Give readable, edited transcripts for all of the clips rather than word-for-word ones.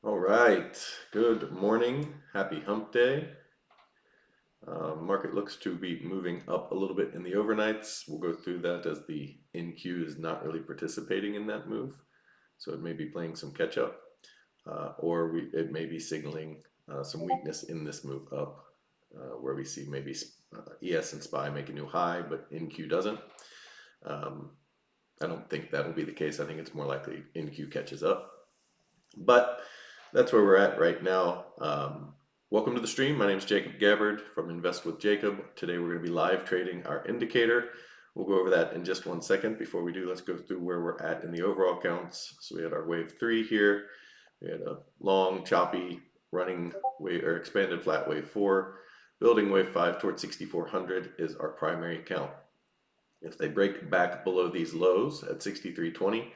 All right, good morning. Happy hump day. Market looks to be moving up a little bit in the overnights. We'll go through that as the NQ is not really participating in that move. So it may be playing some catch up, or it may be signaling some weakness in this move up, where we see maybe ES and SPY make a new high, but NQ doesn't. Um, I don't think that'll be the case. I think it's more likely NQ catches up. But that's where we're at right now. Welcome to the stream. My name is Jacob Gabbard from Invest with Jacob. Today we're going to be live trading our indicator. We'll go over that in just 1 second. Before we do, let's go through where we're at in the overall counts. So we had our wave 3 here. We had a long, choppy, running wave or expanded flat wave 4. Building wave 5 towards 6,400 is our primary count. If they break back below these lows at 63.20,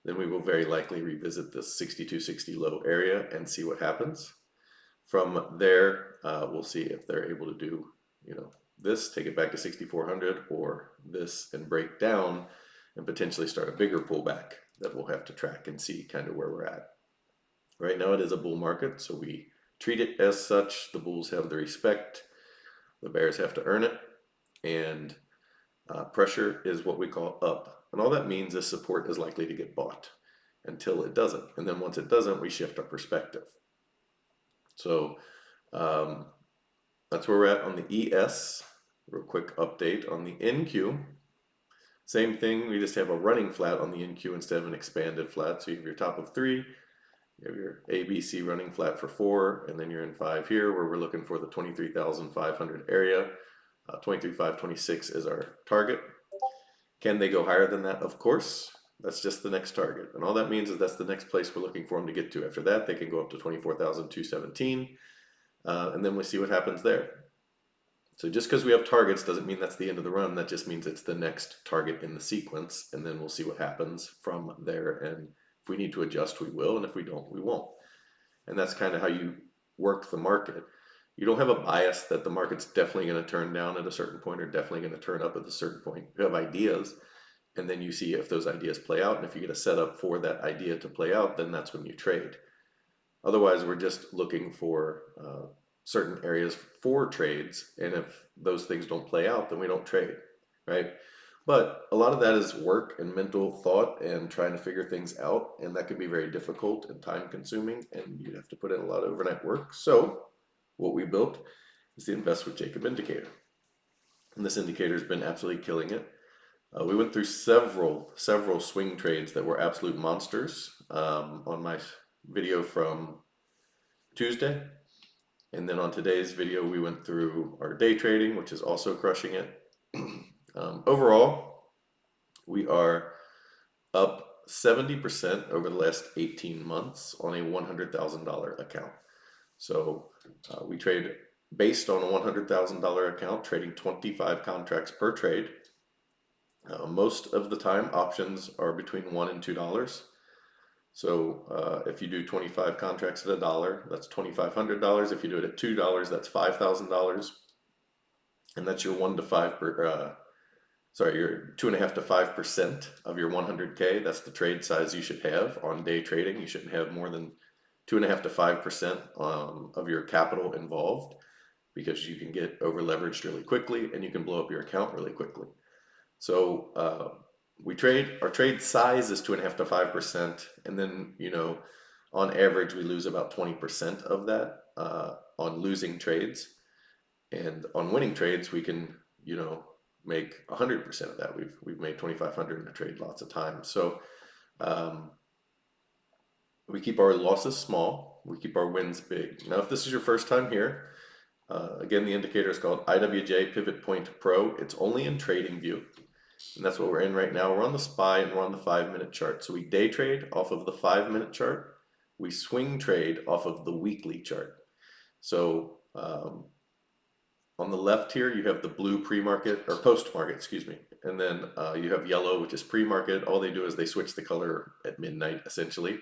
then we will very likely revisit the 62.60 low area and see what happens. From there, we'll see if they're able to do, this, take it back to 6,400, or this and break down and potentially start a bigger pullback that we'll have to track and see kind of where we're at. Right now it is a bull market, so we treat it as such. The bulls have the respect, the bears have to earn it, and pressure is what we call up. And all that means is support is likely to get bought until it doesn't. And then once it doesn't, we shift our perspective. So that's where we're at on the ES. Real quick update on the NQ. Same thing, we just have a running flat on the NQ instead of an expanded flat. So you have your top of 3, you have your ABC running flat for 4, and then you're in 5 here where we're looking for the 23,500 area. 23,526 is our target. Can they go higher than that? Of course. That's just the next target. And all that means is that's the next place we're looking for them to get to. After that, they can go up to 24,217. And then we'll see what happens there. So just because we have targets doesn't mean that's the end of the run. That just means it's the next target in the sequence. And then we'll see what happens from there. And if we need to adjust, we will. And if we don't, we won't. And that's kind of how you work the market. You don't have a bias that the market's definitely going to turn down at a certain point or definitely going to turn up at a certain point. You have ideas, and then you see if those ideas play out. And if you get a setup for that idea to play out, then that's when you trade. Otherwise, we're just looking for certain areas for trades. And if those things don't play out, then we don't trade, right? But a lot of that is work and mental thought and trying to figure things out. And that can be very difficult and time consuming. And you have to put in a lot of overnight work. So what we built is the Invest with Jacob indicator. And this indicator has been absolutely killing it. We went through several swing trades that were absolute monsters on my video from Tuesday. And then on today's video, we went through our day trading, which is also crushing it. Overall, we are up 70% over the last 18 months on a $100,000 account. So we trade based on a $100,000 account, trading 25 contracts per trade. Most of the time, options are between $1 and $2. So if you do 25 contracts at $1, that's $2,500. If you do it at $2, that's $5,000, and that's your 1 to 5 per. Your 2.5 to 5% of your 100K. That's the trade size you should have on day trading. You shouldn't have more than 2.5 to 5% of your capital involved, because you can get over leveraged really quickly and you can blow up your account really quickly. So our trade size is 2.5 to 5%, and then on average we lose about 20% of that on losing trades, and on winning trades we can make 100% of that. We've made 2,500 in a trade lots of times. So we keep our losses small, we keep our wins big. Now, if this is your first time here, again, the indicator is called IWJ Pivot Point Pro. It's only in trading view, and that's what we're in right now. We're on the SPY and we're on the 5-minute chart. So we day trade off of the 5-minute chart. We swing trade off of the weekly chart. So on the left here, you have the blue pre-market or post-market, excuse me. And then you have yellow, which is pre-market. All they do is they switch the color at midnight, essentially.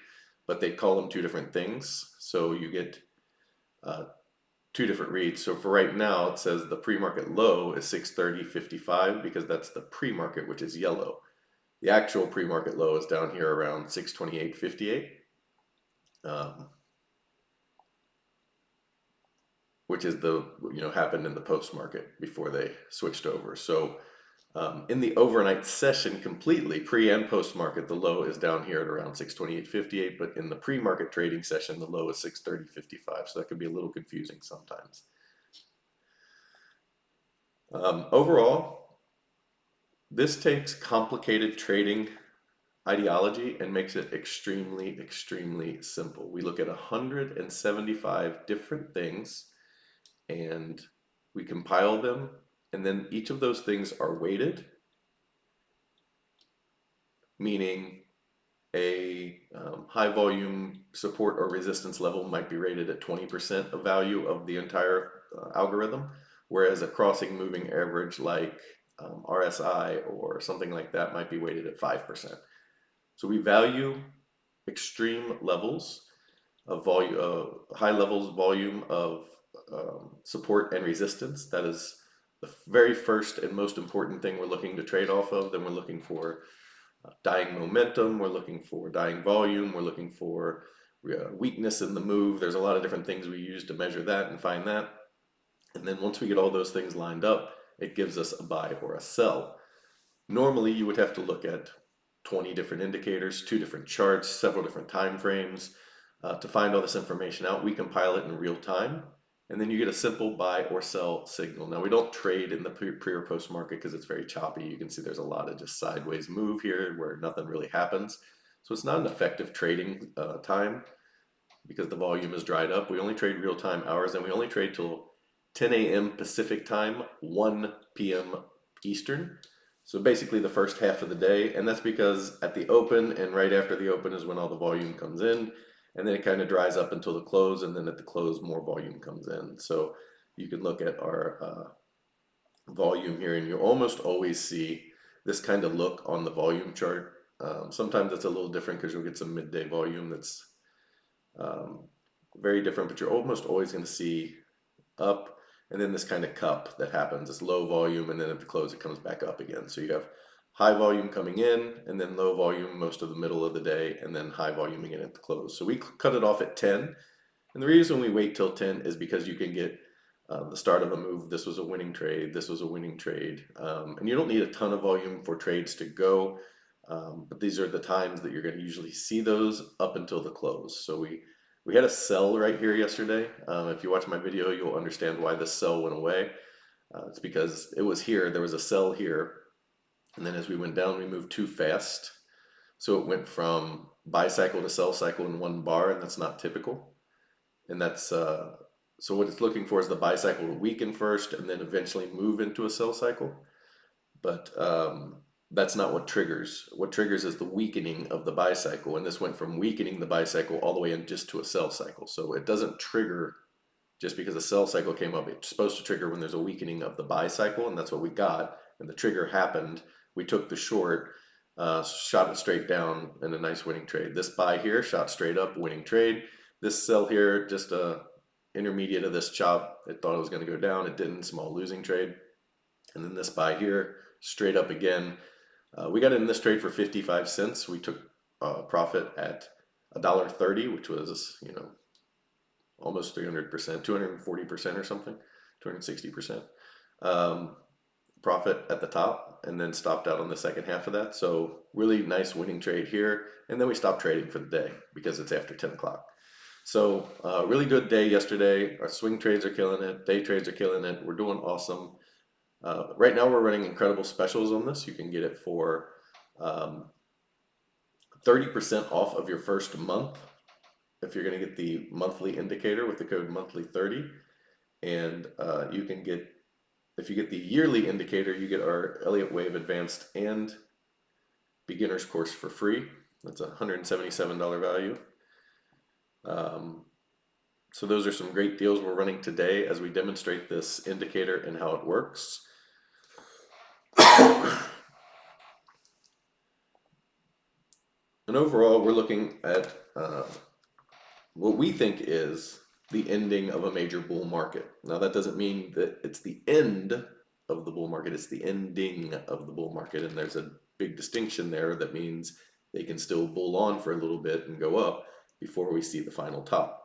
But they call them two different things. So you get two different reads. So for right now, it says the pre-market low is 630.55 because that's the pre-market, which is yellow. The actual pre-market low is down here around 628.58. which is the, happened in the post market before they switched over. So in the overnight session completely, pre and post market, the low is down here at around 628.58, but in the pre-market trading session, the low is 630.55. So that could be a little confusing sometimes. Overall, this takes complicated trading ideology and makes it extremely, extremely simple. We look at 175 different things and we compile them, and then each of those things are weighted, meaning a high volume support or resistance level might be rated at 20% of value of the entire algorithm, whereas a crossing moving average like RSI or something like that might be weighted at 5%. So we value extreme levels of volume, high levels of volume of support and resistance. That is the very first and most important thing we're looking to trade off of. Then we're looking for dying momentum, we're looking for dying volume, we're looking for weakness in the move. There's a lot of different things we use to measure that and find that. And then once we get all those things lined up, it gives us a buy or a sell. Normally you would have to look at 20 different indicators, 2 different charts, several different time frames to find all this information out. We compile it in real time, and then you get a simple buy or sell signal. Now we don't trade in the pre or post market because it's very choppy. You can see there's a lot of just sideways move here where nothing really happens. So it's not an effective trading time because the volume is dried up. We only trade real time hours, and we only trade till 10 a.m. Pacific time, 1 p.m. Eastern. So basically the first half of the day, and that's because at the open and right after the open is when all the volume comes in, and then it kind of dries up until the close, and then at the close more volume comes in. So you can look at our volume here, and you almost always see this kind of look on the volume chart. Sometimes it's a little different because you'll get some midday volume that's very different, but you're almost always going to see up, and then this kind of cup that happens, this low volume, and then at the close it comes back up again. So you have high volume coming in, and then low volume most of the middle of the day, and then high volume again at the close. So we cut it off at 10, and the reason we wait till 10 is because you can get the start of a move. This was a winning trade, this was a winning trade, and you don't need a ton of volume for trades to go, but these are the times that you're going to usually see those up until the close. So we had a sell right here yesterday. If you watch my video, you'll understand why this sell went away. It's because it was here, there was a sell here, and then as we went down, we moved too fast. So it went from buy cycle to sell cycle in one bar, and that's not typical. And that's, so what it's looking for is the buy cycle to weaken first, and then eventually move into a sell cycle. But that's not what triggers. What triggers is the weakening of the buy cycle, and this went from weakening the buy cycle all the way in just to a sell cycle. So it doesn't trigger just because a sell cycle came up. It's supposed to trigger when there's a weakening of the buy cycle, and that's what we got. And the trigger happened. We took the short, shot it straight down in a nice winning trade. This buy here shot straight up, winning trade. This sell here, just a intermediate of this chop. It thought it was going to go down. It didn't. Small losing trade. And then this buy here, straight up again. We got in this trade for 55 cents. We took profit at $1.30, which was, almost 300%, 240% or something, 260%. Profit at the top, and then stopped out on the second half of that. So really nice winning trade here. And then we stopped trading for the day because it's after 10 o'clock. So really good day yesterday. Our swing trades are killing it. Day trades are killing it. We're doing awesome. Right now we're running incredible specials on this. You can get it for 30% off of your first month if you're going to get the monthly indicator with the code monthly30. And you can get, if you get the yearly indicator, you get our Elliott Wave Advanced and Beginner's course for free. That's a $177 value. So those are some great deals we're running today as we demonstrate this indicator and how it works. And overall, we're looking at what we think is the ending of a major bull market. Now, that doesn't mean that it's the end of the bull market, it's the ending of the bull market. And there's a big distinction there that means they can still bull on for a little bit and go up before we see the final top.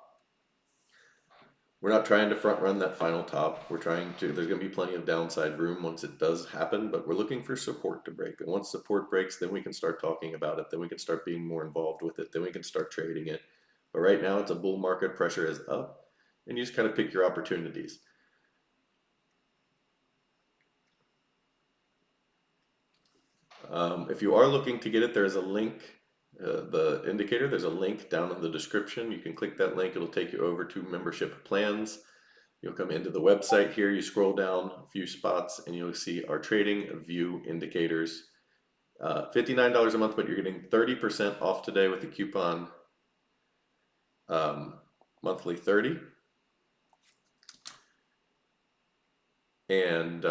We're not trying to front run that final top. We're trying to, there's going to be plenty of downside room once it does happen, but we're looking for support to break. And once support breaks, then we can start talking about it. Then we can start being more involved with it. Then we can start trading it. But right now it's a bull market, pressure is up, and you just kind of pick your opportunities. If you are looking to get it, there's a link, the indicator, there's a link down in the description. You can click that link, it'll take you over to membership plans. You'll come into the website here, you scroll down a few spots and you'll see our trading view indicators. $59 a month, but you're getting 30% off today with the coupon monthly 30. And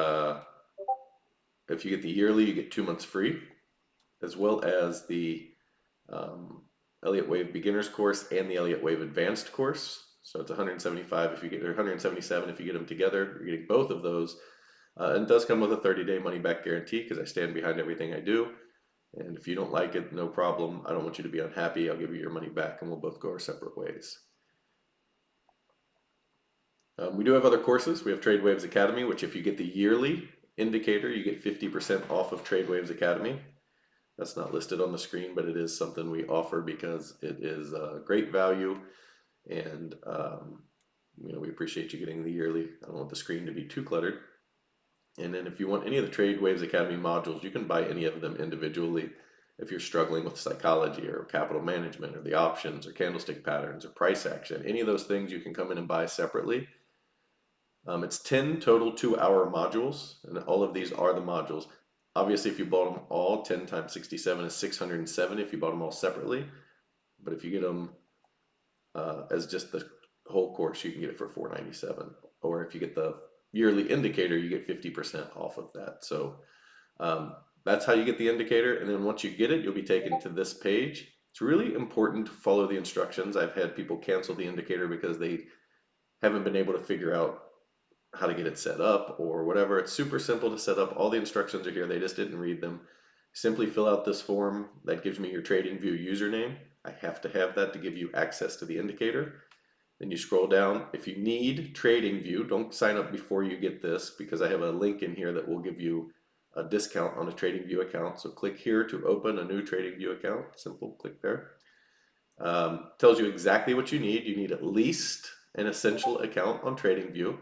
if you get the yearly, you get 2 months free, as well as the Elliott Wave Beginners course and the Elliott Wave Advanced course. So it's 175 if you get, or 177 if you get them together. You're getting both of those. And it does come with a 30-day money-back guarantee because I stand behind everything I do. And if you don't like it, no problem. I don't want you to be unhappy. I'll give you your money back and we'll both go our separate ways. We do have other courses. We have Trade Waves Academy, which if you get the yearly indicator, you get 50% off of Trade Waves Academy. That's not listed on the screen, but it is something we offer because it is great value, and you know, we appreciate you getting the yearly. I don't want the screen to be too cluttered. And then if you want any of the Trade Waves Academy modules, you can buy any of them individually. If you're struggling with psychology or capital management or the options or candlestick patterns or price action, any of those things you can come in and buy separately. It's 10 total 2-hour modules, and all of these are the modules. Obviously, if you bought them all, 10 times 67 is 607 if you bought them all separately. But if you get them as just the whole course, you can get it for $497. Or if you get the yearly indicator, you get 50% off of that. So that's how you get the indicator. And then once you get it, you'll be taken to this page. It's really important to follow the instructions. I've had people cancel the indicator because they haven't been able to figure out how to get it set up or whatever. It's super simple to set up. All the instructions are here. They just didn't read them. Simply fill out this form. That gives me your TradingView username. I have to have that to give you access to the indicator. Then you scroll down. If you need TradingView, don't sign up before you get this because I have a link in here that will give you a discount on a TradingView account. So click here to open a new TradingView account. Simple, click there. Tells you exactly what you need. You need at least an essential account on TradingView.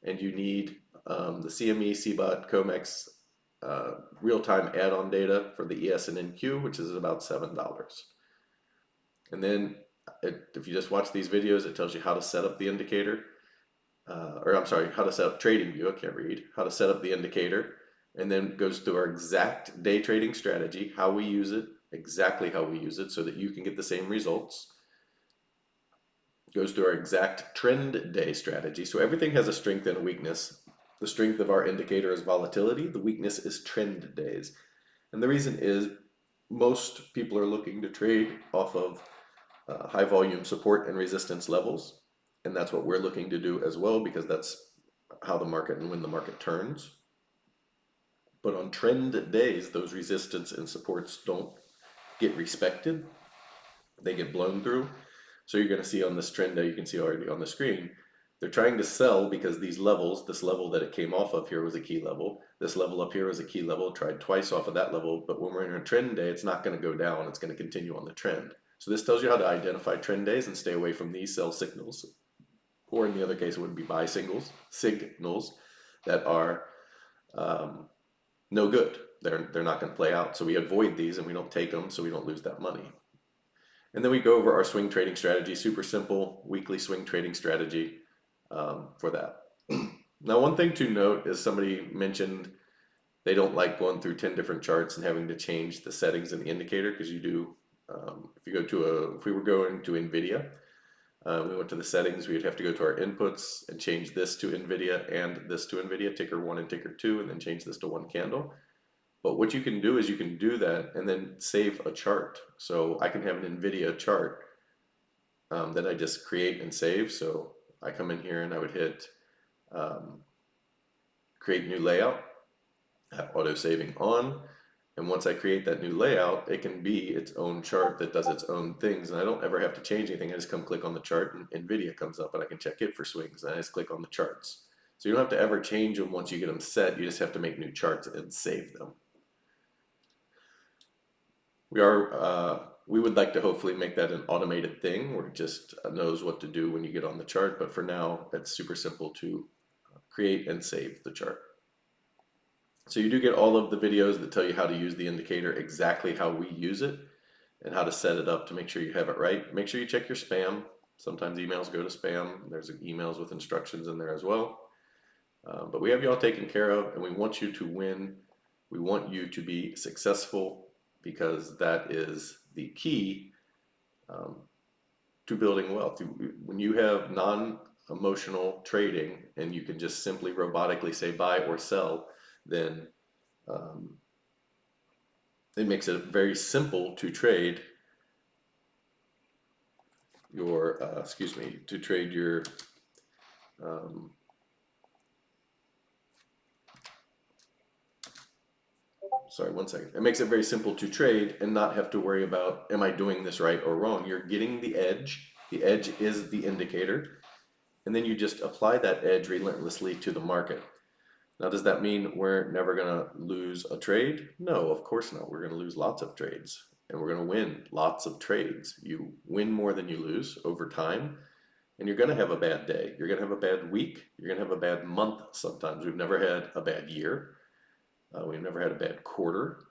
And you need the CME, CBOT, COMEX real-time add-on data for the ES and NQ, which is about $7. And then if you just watch these videos, it tells you how to set up the indicator, or I'm sorry, how to set up TradingView, I can't read, how to set up the indicator, and then goes through our exact day trading strategy, how we use it, exactly how we use it so that you can get the same results. Goes through our exact trend day strategy. So everything has a strength and a weakness. The strength of our indicator is volatility. The weakness is trend days. And the reason is most people are looking to trade off of high volume support and resistance levels. And that's what we're looking to do as well because that's how the market and when the market turns. But on trend days, those resistance and supports don't get respected. They get blown through. So you're going to see on this trend day, you can see already on the screen, they're trying to sell because these levels, this level that it came off of here was a key level. This level up here was a key level, tried twice off of that level. But when we're in a trend day, it's not going to go down. It's going to continue on the trend. So this tells you how to identify trend days and stay away from these sell signals. Or in the other case, it would be buy signals that are no good. They're not going to play out. So we avoid these and we don't take them so we don't lose that money. And then we go over our swing trading strategy, super simple weekly swing trading strategy for that. Now, one thing to note is somebody mentioned they don't like going through 10 different charts and having to change the settings in the indicator because you do, if we were going to NVIDIA, we went to the settings, we'd have to go to our inputs and change this to NVIDIA and this to NVIDIA, ticker 1 and ticker 2, and then change this to one candle. But what you can do is you can do that and then save a chart. So I can have an NVIDIA chart that I just create and save. So I come in here and I would hit create new layout, have auto saving on. And once I create that new layout, it can be its own chart that does its own things. And I don't ever have to change anything. I just come click on the chart and NVIDIA comes up and I can check it for swings. And I just click on the charts. So you don't have to ever change them once you get them set. You just have to make new charts and save them. We would like to hopefully make that an automated thing where it just knows what to do when you get on the chart. But for now, it's super simple to create and save the chart. So you do get all of the videos that tell you how to use the indicator, exactly how we use it, and how to set it up to make sure you have it right. Make sure you check your spam. Sometimes emails go to spam. There's emails with instructions in there as well. But we have you all taken care of, and we want you to win. We want you to be successful because that is the key to building wealth. When you have non-emotional trading and you can just simply robotically say buy or sell, then it makes it very simple to trade your, to trade your, sorry, one second. It makes it very simple to trade and not have to worry about, am I doing this right or wrong? You're getting the edge. The edge is the indicator. And then you just apply that edge relentlessly to the market. Now, does that mean we're never going to lose a trade? No, of course not. We're going to lose lots of trades and we're going to win lots of trades. You win more than you lose over time, and you're going to have a bad day. You're going to have a bad week. You're going to have a bad month sometimes. We've never had a bad year. We've never had a bad quarter.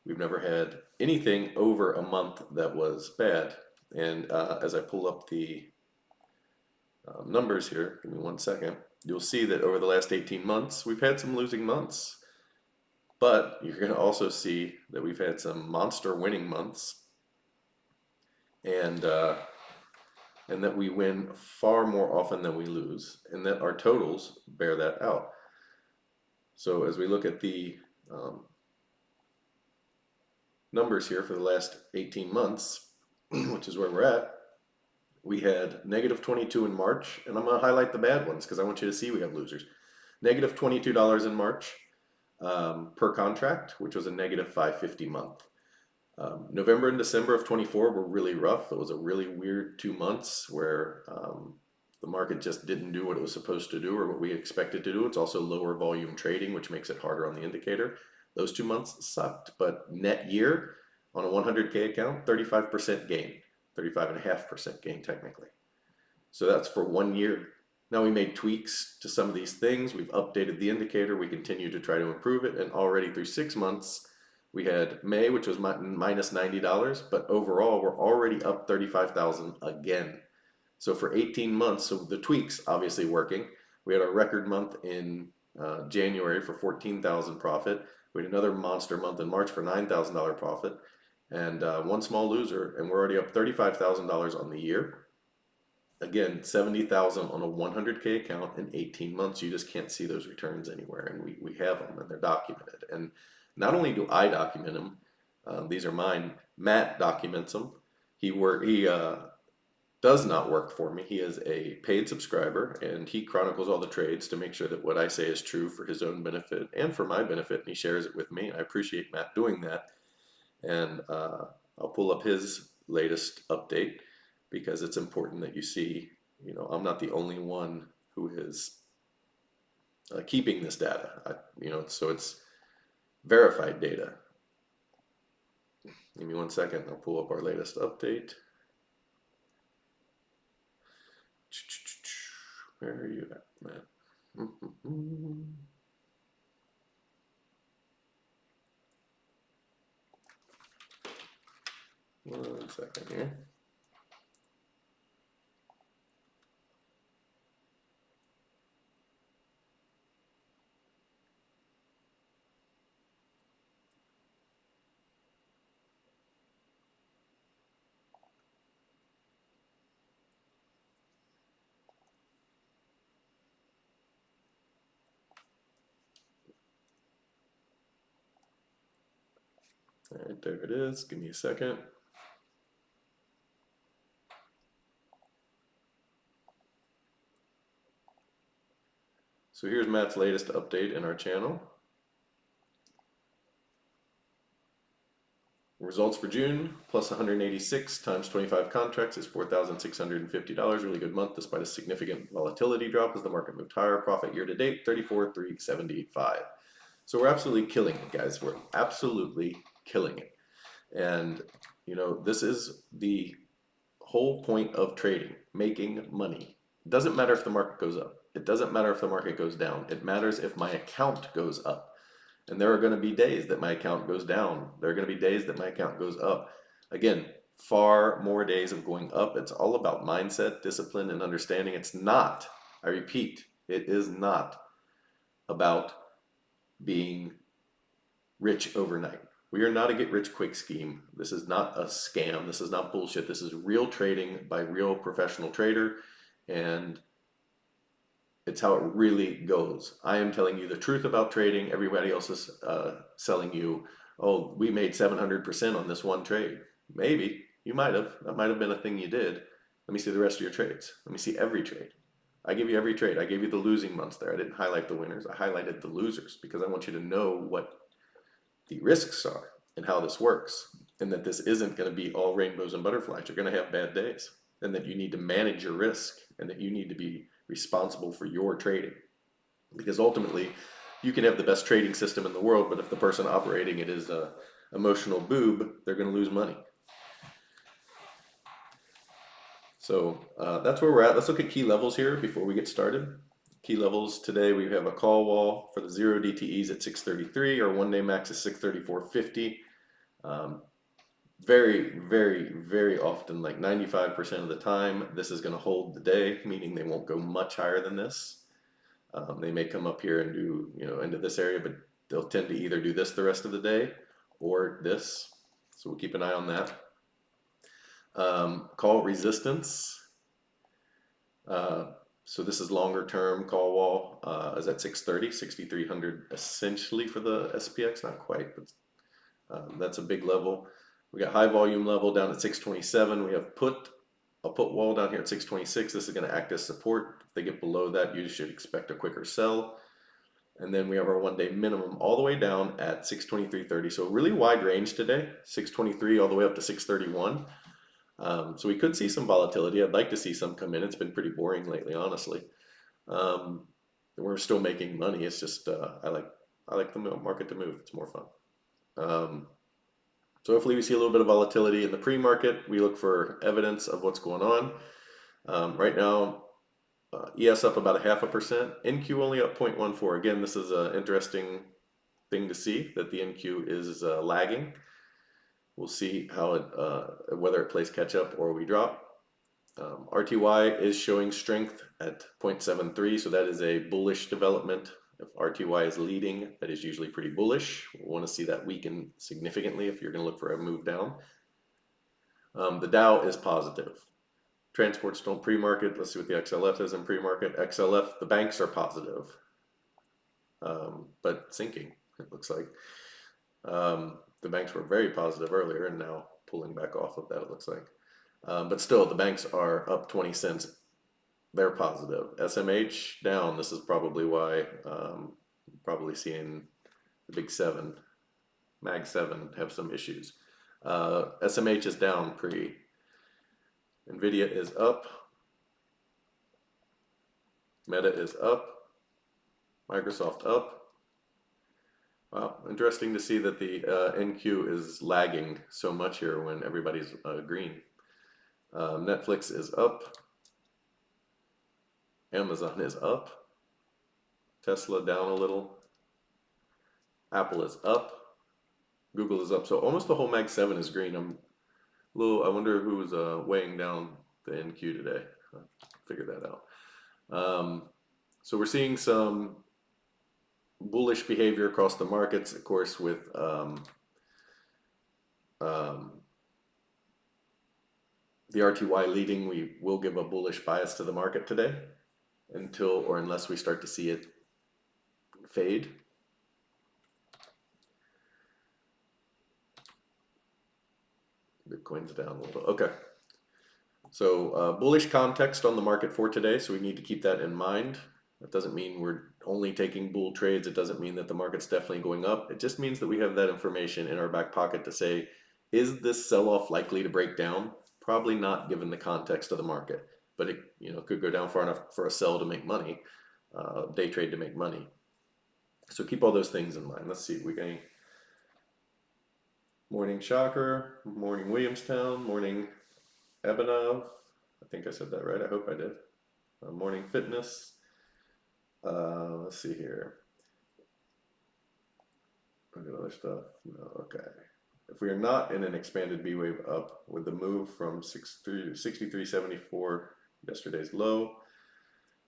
We've never had anything over a month that was bad. And as I pull up the numbers here, give me one second, you'll see that over the last 18 months, we've had some losing months. But you're going to also see that we've had some monster winning months, and that we win far more often than we lose, and that our totals bear that out. So as we look at the numbers here for the last 18 months, which is where we're at, we had negative 22 in March, and I'm going to highlight the bad ones because I want you to see we have losers. Negative $22 in March per contract, which was a negative 550 month. November and December of 24 were really rough. It was a really weird 2 months where the market just didn't do what it was supposed to do or what we expected to do. It's also lower volume trading, which makes it harder on the indicator. Those 2 months sucked, but net year on a 100K account, 35% gain, 35.5% gain technically. So that's for 1 year. Now we made tweaks to some of these things. We've updated the indicator. We continue to try to improve it. And already through 6 months, we had May, which was minus $90, but overall we're already up 35,000 again. So for 18 months, so the tweaks obviously working. We had a record month in January for 14,000 profit. We had another monster month in March for $9,000 profit, and one small loser, and we're already up $35,000 on the year. Again, 70,000 on a 100K account in 18 months. You just can't see those returns anywhere, and we have them, and they're documented. And not only do I document them, these are mine. Matt documents them. He does not work for me. He is a paid subscriber, and he chronicles all the trades to make sure that what I say is true for his own benefit and for my benefit, and he shares it with me. I appreciate Matt doing that, and I'll pull up his latest update because it's important that you see, I'm not the only one who is keeping this data. So it's verified data. Give me one second. I'll pull up our latest update. Where are you at, Matt? One second here. All right, there it is. Give me a second. So here's Matt's latest update in our channel. Results for June, plus 186 times 25 contracts is $4,650. Really good month despite a significant volatility drop as the market moved higher. Profit year to date, 34,375. So we're absolutely killing it, guys. We're absolutely killing it. And, you know, this is the whole point of trading, making money. It doesn't matter if the market goes up. It doesn't matter if the market goes down. It matters if my account goes up. And there are going to be days that my account goes down. There are going to be days that my account goes up. Again, far more days of going up. It's all about mindset, discipline, and understanding. It's not, I repeat, it is not about being rich overnight. We are not a get rich quick scheme. This is not a scam. This is not bullshit. This is real trading by real professional trader. And it's how it really goes. I am telling you the truth about trading. Everybody else is selling you, oh, we made 700% on this one trade. Maybe. You might have. That might have been a thing you did. Let me see the rest of your trades. Let me see every trade. I give you every trade. I gave you the losing months there. I didn't highlight the winners. I highlighted the losers because I want you to know what the risks are and how this works. And that this isn't going to be all rainbows and butterflies. You're going to have bad days. And that you need to manage your risk. And that you need to be responsible for your trading, because ultimately you can have the best trading system in the world, but if the person operating it is a emotional boob, they're going to lose money. So that's where we're at. Let's look at key levels here before we get started. Key levels today, we have a call wall for the 0 DTEs at 633. Our one day max is 634.50. Very, very, very often, like 95% of the time, this is going to hold the day, meaning they won't go much higher than this. They may come up here and do, you know, into this area, but they'll tend to either do this the rest of the day or this. So we'll keep an eye on that. Call resistance. So this is longer term call wall is at 630, 6,300 essentially for the SPX, not quite, but that's a big level. We got high volume level down at 627. We have a put wall down here at 626. This is going to act as support. If they get below that, you should expect a quicker sell. And then we have our one day minimum all the way down at 623.30. So a really wide range today, 623 all the way up to 631. So we could see some volatility. I'd like to see some come in. It's been pretty boring lately, honestly. We're still making money. It's just I like the market to move. It's more fun. So hopefully we see a little bit of volatility in the pre-market. We look for evidence of what's going on. Right now, ES up about 0.5%. NQ only up 0.14. Again, this is an interesting thing to see that the NQ is lagging. We'll see how it, whether it plays catch up or we drop. RTY is showing strength at 0.73, so that is a bullish development. If RTY is leading, that is usually pretty bullish. We want to see that weaken significantly if you're going to look for a move down. The Dow is positive. Transports don't pre-market. Let's see what the XLF is in pre-market. XLF, the banks are positive, but sinking, it looks like. The banks were very positive earlier and now pulling back off of that, it looks like. But still, the banks are up 20 cents. They're positive. SMH down. This is probably why probably seeing the big 7, Mag 7 have some issues. SMH is down pre. Nvidia is up. Meta is up. Microsoft up. Wow, interesting to see that the NQ is lagging so much here when everybody's green. Netflix is up. Amazon is up. Tesla down a little. Apple is up. Google is up. So almost the whole Mag 7 is green. I wonder who was weighing down the NQ today. I'll figure that out. So we're seeing some bullish behavior across the markets, of course, with the RTY leading. We will give a bullish bias to the market today until or unless we start to see it fade. Bitcoin's down a little bit. Okay. So bullish context on the market for today. So we need to keep that in mind. That doesn't mean we're only taking bull trades. It doesn't mean that the market's definitely going up. It just means that we have that information in our back pocket to say, Is this sell-off likely to break down? Probably not, given the context of the market, but it could go down far enough for a sell to make money, day trade to make money. So keep all those things in mind. Let's see, we got any morning Shocker, morning Williamstown, morning Ebenov. I think I said that right. I hope I did. Morning Fitness. Let's see here. Look at other stuff. No, okay. If we are not in an expanded B wave up, would the move from 63.74, yesterday's low,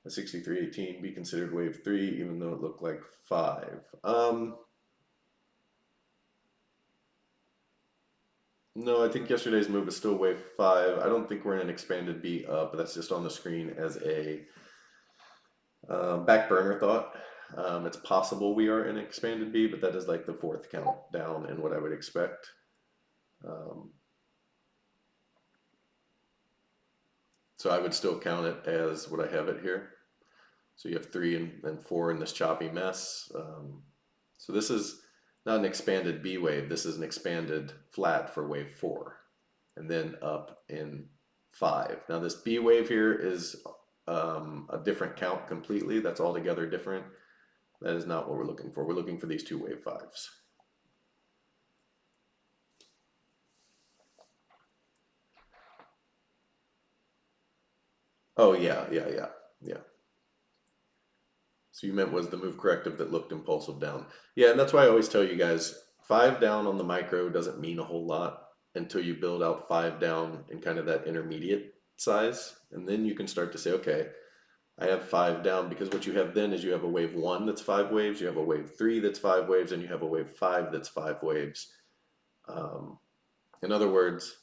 a 63.18 be considered wave 3, even though it looked like 5? No, I think yesterday's move is still wave 5. I don't think we're in an expanded B up, but that's just on the screen as a back burner thought. It's possible we are in expanded B, but that is like the 4th count down in what I would expect. So I would still count it as what I have it here. So you have 3 and 4 in this choppy mess. So this is not an expanded B wave. This is an expanded flat for wave 4, and then up in 5. Now this B wave here is a different count completely. That's altogether different. That is not what we're looking for. We're looking for these 2 wave 5s. Oh yeah. So you meant was the move corrective that looked impulsive down. Yeah, and that's why I always tell you guys, 5 down on the micro doesn't mean a whole lot until you build out 5 down in kind of that intermediate size. And then you can start to say, okay, I have 5 down, because what you have then is you have a wave 1 that's 5 waves, you have a wave 3 that's 5 waves, and you have a wave 5 that's 5 waves. In other words,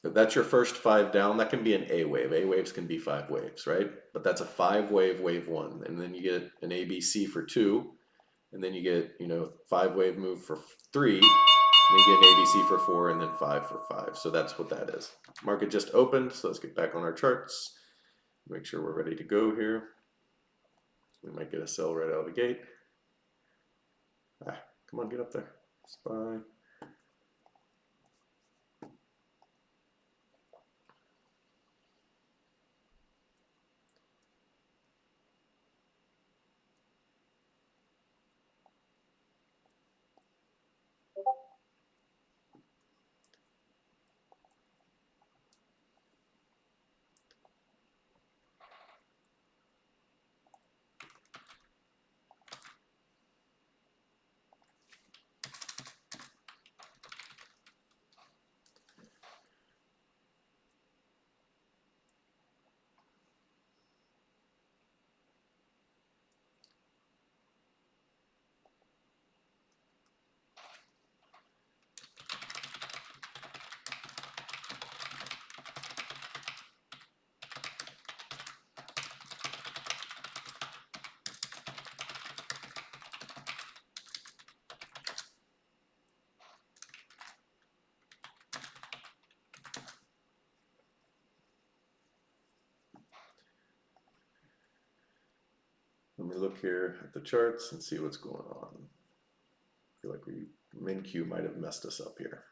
if that's your first 5 down, that can be an A wave. A waves can be 5 waves, right? But that's a 5 wave, wave 1. And then you get an ABC for 2. And then you get, 5 wave move for 3. And then you get an ABC for 4, and then 5 for 5. So that's what that is. Market just opened, so let's get back on our charts. Make sure we're ready to go here. We might get a sell right out of the gate. Come on, get up there. SPY. Let me look here at the charts and see what's going on. I feel like min-Q might have messed us up here.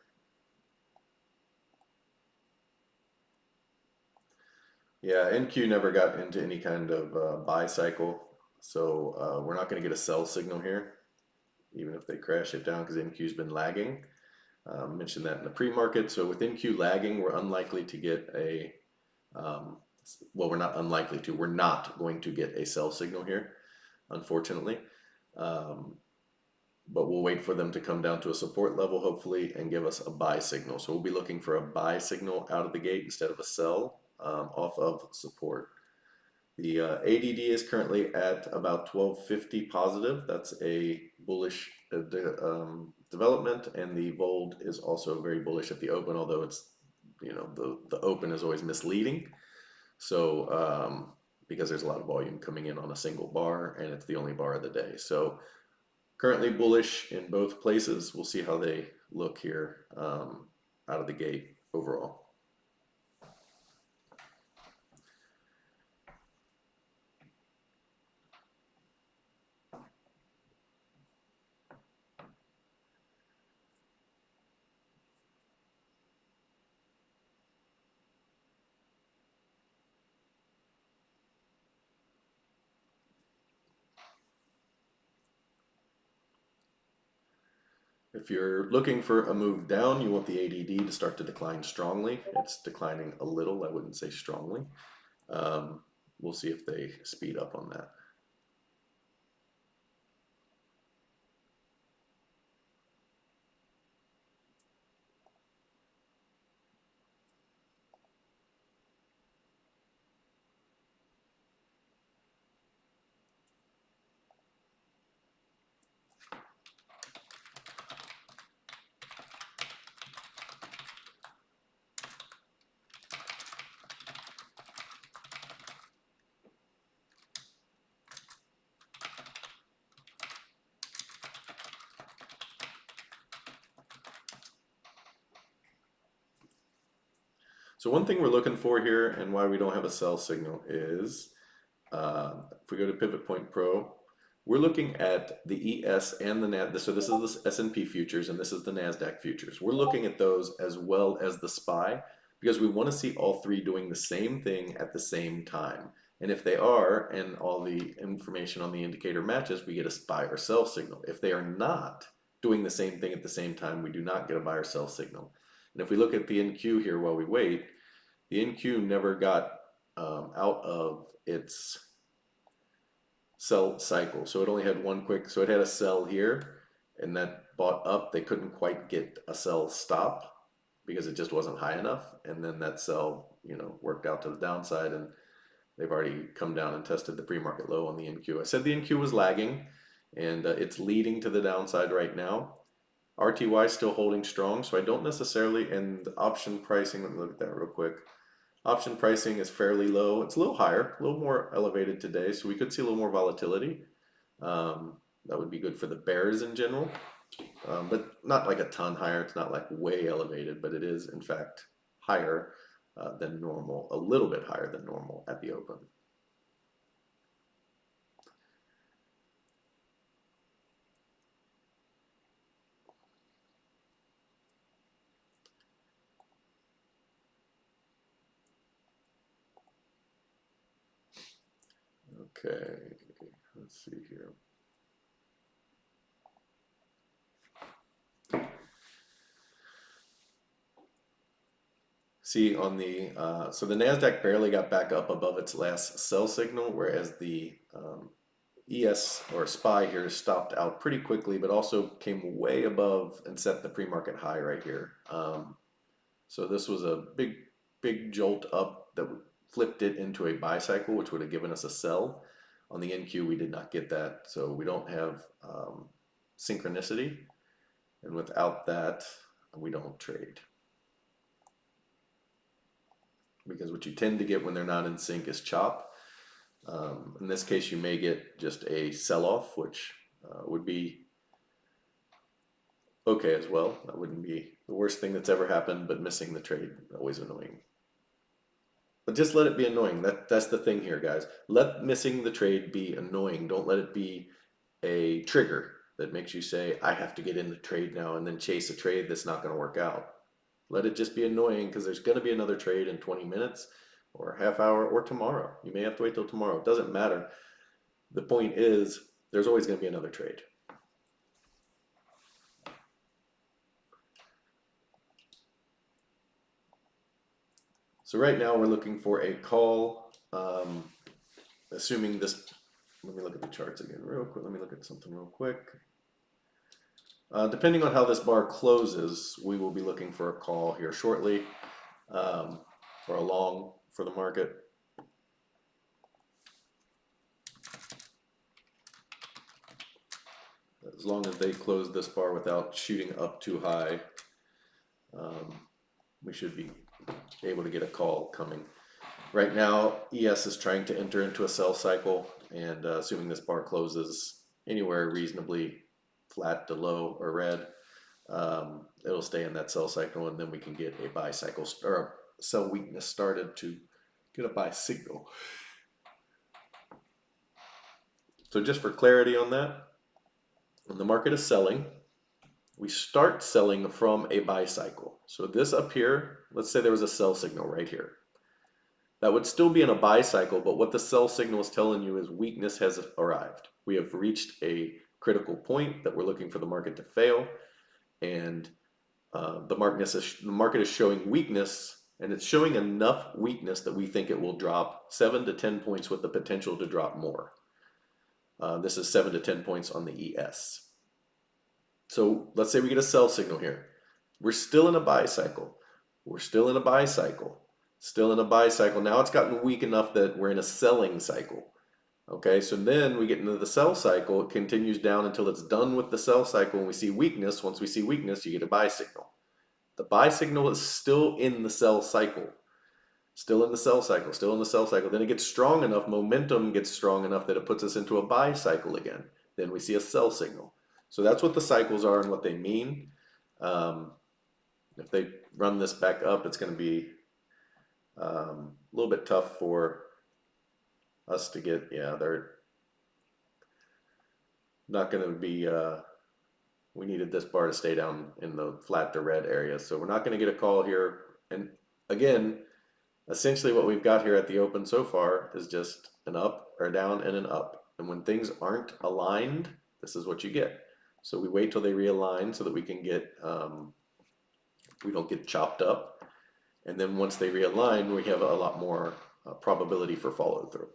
Yeah, NQ never got into any kind of buy cycle, so we're not going to get a sell signal here, even if they crash it down, because NQ's been lagging. Mentioned that in the pre-market. So with NQ lagging, we're unlikely to get a, well, we're not unlikely to, we're not going to get a sell signal here, unfortunately. But we'll wait for them to come down to a support level, hopefully, and give us a buy signal. So we'll be looking for a buy signal out of the gate instead of a sell off of support. The ADD is currently at about 1250 positive. That's a bullish development, and the Vold is also very bullish at the open, although it's, the open is always misleading. So because there's a lot of volume coming in on a single bar, and it's the only bar of the day. So currently bullish in both places. We'll see how they look here out of the gate overall. If you're looking for a move down, you want the ADD to start to decline strongly. It's declining a little, I wouldn't say strongly. We'll see if they speed up on that. So one thing we're looking for here and why we don't have a sell signal is if we go to Pivot Point Pro, we're looking at the ES and the NASDAQ. So this is the S&P futures and this is the NASDAQ futures. We're looking at those as well as the SPY because we want to see all three doing the same thing at the same time. And if they are, and all the information on the indicator matches, we get a buy or sell signal. If they are not doing the same thing at the same time, we do not get a buy or sell signal. And if we look at the NQ here while we wait, the NQ never got out of its sell cycle. So it only had one quick, so it had a sell here and that bought up. They couldn't quite get a sell stop because it just wasn't high enough. And then that sell, worked out to the downside and they've already come down and tested the pre-market low on the NQ. I said the NQ was lagging and it's leading to the downside right now. RTY is still holding strong, so I don't necessarily, and the option pricing, let me look at that real quick. Option pricing is fairly low. It's a little higher, a little more elevated today, so we could see a little more volatility. That would be good for the bears in general, but not like a ton higher. It's not like way elevated, but it is in fact higher than normal, a little bit higher than normal at the open. Okay, let's see here. See on the, so the NASDAQ barely got back up above its last sell signal, whereas the ES or SPY here stopped out pretty quickly, but also came way above and set the pre-market high right here. So this was a big jolt up that flipped it into a buy cycle, which would have given us a sell. On the NQ, we did not get that, so we don't have synchronicity, and without that, we don't trade. Because what you tend to get when they're not in sync is chop. In this case, you may get just a sell-off, which would be okay as well. That wouldn't be the worst thing that's ever happened, but missing the trade, always annoying. But just let it be annoying. That's the thing here, guys. Let missing the trade be annoying. Don't let it be a trigger that makes you say, I have to get in the trade now and then chase a trade that's not going to work out. Let it just be annoying because there's going to be another trade in 20 minutes or a half hour or tomorrow. You may have to wait till tomorrow. It doesn't matter. The point is there's always going to be another trade. So right now we're looking for a call, assuming this, let me look at the charts again real quick. Let me look at something real quick. Depending on how this bar closes, we will be looking for a call here shortly, or a long for the market. As long as they close this bar without shooting up too high, we should be able to get a call coming. Right now, ES is trying to enter into a sell cycle, and assuming this bar closes anywhere reasonably flat to low or red, it'll stay in that sell cycle, and then we can get a buy cycle or a sell weakness started to get a buy signal. So just for clarity on that, when the market is selling, we start selling from a buy cycle. So this up here, let's say there was a sell signal right here. That would still be in a buy cycle, but what the sell signal is telling you is weakness has arrived. We have reached a critical point that we're looking for the market to fail. and the market is showing weakness, and it's showing enough weakness that we think it will drop 7 to 10 points with the potential to drop more. This is 7 to 10 points on the ES. So let's say we get a sell signal here. We're still in a buy cycle. We're still in a buy cycle. Still in a buy cycle. Now it's gotten weak enough that we're in a selling cycle. Okay, so then we get into the sell cycle. It continues down until it's done with the sell cycle and we see weakness. Once we see weakness, you get a buy signal. The buy signal is still in the sell cycle. Still in the sell cycle, still in the sell cycle. Then it gets strong enough, momentum gets strong enough that it puts us into a buy cycle again. Then we see a sell signal. So that's what the cycles are and what they mean. If they run this back up, it's going to be a little bit tough for us to get. Yeah, they're not going to be. We needed this bar to stay down in the flat to red area, so we're not going to get a call here. And again, essentially what we've got here at the open so far is just an up or a down and an up. And when things aren't aligned, this is what you get. So we wait till they realign so that we can get, we don't get chopped up. And then once they realign, we have a lot more probability for follow through.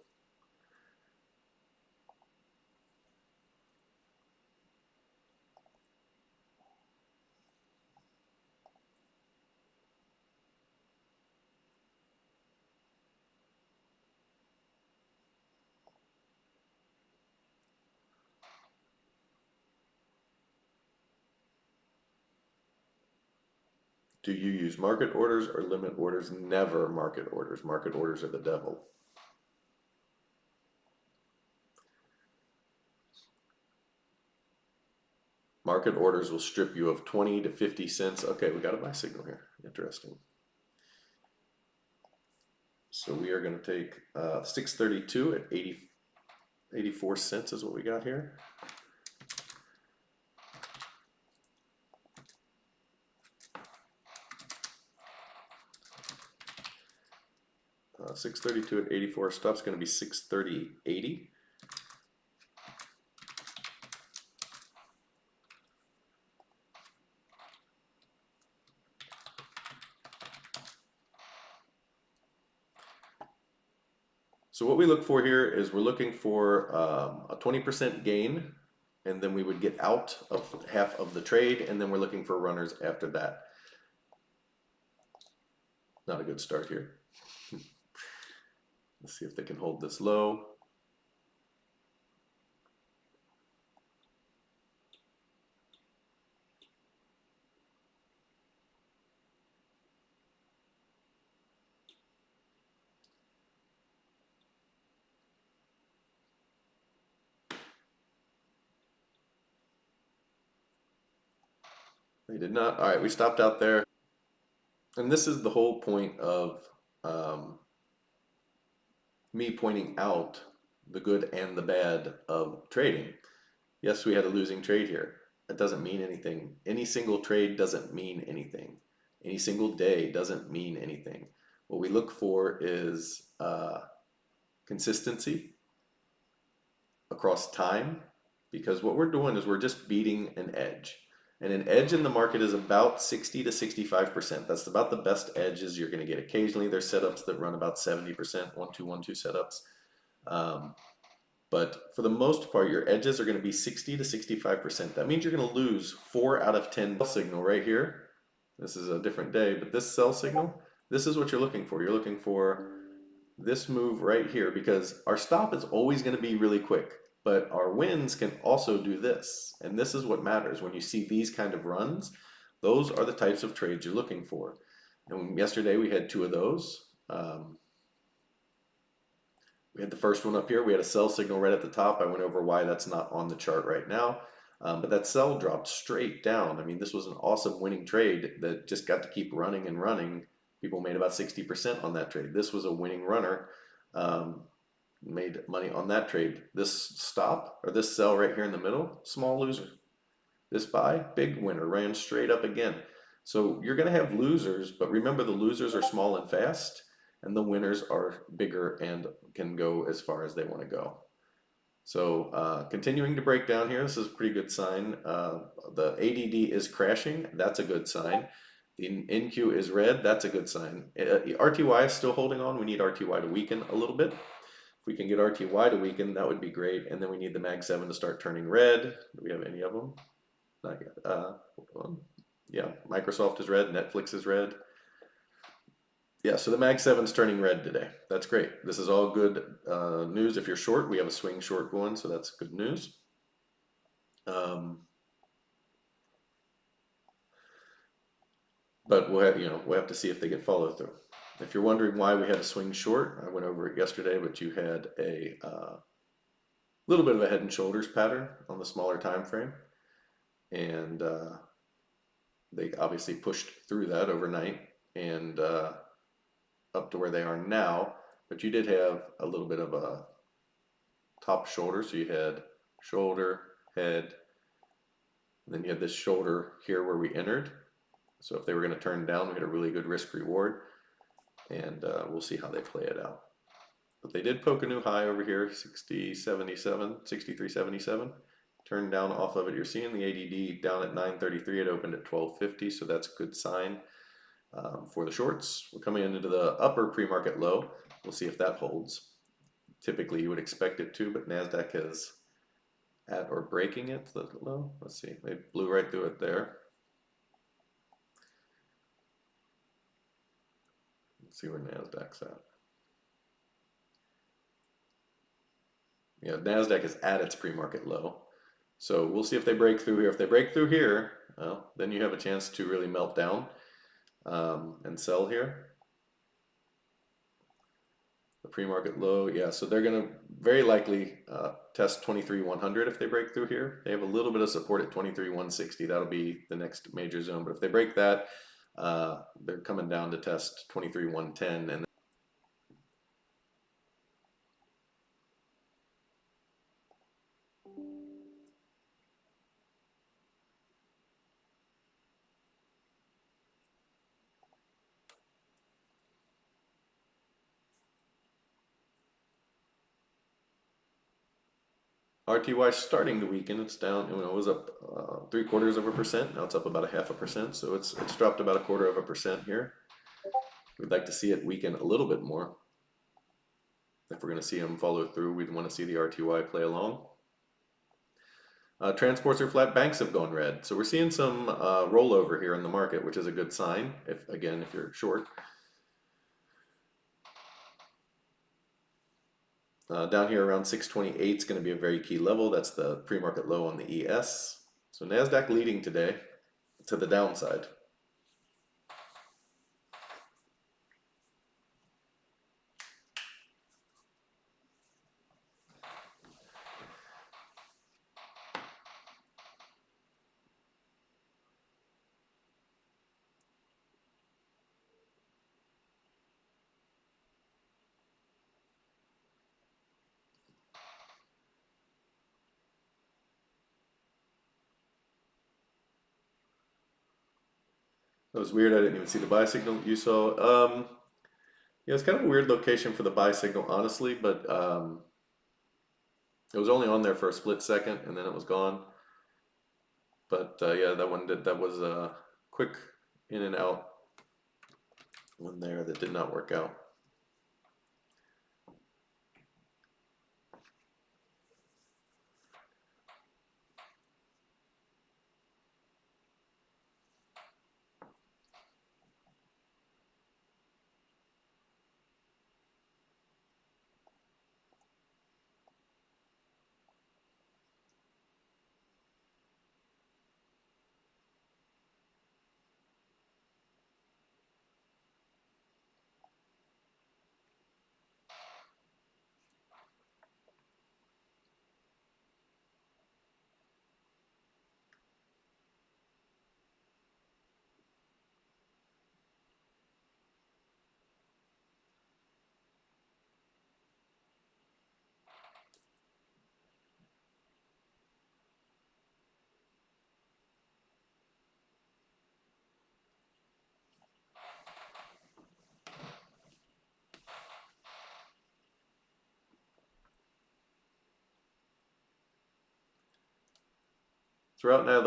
Do you use market orders or limit orders? Never market orders. Market orders are the devil. Market orders will strip you of 20 to 50 cents. Okay, we got a buy signal here. Interesting. So we are going to take 632 at 84 cents is what we got here. 632 at 84, stop's going to be 630.80. So what we look for here is we're looking for a 20% gain, and then we would get out of half of the trade, and then we're looking for runners after that. Not a good start here. Let's see if they can hold this low. They did not. All right, we stopped out there. And this is the whole point of me pointing out the good and the bad of trading. Yes, we had a losing trade here. That doesn't mean anything. Any single trade doesn't mean anything. Any single day doesn't mean anything. What we look for is consistency across time, because what we're doing is we're just beating an edge. And an edge in the market is about 60 to 65%. That's about the best edges you're going to get. Occasionally there's setups that run about 70%, 1-2-1-2 setups. But for the most part, your edges are going to be 60 to 65%. That means you're going to lose 4 out of 10 sell signal right here. This is a different day, but this sell signal, this is what you're looking for. You're looking for this move right here, because our stop is always going to be really quick. But our wins can also do this. And this is what matters. When you see these kind of runs, those are the types of trades you're looking for. And yesterday we had 2 of those. We had the first one up here. We had a sell signal right at the top. I went over why that's not on the chart right now. But that sell dropped straight down. I mean, this was an awesome winning trade that just got to keep running and running. People made about 60% on that trade. This was a winning runner. Made money on that trade. This stop or this sell right here in the middle, small loser. This buy, big winner, ran straight up again. So you're going to have losers, but remember the losers are small and fast, and the winners are bigger and can go as far as they want to go. So continuing to break down here, this is a pretty good sign. The ADD is crashing, that's a good sign. The NQ is red, that's a good sign. RTY is still holding on, we need RTY to weaken a little bit. If we can get RTY to weaken, that would be great. And then we need the Mag 7 to start turning red. Do we have any of them? Not yet. Hold on. Yeah, Microsoft is red, Netflix is red. Yeah, so the Mag 7's turning red today. That's great. This is all good news. If you're short, we have a swing short going, so that's good news. But we'll have to see if they get follow through. If you're wondering why we had a swing short, I went over it yesterday, but you had a little bit of a head and shoulders pattern on the smaller time frame, and they obviously pushed through that overnight and up to where they are now. But you did have a little bit of a top shoulder, so you had shoulder, head, and then you had this shoulder here where we entered. So if they were going to turn down, we had a really good risk reward, and we'll see how they play it out. But they did poke a new high over here, 60.77, 63.77. Turned down off of it. You're seeing the ADD down at 933. It opened at 1250, so that's a good sign for the shorts. We're coming into the upper pre-market low. We'll see if that holds. Typically, you would expect it to, but NASDAQ is at or breaking it, the low. Let's see. They blew right through it there. Let's see where NASDAQ's at. Yeah, NASDAQ is at its pre-market low. So we'll see if they break through here. If they break through here, well, then you have a chance to really melt down and sell here. The pre-market low, yeah, so they're going to very likely test 23,100 if they break through here. They have a little bit of support at 23,160. That'll be the next major zone. But if they break that, they're coming down to test 23,110. And RTY is starting to weaken. It's down. It was up 0.75%. Now it's up about 0.5%. So it's dropped about 0.25% here. We'd like to see it weaken a little bit more. If we're going to see them follow through, we'd want to see the RTY play along. Transports or flat banks have gone red. So we're seeing some rollover here in the market, which is a good sign, if you're short. Down here around 628 is going to be a very key level. That's the pre-market low on the ES. So NASDAQ leading today to the downside. That was weird. I didn't even see the buy signal you saw. Yeah, it's kind of a weird location for the buy signal, honestly, but it was only on there for a split second and then it was gone. But yeah, that was a quick in and out one there that did not work out. So right now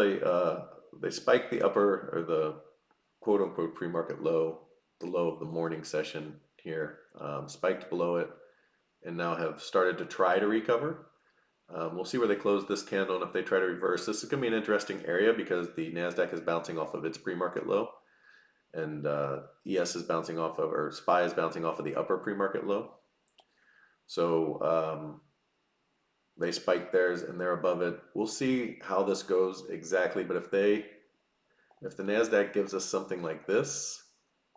they spiked the upper or the quote unquote pre-market low, the low of the morning session here, spiked below it, and now have started to try to recover. We'll see where they close this candle, and if they try to reverse, this is going to be an interesting area because the Nasdaq is bouncing off of its pre-market low, and ES is bouncing off of, or SPY is bouncing off of the upper pre-market low. So they spiked theirs and they're above it. We'll see how this goes exactly, but if the Nasdaq gives us something like this,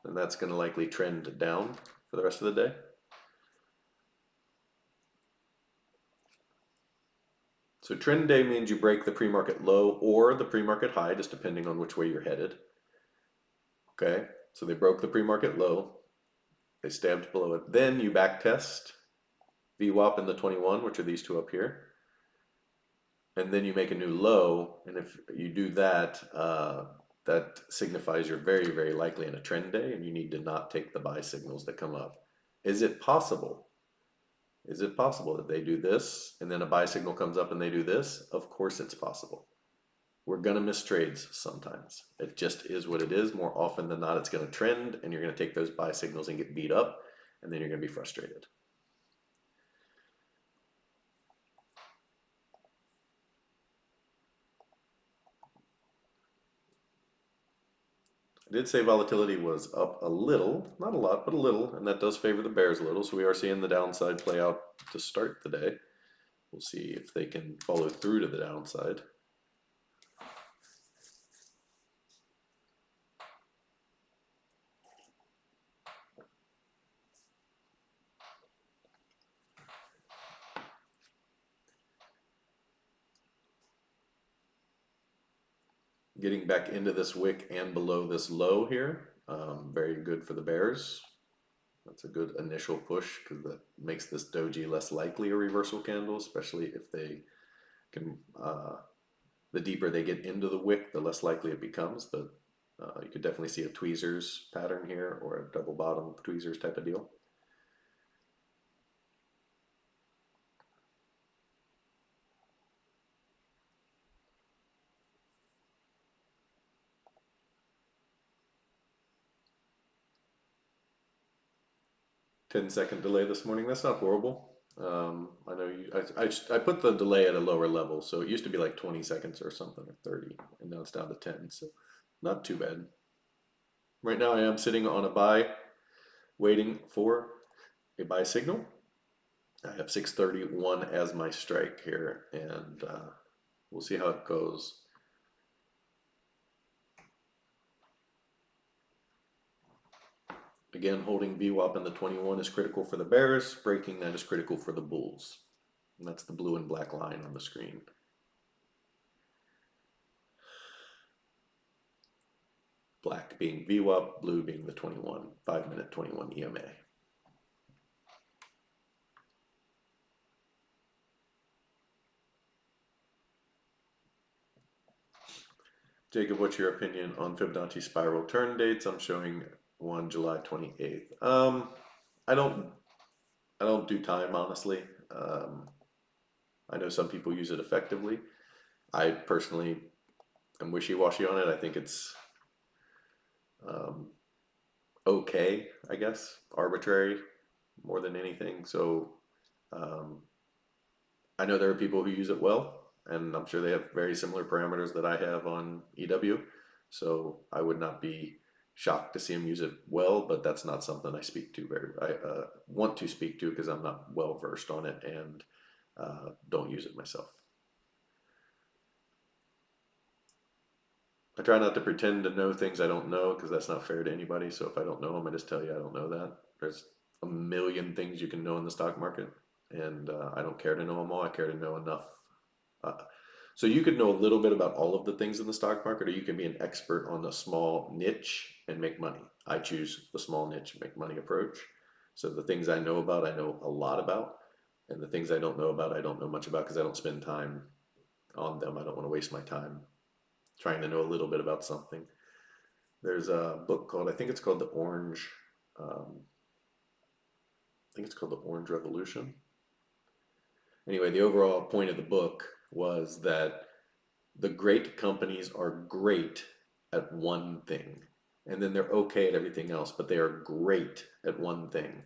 then that's going to likely trend down for the rest of the day. So trend day means you break the pre-market low or the pre-market high, just depending on which way you're headed. Okay, so they broke the pre-market low, they stabbed below it. Then you back test VWAP and the 21, which are these two up here. And then you make a new low, and if you do that, that signifies you're very, very likely in a trend day, and you need to not take the buy signals that come up. Is it possible? Is it possible that they do this, and then a buy signal comes up and they do this? Of course it's possible. We're gonna miss trades sometimes. It just is what it is. More often than not, it's gonna trend, and you're gonna take those buy signals and get beat up, and then you're gonna be frustrated. I did say volatility was up a little, not a lot, but a little, and that does favor the bears a little. So we are seeing the downside play out to start the day. We'll see if they can follow through to the downside. Getting back into this wick and below this low here, very good for the bears. That's a good initial push because that makes this doji less likely a reversal candle, especially if they can, the deeper they get into the wick, the less likely it becomes. But you could definitely see a tweezers pattern here or a double bottom tweezers type of deal. Ten-second delay this morning. That's not horrible. I know I put the delay at a lower level, so it used to be like 20 seconds or something, or 30, and now it's down to 10, so not too bad. Right now I am sitting on a buy, waiting for a buy signal. I have 631 as my strike here, and we'll see how it goes. Again, holding VWAP in the 21 is critical for the bears. Breaking that is critical for the bulls. And that's the blue and black line on the screen. Black being VWAP, blue being the 21, 5-minute 21 EMA. Jacob, what's your opinion on Fibonacci spiral turn dates? I'm showing one July 28th. I don't do time, honestly. I know some people use it effectively. I personally am wishy-washy on it. I think it's okay, I guess, arbitrary more than anything. So I know there are people who use it well, and I'm sure they have very similar parameters that I have on EW. So I would not be shocked to see them use it well, but that's not something I speak to I want to speak to because I'm not well versed on it and don't use it myself. I try not to pretend to know things I don't know because that's not fair to anybody. So if I don't know them, I just tell you I don't know that. There's a million things you can know in the stock market, and I don't care to know them all. I care to know enough. So you could know a little bit about all of the things in the stock market, or you can be an expert on a small niche and make money. I choose the small niche, make money approach. So the things I know about, I know a lot about. And the things I don't know about, I don't know much about because I don't spend time on them. I don't want to waste my time trying to know a little bit about something. There's a book called, I think it's called The Orange, I think it's called The Orange Revolution. Anyway, the overall point of the book was that the great companies are great at one thing, and then they're okay at everything else, but they are great at one thing.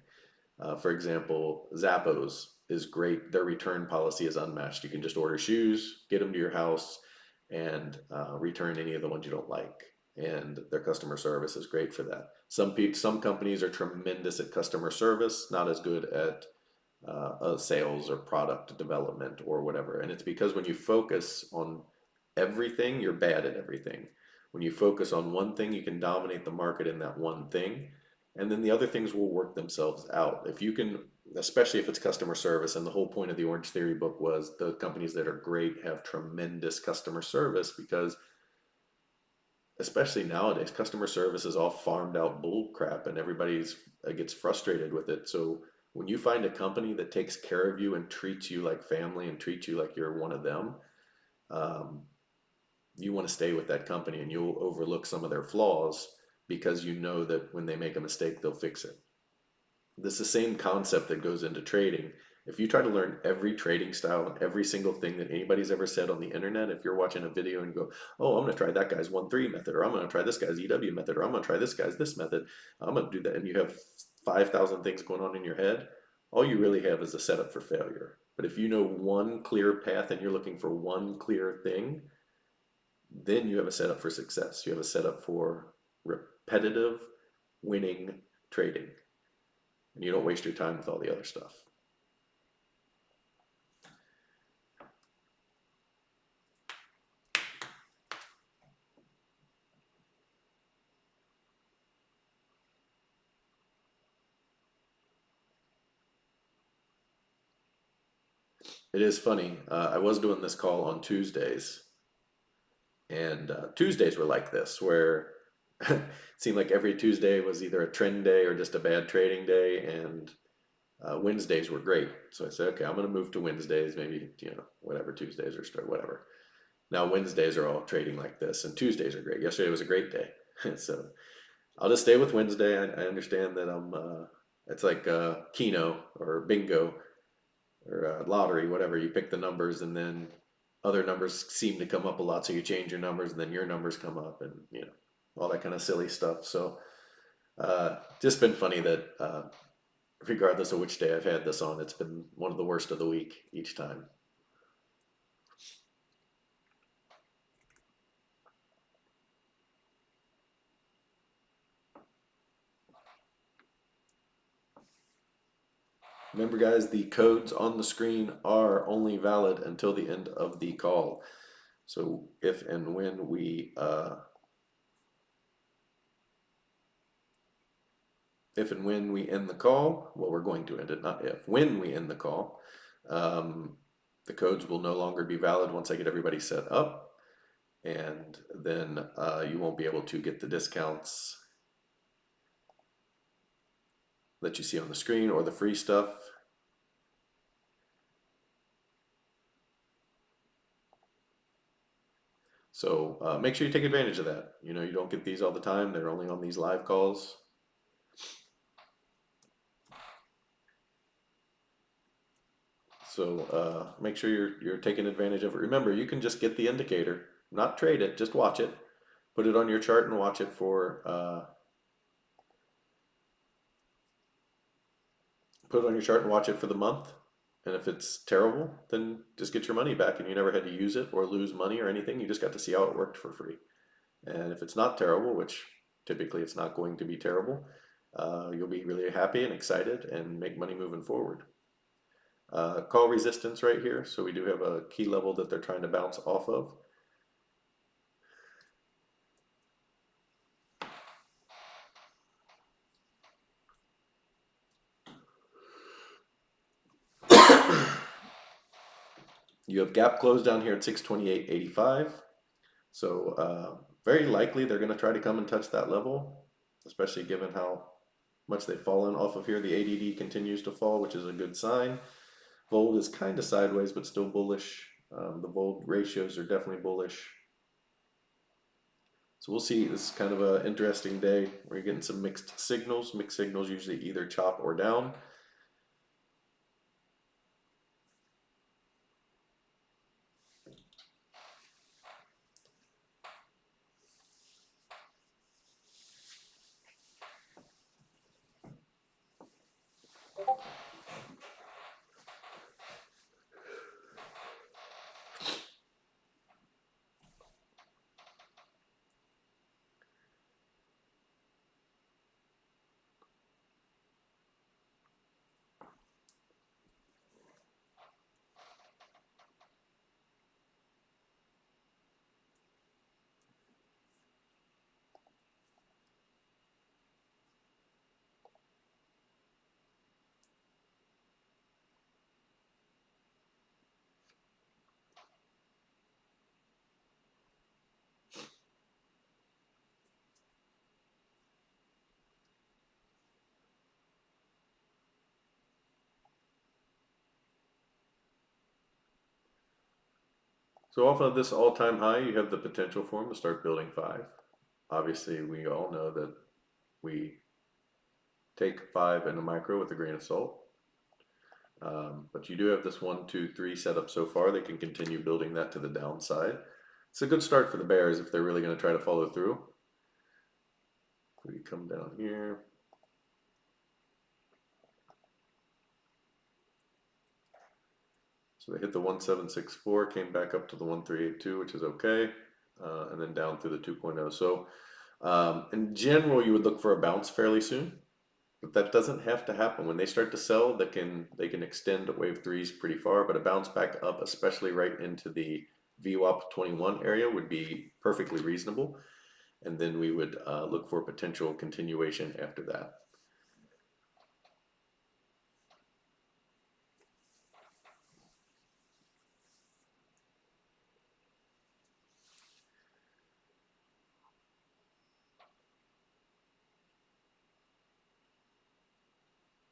For example, Zappos is great. Their return policy is unmatched. You can just order shoes, get them to your house, and return any of the ones you don't like. And their customer service is great for that. Some companies are tremendous at customer service, not as good at sales or product development or whatever. And it's because when you focus on everything, you're bad at everything. When you focus on one thing, you can dominate the market in that one thing, and then the other things will work themselves out. If you can, especially if it's customer service, and the whole point of the Orange Theory book was the companies that are great have tremendous customer service, because especially nowadays, customer service is all farmed out bull crap, and everybody's gets frustrated with it. So when you find a company that takes care of you and treats you like family and treats you like you're one of them, um, you want to stay with that company, and you'll overlook some of their flaws because you know that when they make a mistake, they'll fix it. This is the same concept that goes into trading. If you try to learn every trading style and every single thing that anybody's ever said on the internet, if you're watching a video and go, oh, I'm going to try that guy's 1-3 method, or I'm going to try this guy's EW method, or I'm going to try this guy's this method, I'm going to do that, and you have 5,000 things going on in your head, all you really have is a setup for failure. But if you know one clear path and you're looking for one clear thing, then you have a setup for success. You have a setup for repetitive winning trading, and you don't waste your time with all the other stuff. It is funny. I was doing this call on Tuesdays, and Tuesdays were like this, where it seemed like every Tuesday was either a trend day or just a bad trading day, and Wednesdays were great. So I said, okay, I'm going to move to Wednesdays, maybe, whatever, Tuesdays or start, whatever. Now Wednesdays are all trading like this, and Tuesdays are great. Yesterday was a great day. So I'll just stay with Wednesday. I understand that it's like Keno or Bingo or lottery, whatever. You pick the numbers, and then other numbers seem to come up a lot, so you change your numbers, and then your numbers come up, and all that kind of silly stuff. So just been funny that regardless of which day I've had this on, it's been one of the worst of the week each time. Remember, guys, the codes on the screen are only valid until the end of the call. So if and when we end the call, well, we're going to end it, not if. When we end the call, the codes will no longer be valid once I get everybody set up, and then you won't be able to get the discounts that you see on the screen or the free stuff. So make sure you take advantage of that. You don't get these all the time. They're only on these live calls. So make sure you're taking advantage of it. Remember, you can just get the indicator, not trade it, just watch it. Put it on your chart and watch it for the month. And if it's terrible, then just get your money back, and you never had to use it or lose money or anything. You just got to see how it worked for free. And if it's not terrible, which typically it's not going to be terrible, you'll be really happy and excited and make money moving forward. Call resistance right here. So we do have a key level that they're trying to bounce off of. You have gap close down here at 628.85. So very likely they're going to try to come and touch that level, especially given how much they've fallen off of here. The ADD continues to fall, which is a good sign. Volt is kind of sideways, but still bullish. The Volt ratios are definitely bullish. So we'll see. This is kind of an interesting day. We're getting some mixed signals. Mixed signals usually either chop or down. So off of this all-time high, you have the potential for them to start building 5. Obviously, we all know that we take 5 in a micro with a grain of salt. But you do have this 1, 2, 3 setup so far. They can continue building that to the downside. It's a good start for the bears if they're really going to try to follow through. If we come down here, so they hit the 1764, came back up to the 1382, which is okay, and then down through the 2.0. So in general, you would look for a bounce fairly soon, but that doesn't have to happen. When they start to sell, they can extend wave 3s pretty far, but a bounce back up, especially right into the VWAP 21 area, would be perfectly reasonable. And then we would look for potential continuation after that.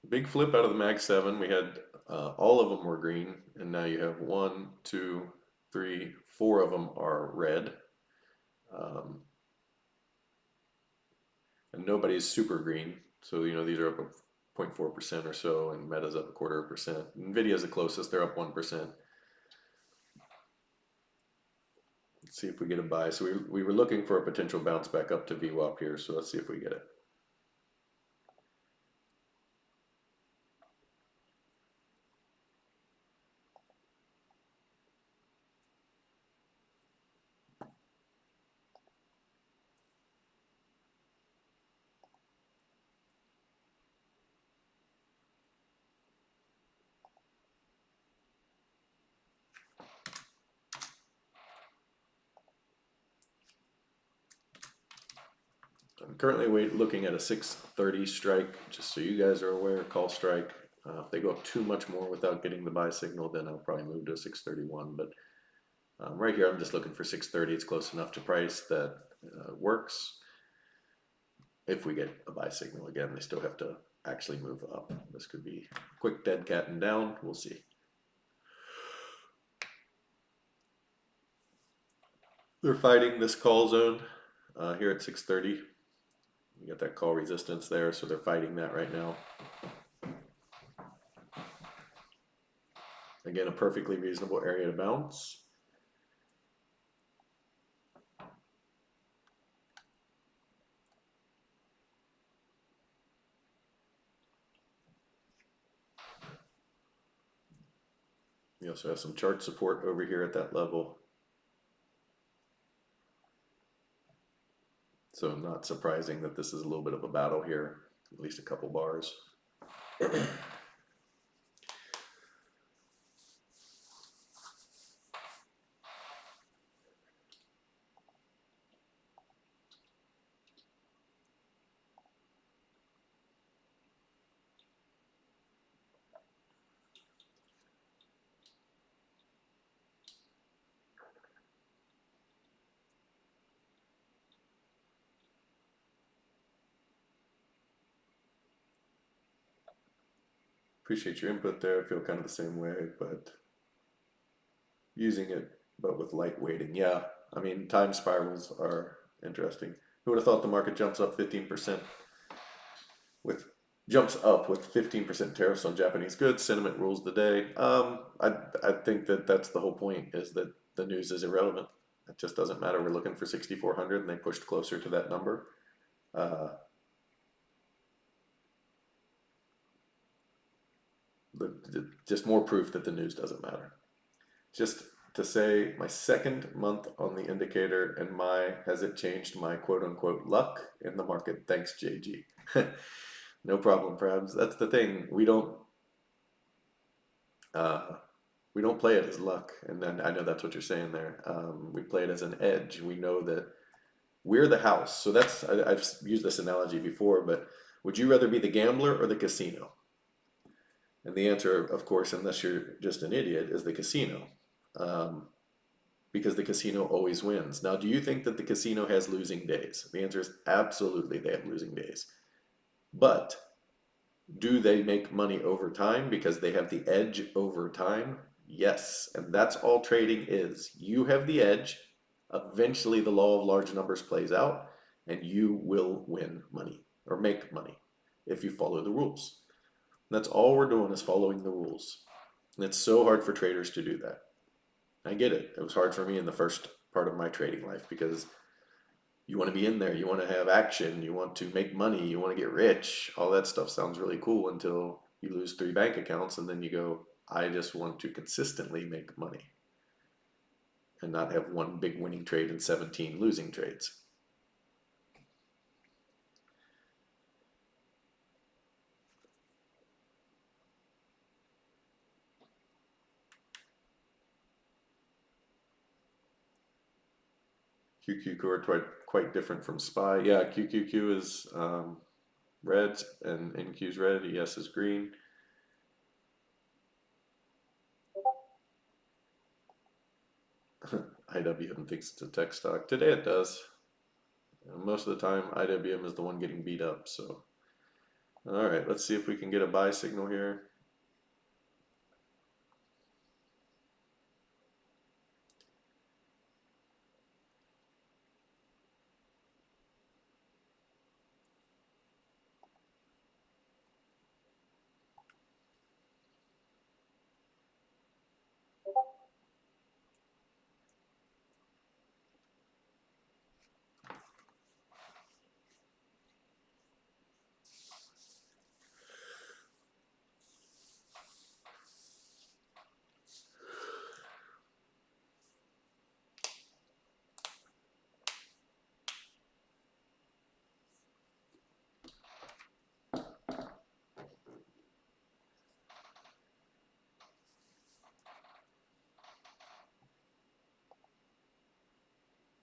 Big flip out of the Mag 7. We had all of them were green, and now you have 1, 2, 3, 4 of them are red. And nobody's super green. So, these are up 0.4% or so, and Meta's up 0.25%. Nvidia's the closest, they're up 1%. Let's see if we get a buy. So we were looking for a potential bounce back up to VWAP here, so let's see if we get it. I'm currently looking at a 630 strike, just so you guys are aware, call strike. If they go up too much more without getting the buy signal, then I'll probably move to 631. But right here, I'm just looking for 630. It's close enough to price that works. If we get a buy signal again, they still have to actually move up. This could be a quick dead cat and down. We'll see. They're fighting this call zone here at 630. You got that call resistance there, so they're fighting that right now. Again, a perfectly reasonable area to bounce. You also have some chart support over here at that level. So not surprising that this is a little bit of a battle here, at least a couple bars. Appreciate your input there. I feel kind of the same way, but using it, but with light weighting. Yeah, I mean, time spirals are interesting. Who would have thought the market jumps up 15% with jumps up with 15% tariffs on Japanese goods? Sentiment rules the day. I think that's the whole point, is that the news is irrelevant. It just doesn't matter. We're looking for 6,400, and they pushed closer to that number. Just more proof that the news doesn't matter. Just to say, my second month on the indicator, and has it changed my quote unquote luck in the market? Thanks, JG. No problem, Prabs. That's the thing. We don't play it as luck, and then I know that's what you're saying there. We play it as an edge. We know that we're the house. So I've used this analogy before, but would you rather be the gambler or the casino? And the answer, of course, unless you're just an idiot, is the casino. Because the casino always wins. Now, do you think that the casino has losing days? The answer is absolutely they have losing days. But do they make money over time because they have the edge over time? Yes, and that's all trading is. You have the edge. Eventually, the law of large numbers plays out, and you will win money or make money if you follow the rules. That's all we're doing is following the rules. And it's so hard for traders to do that. I get it. It was hard for me in the first part of my trading life because you want to be in there, you want to have action, you want to make money, you want to get rich. All that stuff sounds really cool until you lose 3 bank accounts and then you go, I just want to consistently make money and not have one big winning trade and 17 losing trades. QQQ are quite different from SPY. Yeah, QQQ is red and NQ is red, ES is green. IWM thinks it's a tech stock. Today it does. Most of the time, IWM is the one getting beat up. So, all right, let's see if we can get a buy signal here.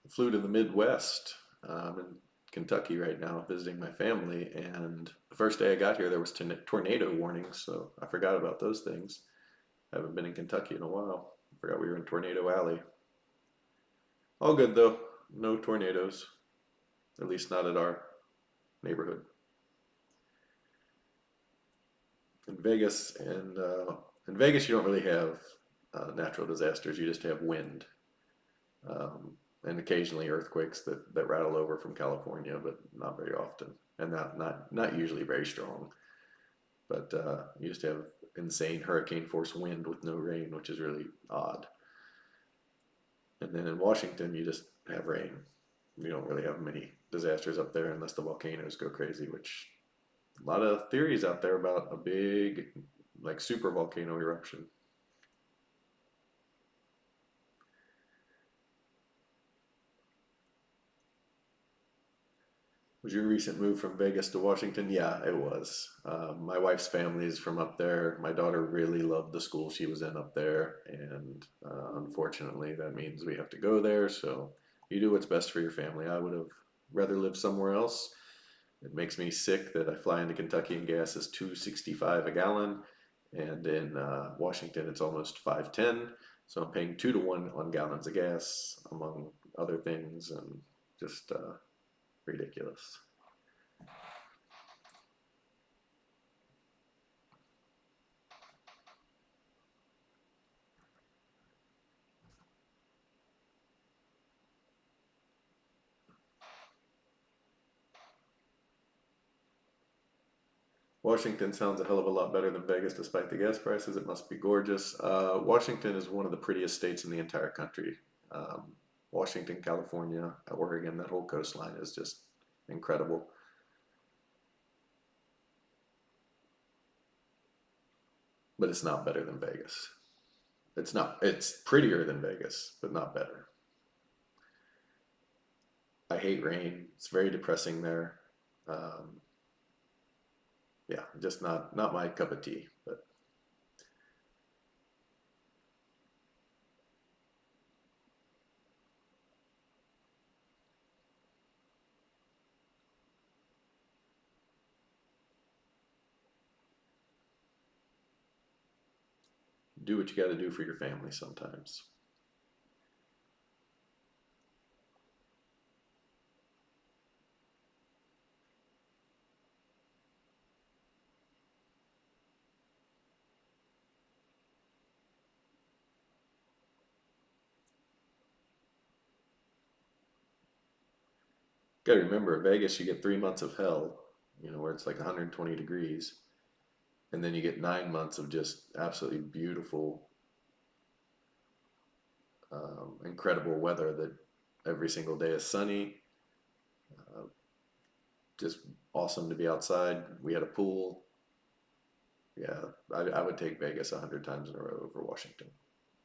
Flew to the Midwest. I'm in Kentucky right now visiting my family, and the first day I got here, there was tornado warnings, so I forgot about those things. I haven't been in Kentucky in a while. I forgot we were in Tornado Alley. All good though, no tornadoes, at least not at our neighborhood. In Vegas, you don't really have natural disasters. You just have wind. And occasionally earthquakes that rattle over from California, but not very often, and not usually very strong. But you just have insane hurricane force wind with no rain, which is really odd. And then in Washington, you just have rain. You don't really have many disasters up there unless the volcanoes go crazy, which a lot of theories out there about a big, like super volcano eruption. Was your recent move from Vegas to Washington? Yeah, it was. My wife's family is from up there. My daughter really loved the school she was in up there, and unfortunately, that means we have to go there. So you do what's best for your family. I would have rather lived somewhere else. It makes me sick that I fly into Kentucky and gas is 2.65 a gallon, and in Washington it's almost 5.10. So I'm paying 2 to 1 on gallons of gas, among other things, and just ridiculous. Washington sounds a hell of a lot better than Vegas despite the gas prices. It must be gorgeous. Washington is one of the prettiest states in the entire country. Um, Washington, California, Oregon, that whole coastline is just incredible. But it's not better than Vegas. It's not, it's prettier than Vegas, but not better. I hate rain. It's very depressing there. Um, yeah, just not my cup of tea. But do what you got to do for your family sometimes. got to remember, Vegas, you get 3 months of hell, where it's like 120 degrees, and then you get 9 months of just absolutely beautiful, incredible weather that every single day is sunny, uh, just awesome to be outside. We had a pool. Yeah, I would take Vegas 100 times in a row over Washington,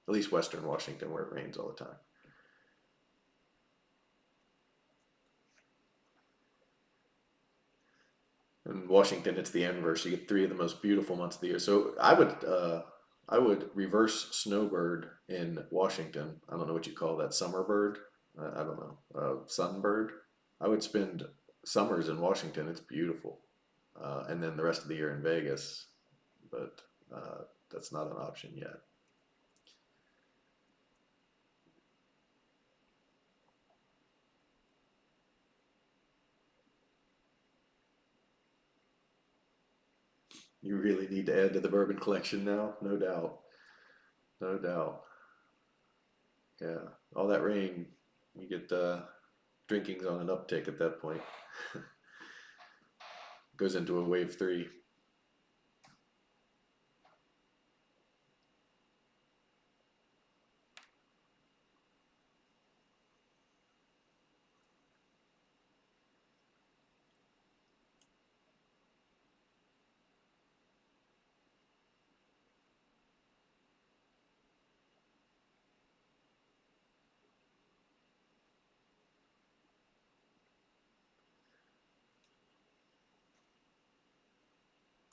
at least Western Washington, where it rains all the time. In Washington, it's the inverse. You get three of the most beautiful months of the year. So I would reverse snowbird in Washington. I don't know what you call that, summer bird. I don't know, sunbird. I would spend summers in Washington. It's beautiful, and then the rest of the year in Vegas. But that's not an option yet. You really need to add to the bourbon collection now, no doubt, no doubt. Yeah, all that rain, you get drinking's on an uptick at that point. Goes into a wave three.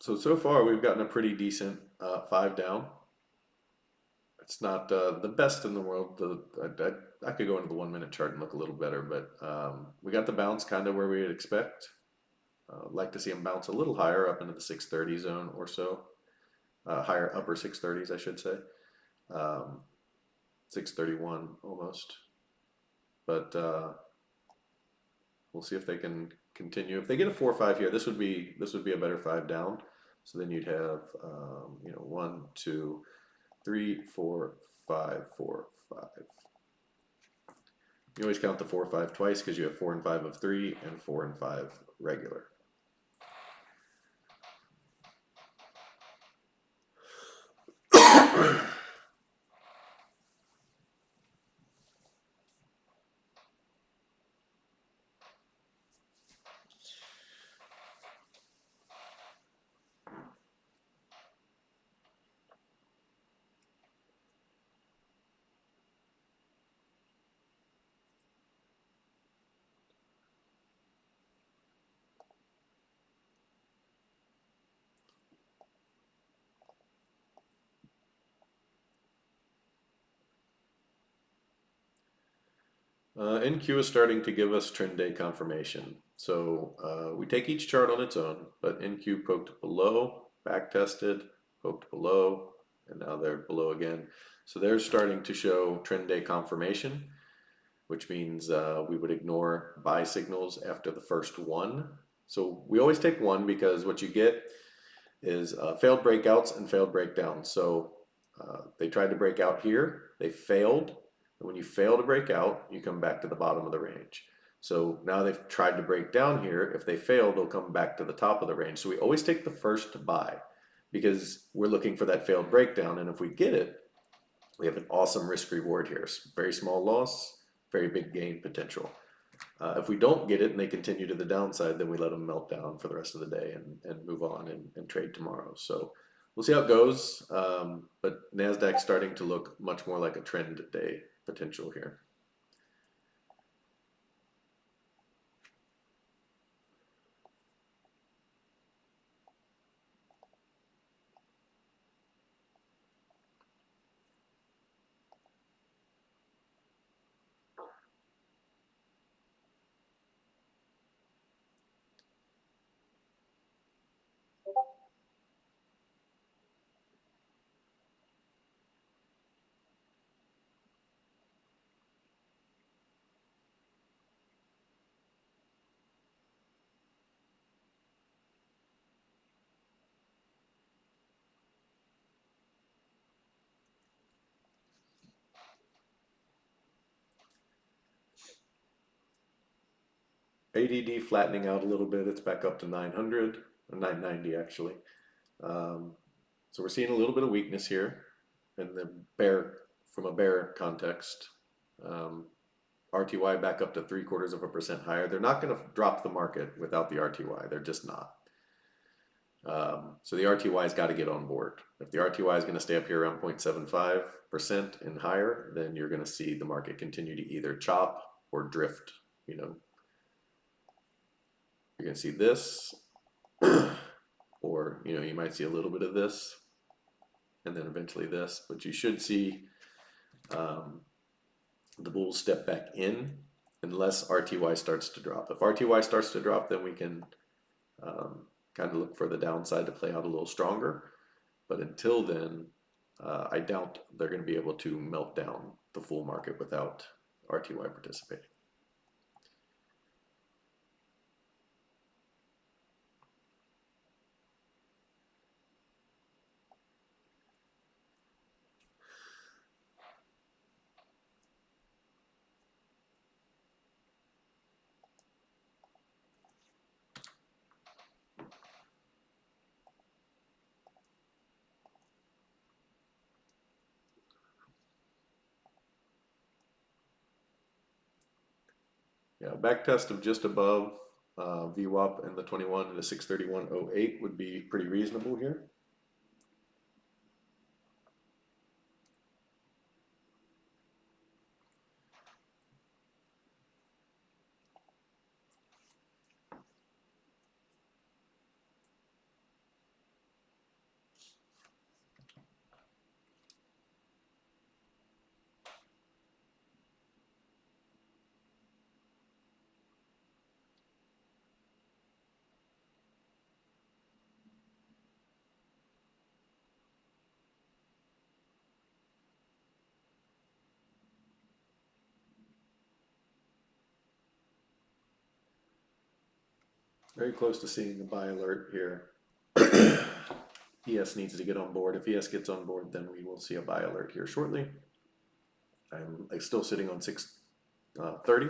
So far we've gotten a pretty decent five down. It's not the best in the world. I could go into the 1 minute chart and look a little better, but we got the bounce kind of where we'd expect. Like to see them bounce a little higher up into the 630 zone or so. Higher upper 630s, I should say. 631 almost. But we'll see if they can continue. If they get a 4 or 5 here, this would be a better five down. So then you'd have 1, 2, 3, 4, 5, 4, 5. You always count the 4, 5 twice because you have 4 and 5 of 3 and 4 and 5 regular. NQ is starting to give us trend day confirmation. So we take each chart on its own, but NQ poked below, back tested, poked below, and now they're below again. So they're starting to show trend day confirmation, which means we would ignore buy signals after the first one. So we always take one because what you get is failed breakouts and failed breakdowns. So they tried to break out here, they failed. And when you fail to break out, you come back to the bottom of the range. So now they've tried to break down here. If they fail, they'll come back to the top of the range. So we always take the first to buy because we're looking for that failed breakdown. And if we get it, we have an awesome risk reward here. Very small loss, very big gain potential. If we don't get it and they continue to the downside, then we let them melt down for the rest of the day and move on and trade tomorrow. So we'll see how it goes. But NASDAQ's starting to look much more like a trend day potential here. ADD flattening out a little bit. It's back up to 900 or 990 actually. Um, so we're seeing a little bit of weakness here in the bear from a bear context. Um, RTY back up to 0.75% higher. They're not going to drop the market without the RTY. They're just not. So the RTY's got to get on board. If the RTY is going to stay up here around 0.75% and higher, then you're going to see the market continue to either chop or drift. You know, you're going to see this, or you might see a little bit of this, and then eventually this. But you should see the bulls step back in unless RTY starts to drop. If RTY starts to drop, then we can kind of look for the downside to play out a little stronger. But until then, I doubt they're going to be able to melt down the full market without RTY participating. Yeah, back test of just above VWAP and the 21 and the 631.08 would be pretty reasonable here. Very close to seeing the buy alert here. ES needs to get on board. If ES gets on board, then we will see a buy alert here shortly. I'm still sitting on 630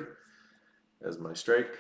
as my strike.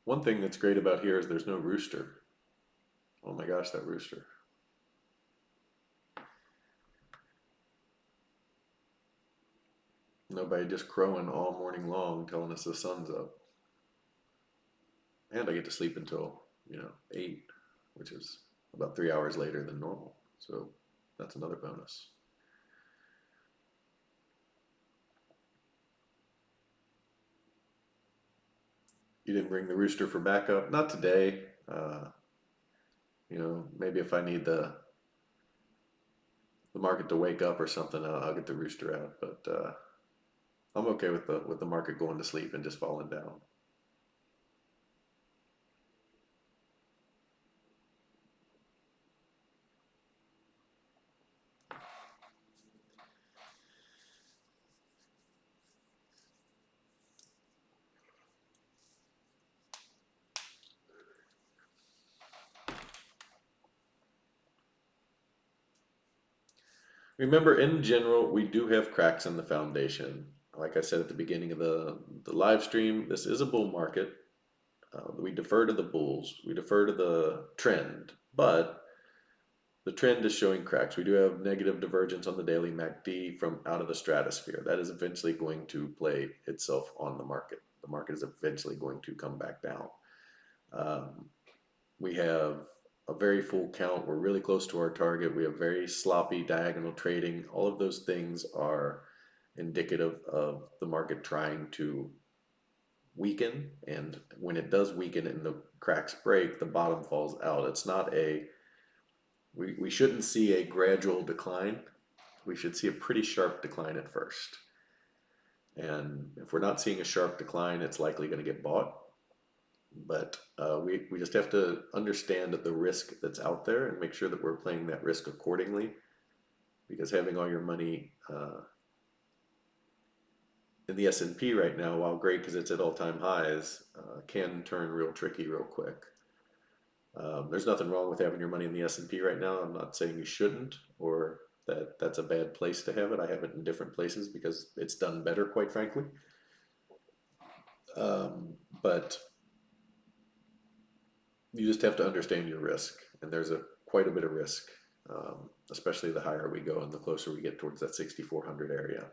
One thing that's great about here is there's no rooster. Oh my gosh, that rooster. Nobody just crowing all morning long telling us the sun's up. And I get to sleep until, 8, which is about 3 hours later than normal. So that's another bonus. You didn't bring the rooster for backup? Not today. Maybe if I need the market to wake up or something, I'll get the rooster out. But I'm okay with the market going to sleep and just falling down. Remember, in general, we do have cracks in the foundation. Like I said at the beginning of the live stream, this is a bull market. We defer to the bulls. We defer to the trend, but the trend is showing cracks. We do have negative divergence on the daily MACD from out of the stratosphere. That is eventually going to play itself on the market. The market is eventually going to come back down. We have a very full count. We're really close to our target. We have very sloppy diagonal trading. All of those things are indicative of the market trying to weaken, and when it does weaken and the cracks break, the bottom falls out. It's not a, we shouldn't see a gradual decline. We should see a pretty sharp decline at first. And if we're not seeing a sharp decline, it's likely going to get bought. But we just have to understand the risk that's out there and make sure that we're playing that risk accordingly. Because having all your money in the S&P right now, while great because it's at all-time highs, can turn real tricky real quick. There's nothing wrong with having your money in the S&P right now. I'm not saying you shouldn't, or that that's a bad place to have it. I have it in different places because it's done better, quite frankly. But you just have to understand your risk, and there's quite a bit of risk, especially the higher we go and the closer we get towards that 6,400 area.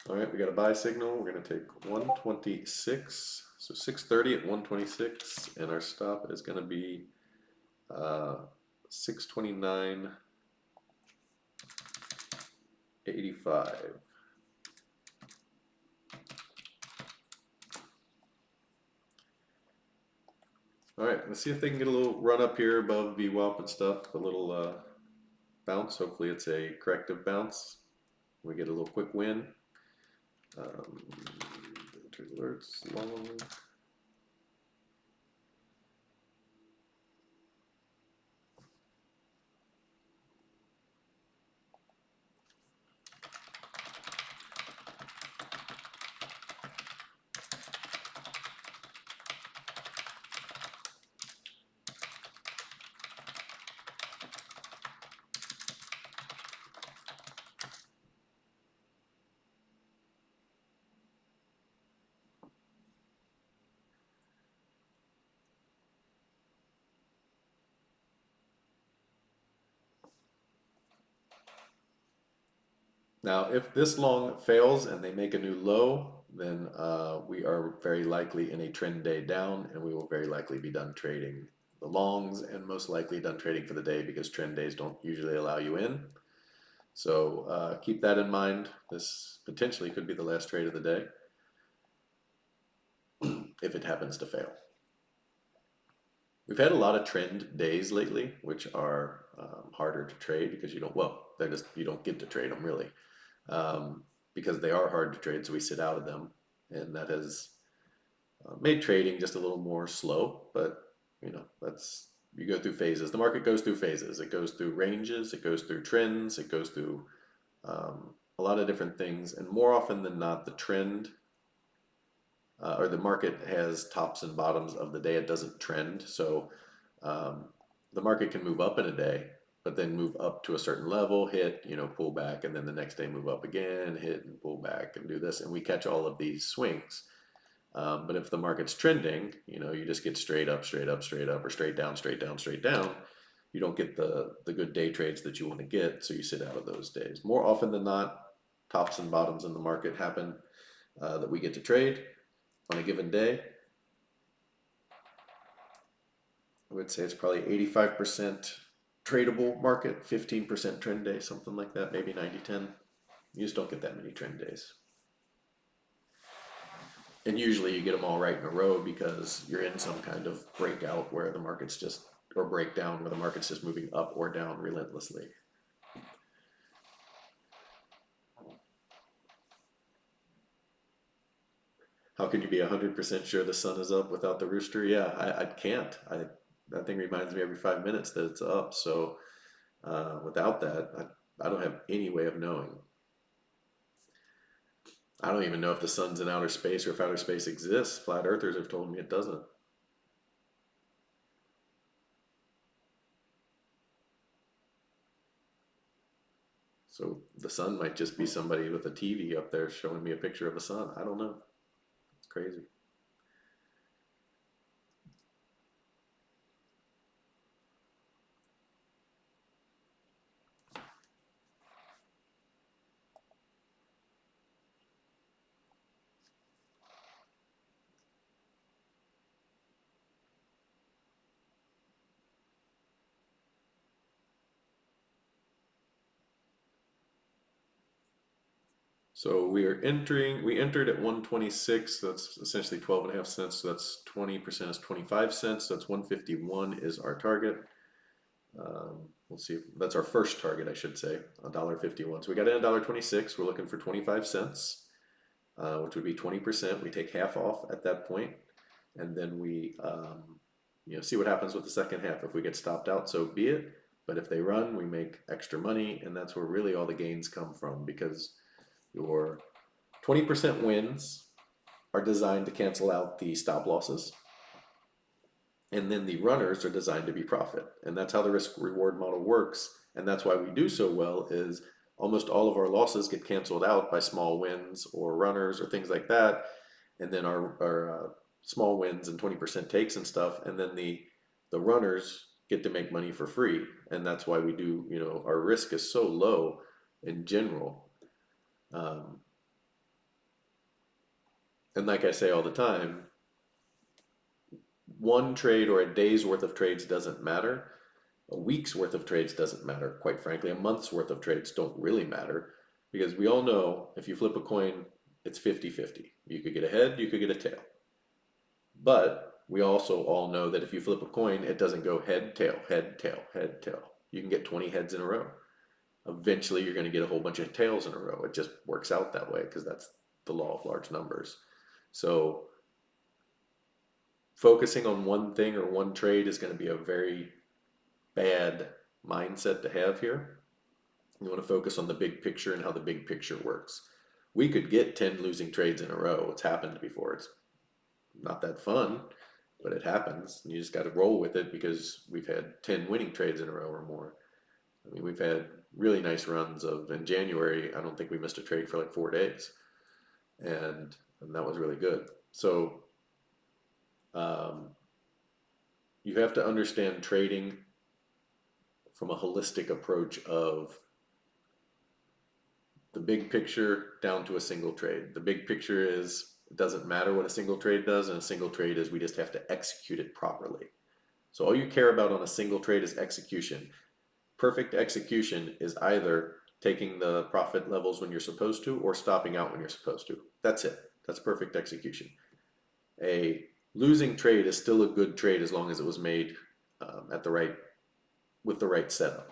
All right, we got a buy signal. We're going to take 126, so 630 at 126, and our stop is going to be 629.85. All right, let's see if they can get a little run up here above VWAP and stuff, a little bounce. Hopefully it's a corrective bounce. We get a little quick win. Alerts long. Now, if this long fails and they make a new low, then we are very likely in a trend day down, and we will very likely be done trading the longs and most likely done trading for the day because trend days don't usually allow you in. So keep that in mind. This potentially could be the last trade of the day if it happens to fail. We've had a lot of trend days lately, which are harder to trade because you don't, well, they're just, you don't get to trade them really. Because they are hard to trade, so we sit out of them, and that has made trading just a little more slow. But you know, that's, you go through phases. The market goes through phases. It goes through ranges. It goes through trends. It goes through a lot of different things, and more often than not, the trend or the market has tops and bottoms of the day. It doesn't trend, so the market can move up in a day, but then move up to a certain level, hit, you know, pull back, and then the next day move up again, hit and pull back and do this, and we catch all of these swings. But if the market's trending, you know, you just get straight up, straight up, straight up, or straight down, straight down, straight down. You don't get the good day trades that you want to get, so you sit out of those days. More often than not, tops and bottoms in the market happen that we get to trade on a given day. I would say it's probably 85% tradable market, 15% trend day, something like that, maybe 90-10. You just don't get that many trend days. And usually you get them all right in a row because you're in some kind of breakout where the market's just, or breakdown where the market's just moving up or down relentlessly. How can you be 100% sure the sun is up without the rooster? Yeah, I can't. That thing reminds me every 5 minutes that it's up. So without that, I don't have any way of knowing. I don't even know if the sun's in outer space or if outer space exists. Flat earthers have told me it doesn't. So the sun might just be somebody with a TV up there showing me a picture of the sun. I don't know. It's crazy. So we entered at 126, so that's essentially 12.5 cents. So that's 20% is 25 cents. So that's 151 is our target. We'll see if that's our first target, I should say, $1.51. So we got in $1.26. We're looking for 25 cents, which would be 20%. We take half off at that point, and then we see what happens with the second half. If we get stopped out, so be it. But if they run, we make extra money, and that's where really all the gains come from, because your 20% wins are designed to cancel out the stop losses. And then the runners are designed to be profit. And that's how the risk reward model works. And that's why we do so well is almost all of our losses get canceled out by small wins or runners or things like that. And then our small wins and 20% takes and stuff. And then the runners get to make money for free. And that's why we do, our risk is so low in general. And like I say all the time, one trade or a day's worth of trades doesn't matter. A week's worth of trades doesn't matter, quite frankly. A month's worth of trades don't really matter, because we all know if you flip a coin, it's 50-50. You could get a head, you could get a tail. But we also all know that if you flip a coin, it doesn't go head, tail, head, tail, head, tail. You can get 20 heads in a row. Eventually, you're going to get a whole bunch of tails in a row. It just works out that way because that's the law of large numbers. So focusing on one thing or one trade is going to be a very bad mindset to have here. You want to focus on the big picture and how the big picture works. We could get 10 losing trades in a row. It's happened before. It's not that fun, but it happens. You just got to roll with it because we've had 10 winning trades in a row or more. I mean, we've had really nice runs in January. I don't think we missed a trade for like 4 days. And that was really good. So you have to understand trading from a holistic approach of the big picture down to a single trade. The big picture is it doesn't matter what a single trade does, and a single trade is we just have to execute it properly. So all you care about on a single trade is execution. Perfect execution is either taking the profit levels when you're supposed to or stopping out when you're supposed to. That's it. That's perfect execution. A losing trade is still a good trade as long as it was made with the right setup.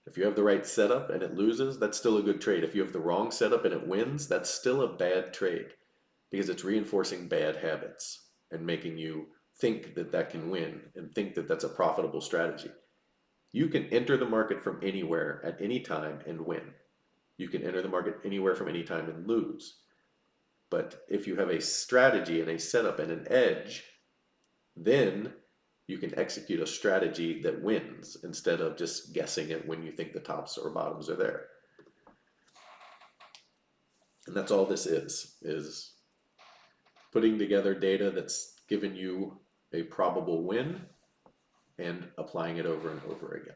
If you have the right setup and it loses, that's still a good trade. If you have the wrong setup and it wins, that's still a bad trade because it's reinforcing bad habits and making you think that that can win and think that that's a profitable strategy. You can enter the market from anywhere at any time and win. You can enter the market anywhere from any time and lose. But if you have a strategy and a setup and an edge, then you can execute a strategy that wins instead of just guessing it when you think the tops or bottoms are there. And that's all this is putting together data that's given you a probable win and applying it over and over again.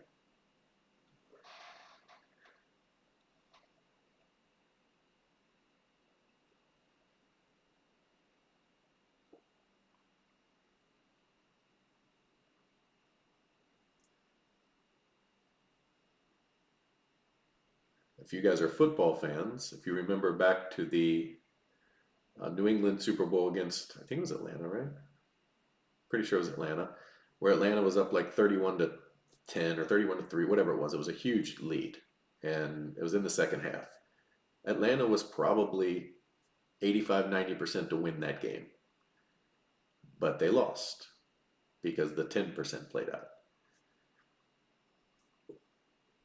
If you guys are football fans, if you remember back to the New England Super Bowl against, I think it was Atlanta, right? Pretty sure it was Atlanta, where Atlanta was up like 31-10 or 31-3, whatever it was. It was a huge lead, and it was in the second half. Atlanta was probably 85-90% to win that game, but they lost because the 10% played out.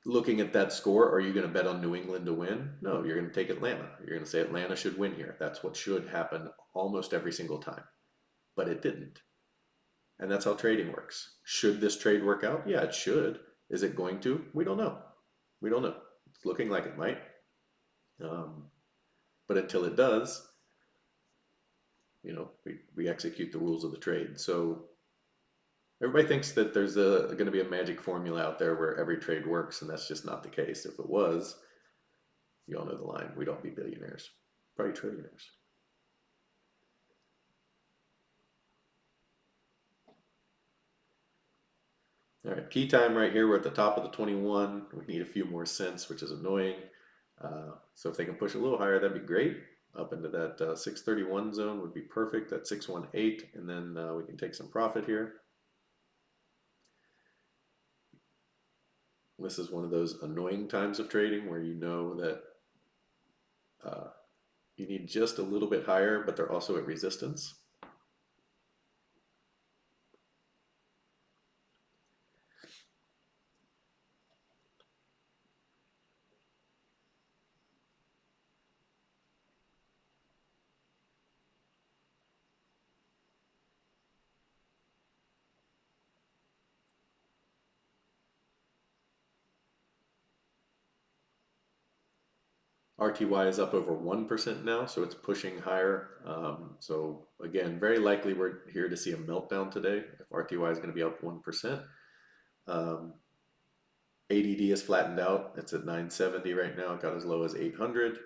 Looking at that score, are you going to bet on New England to win? No, you're going to take Atlanta. You're going to say Atlanta should win here. That's what should happen almost every single time. But it didn't. And that's how trading works. Should this trade work out? Yeah, it should. Is it going to? We don't know. We don't know. It's looking like it might. But until it does, we execute the rules of the trade. So everybody thinks that there's going to be a magic formula out there where every trade works, and that's just not the case. If it was, you all know the line, we'd all be billionaires, probably trillionaires. All right, key time right here. We're at the top of the 21. We need a few more cents, which is annoying. So if they can push a little higher, that'd be great. Up into that 631 zone would be perfect, that 618, and then we can take some profit here. This is one of those annoying times of trading where you know that uh, you need just a little bit higher, but they're also at resistance. RTY is up over 1% now, so it's pushing higher. So again, very likely we're here to see a meltdown today if RTY is going to be up 1%. ADD is flattened out. It's at 970 right now. It got as low as 800.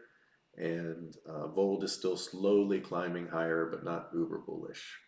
And Volt is still slowly climbing higher, but not uber bullish.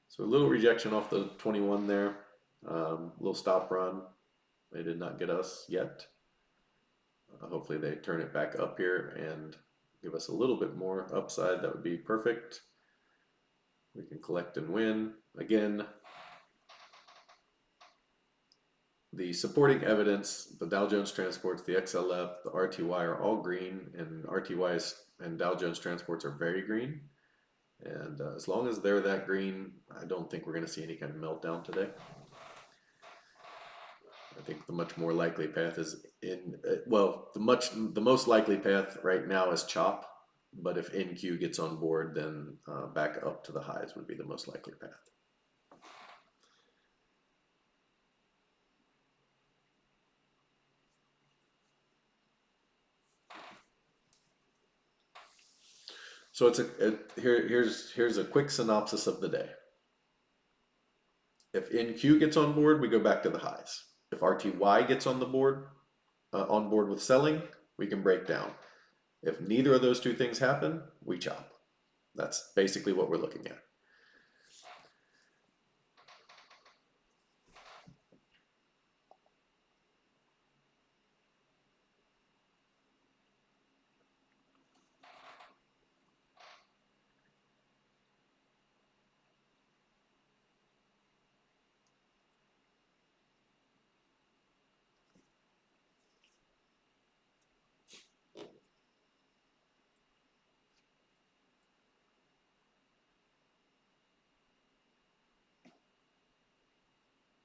So a little rejection off the 21 there. Little stop run. They did not get us yet. Hopefully they turn it back up here and give us a little bit more upside. That would be perfect. We can collect and win. Again, the supporting evidence, the Dow Jones Transports, the XLF, the RTY are all green, and RTYs and Dow Jones Transports are very green. And as long as they're that green, I don't think we're going to see any kind of meltdown today. I think the much more likely path is the most likely path right now is chop. But if NQ gets on board, then back up to the highs would be the most likely path. So here's a quick synopsis of the day. If NQ gets on board, we go back to the highs. If RTY gets on board with selling, we can break down. If neither of those two things happen, we chop. That's basically what we're looking at.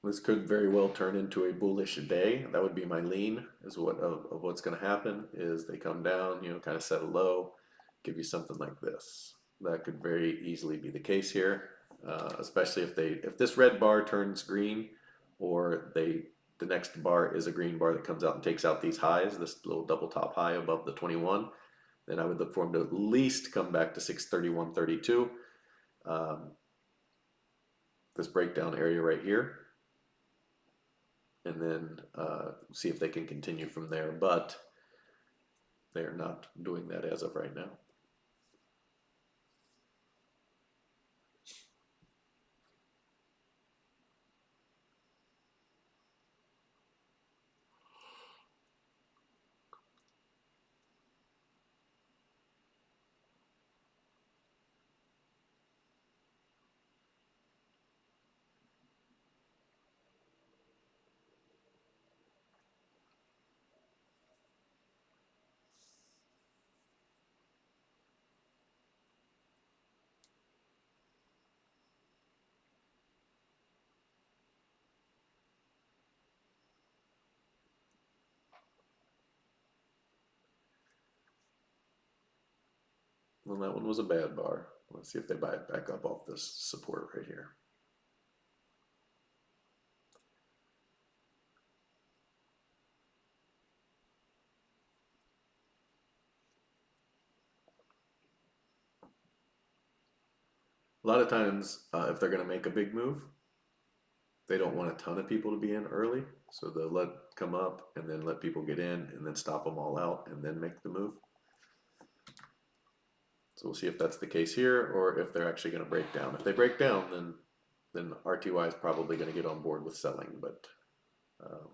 This could very well turn into a bullish day. That would be my lean, is of what's going to happen is they come down, kind of set a low, give you something like this. That could very easily be the case here, especially if this red bar turns green, or the next bar is a green bar that comes out and takes out these highs, this little double top high above the 21. Then I would look for them to at least come back to 631.32. This breakdown area right here, and then see if they can continue from there. But they are not doing that as of right now. Well, that one was a bad bar. Let's see if they buy it back up off this support right here. A lot of times, if they're going to make a big move, they don't want a ton of people to be in early, so they'll let come up and then let people get in and then stop them all out and then make the move. So we'll see if that's the case here or if they're actually going to break down. If they break down, then RTY is probably going to get on board with selling, but um,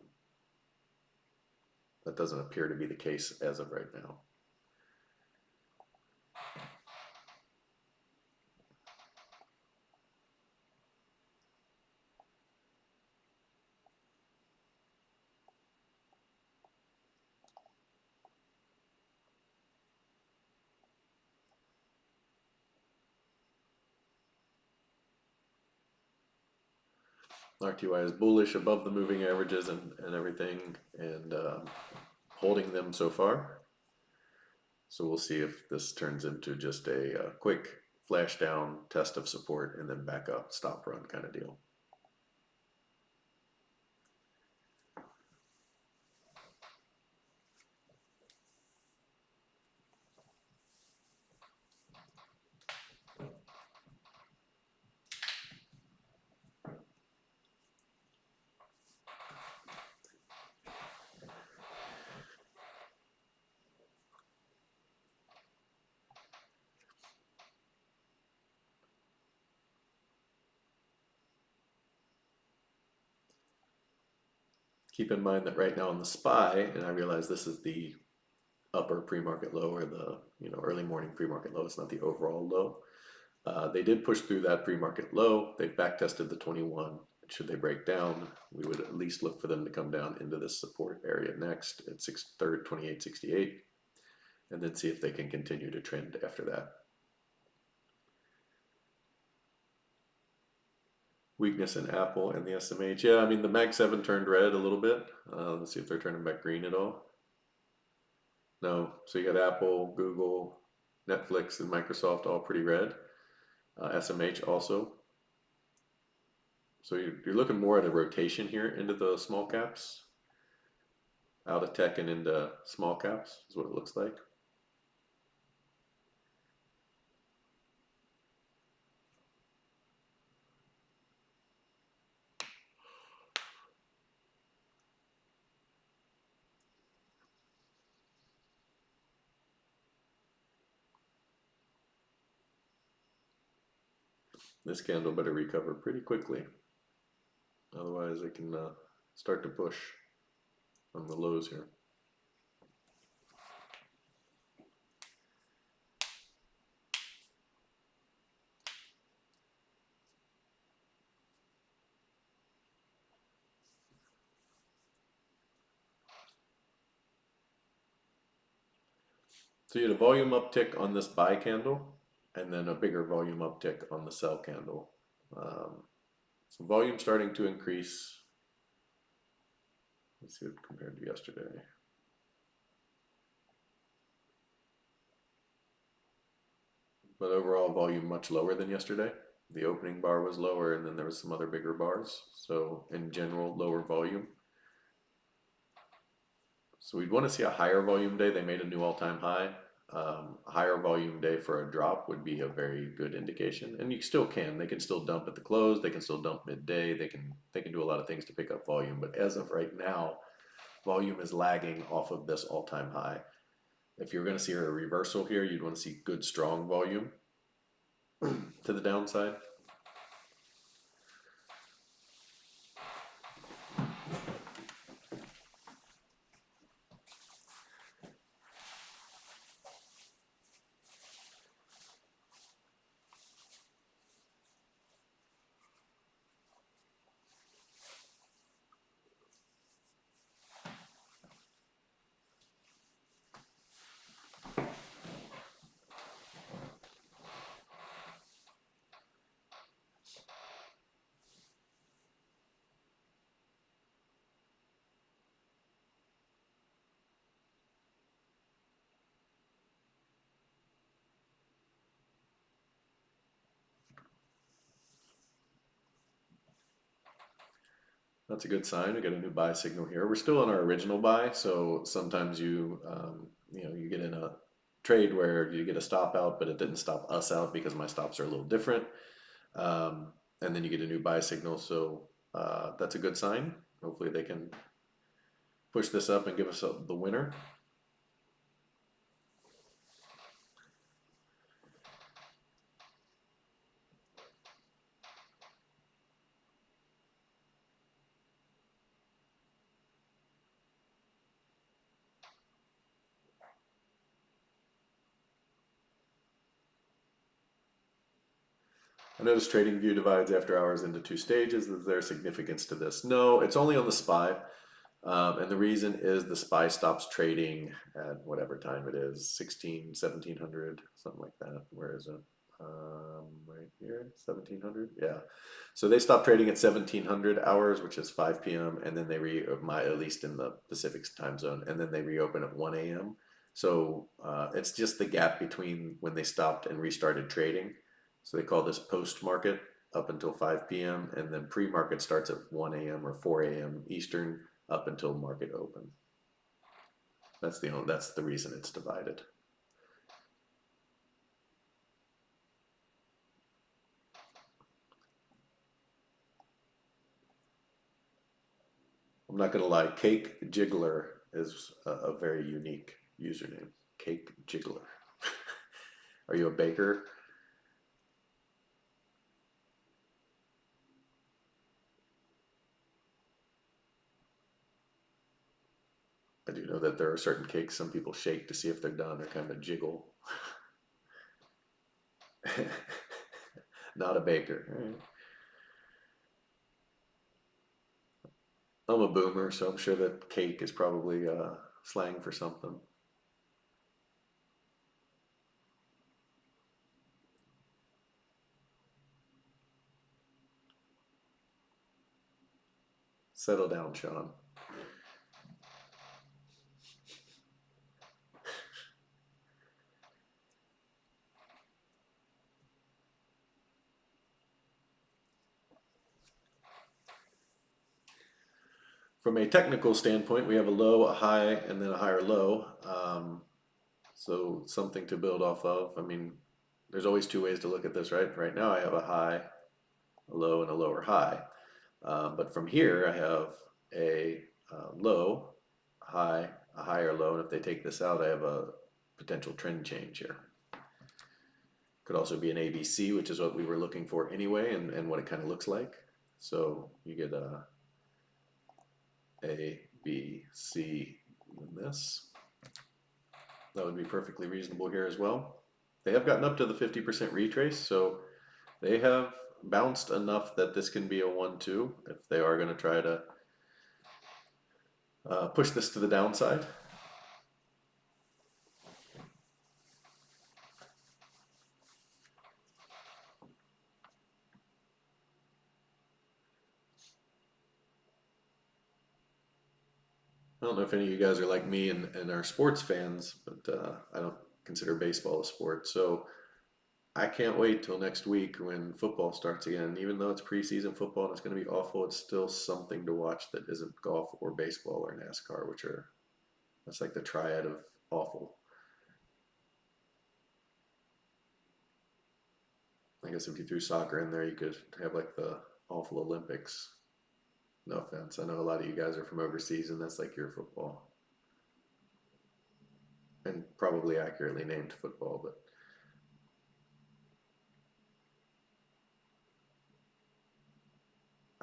that doesn't appear to be the case as of right now. RTY is bullish above the moving averages and everything, and holding them so far. So we'll see if this turns into just a quick flash down, test of support, and then back up, stop run kind of deal. Keep in mind that right now on the SPY, and I realize this is the upper pre-market low or the early morning pre-market low, it's not the overall low. They did push through that pre-market low. They've back tested the 21. Should they break down, we would at least look for them to come down into this support area next at 28.68, and then see if they can continue to trend after that. Weakness in Apple and the SMH. Yeah, I mean the Mag 7 turned red a little bit. Let's see if they're turning back green at all. No, so you got Apple, Google, Netflix, and Microsoft all pretty red. SMH also. So you're looking more at a rotation here into the small caps, out of tech and into small caps is what it looks like. This candle better recover pretty quickly. Otherwise it can start to push on the lows here. So you had a volume uptick on this buy candle and then a bigger volume uptick on the sell candle. So volume starting to increase. Let's see what compared to yesterday. But overall volume much lower than yesterday. The opening bar was lower and then there was some other bigger bars. So in general, lower volume. So we'd want to see a higher volume day. They made a new all-time high. A higher volume day for a drop would be a very good indication. And you still can. They can still dump at the close. They can still dump midday. They can do a lot of things to pick up volume. But as of right now, volume is lagging off of this all-time high. If you're going to see a reversal here, you'd want to see good, strong volume to the downside. That's a good sign. We got a new buy signal here. We're still in our original buy, so sometimes you get in a trade where you get a stop out, but it didn't stop us out because my stops are a little different. and then you get a new buy signal. So that's a good sign. Hopefully they can push this up and give us the winner. I noticed TradingView divides after hours into two stages. Is there significance to this? No, it's only on the SPY. And the reason is the SPY stops trading at whatever time it is, 16, 1700, something like that. Where is it? Right here, 1700. Yeah. So they stop trading at 1700 hours, which is 5 p.m. And then they at least in the Pacific time zone, and then they reopen at 1 a.m. So it's just the gap between when they stopped and restarted trading. So they call this post market up until 5 p.m. and then pre-market starts at 1 a.m. or 4 a.m. Eastern up until market open. That's the reason it's divided. I'm not gonna lie, Cake Jiggler is a very unique username. Cake Jiggler. Are you a baker? I do know that there are certain cakes some people shake to see if they're done or kind of jiggle. Not a baker. Right. I'm a boomer, so I'm sure that cake is probably slang for something. Settle down, Sean. From a technical standpoint, we have a low, a high, and then a higher low. So something to build off of. I mean, there's always two ways to look at this, right? Right now I have a high, a low, and a lower high. But from here I have a low, high, a higher low, and if they take this out, I have a potential trend change here. Could also be an ABC, which is what we were looking for anyway, and what it kind of looks like. So you get A, B, C, and this. That would be perfectly reasonable here as well. They have gotten up to the 50% retrace, so they have bounced enough that this can be a 1-2 if they are going to try to push this to the downside. I don't know if any of you guys are like me and are sports fans, but I don't consider baseball a sport. So I can't wait till next week when football starts again. Even though it's preseason football and it's going to be awful, it's still something to watch that isn't golf or baseball or NASCAR, that's like the triad of awful. I guess if you threw soccer in there, you could have like the awful Olympics. No offense. I know a lot of you guys are from overseas and that's like your football. And probably accurately named football, but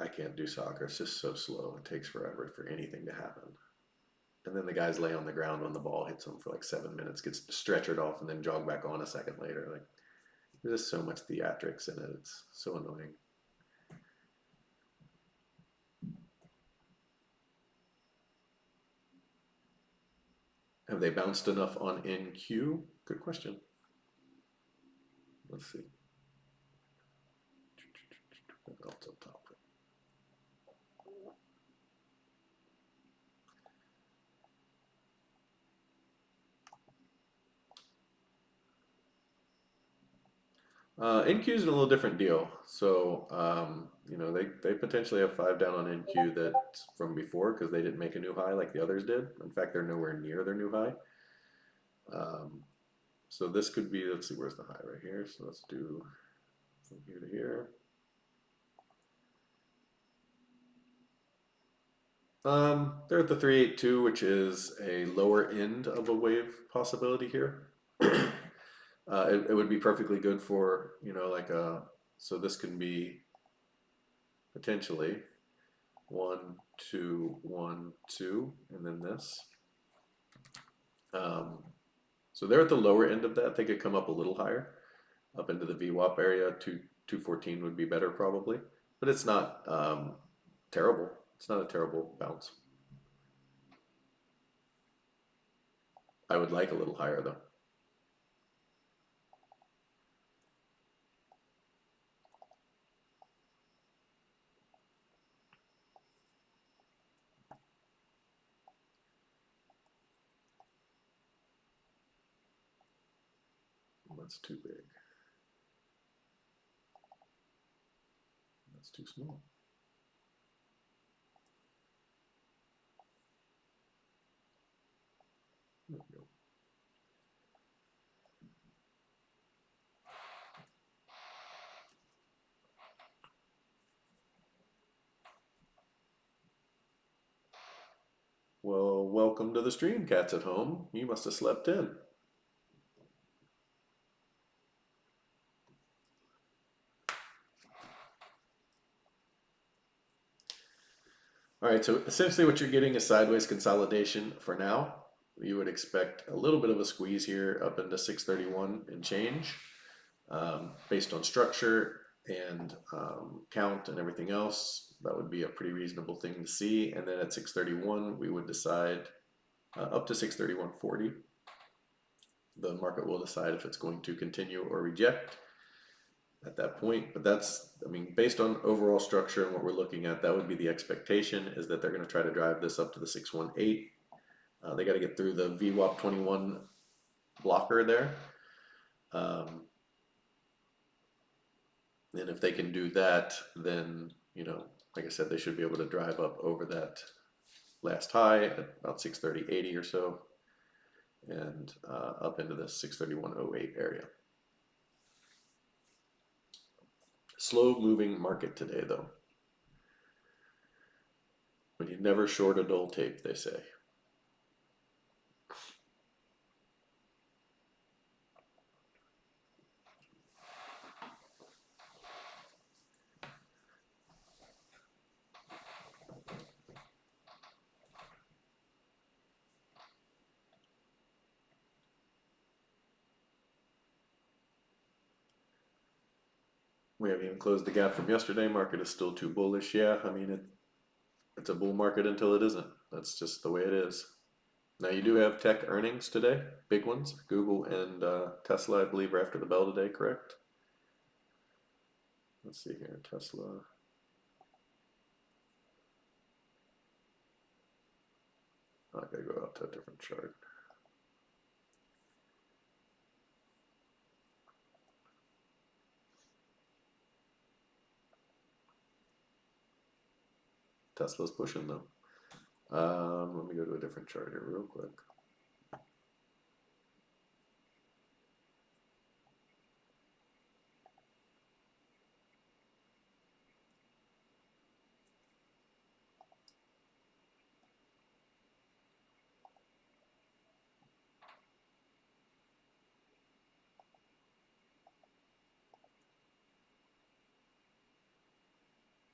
I can't do soccer. It's just so slow. It takes forever for anything to happen. And then the guys lay on the ground when the ball hits them for like 7 minutes, gets stretchered off, and then jog back on a second later. Like there's just so much theatrics in it. It's so annoying. Have they bounced enough on NQ? Good question. Let's see. What else up top? NQ is a little different deal. So, they potentially have 5 down on NQ that's from before because they didn't make a new high like the others did. In fact, they're nowhere near their new high. So this could be, let's see, where's the high right here? So let's do from here to here. They're at the 382, which is a lower end of a wave possibility here. It would be perfectly good for, like so this can be potentially 1, 2, 1, 2, and then this. So they're at the lower end of that. They could come up a little higher, up into the VWAP area. 214 would be better probably, but it's not terrible. It's not a terrible bounce. I would like a little higher though. That's too big. That's too small. There we go. Well, welcome to the stream, cats at home. You must have slept in. All right, so essentially what you're getting is sideways consolidation for now. You would expect a little bit of a squeeze here up into 631 and change based on structure and count and everything else. That would be a pretty reasonable thing to see. And then at 631, we would decide up to 631.40. The market will decide if it's going to continue or reject at that point. But that's, I mean, based on overall structure and what we're looking at, that would be the expectation, is that they're going to try to drive this up to the 618. They got to get through the VWAP 21 blocker there. And if they can do that, then, like I said, they should be able to drive up over that last high at about 630.80 or so, and up into the 631.08 area. Slow moving market today, though. But you never short a dull tape, they say. We haven't even closed the gap from yesterday. Market is still too bullish. Yeah, I mean, it's a bull market until it isn't. That's just the way it is. Now you do have tech earnings today, big ones. Google and Tesla, I believe, are after the bell today, correct? Let's see here, Tesla. I gotta go out to a different chart. Tesla's pushing though. Let me go to a different chart here real quick.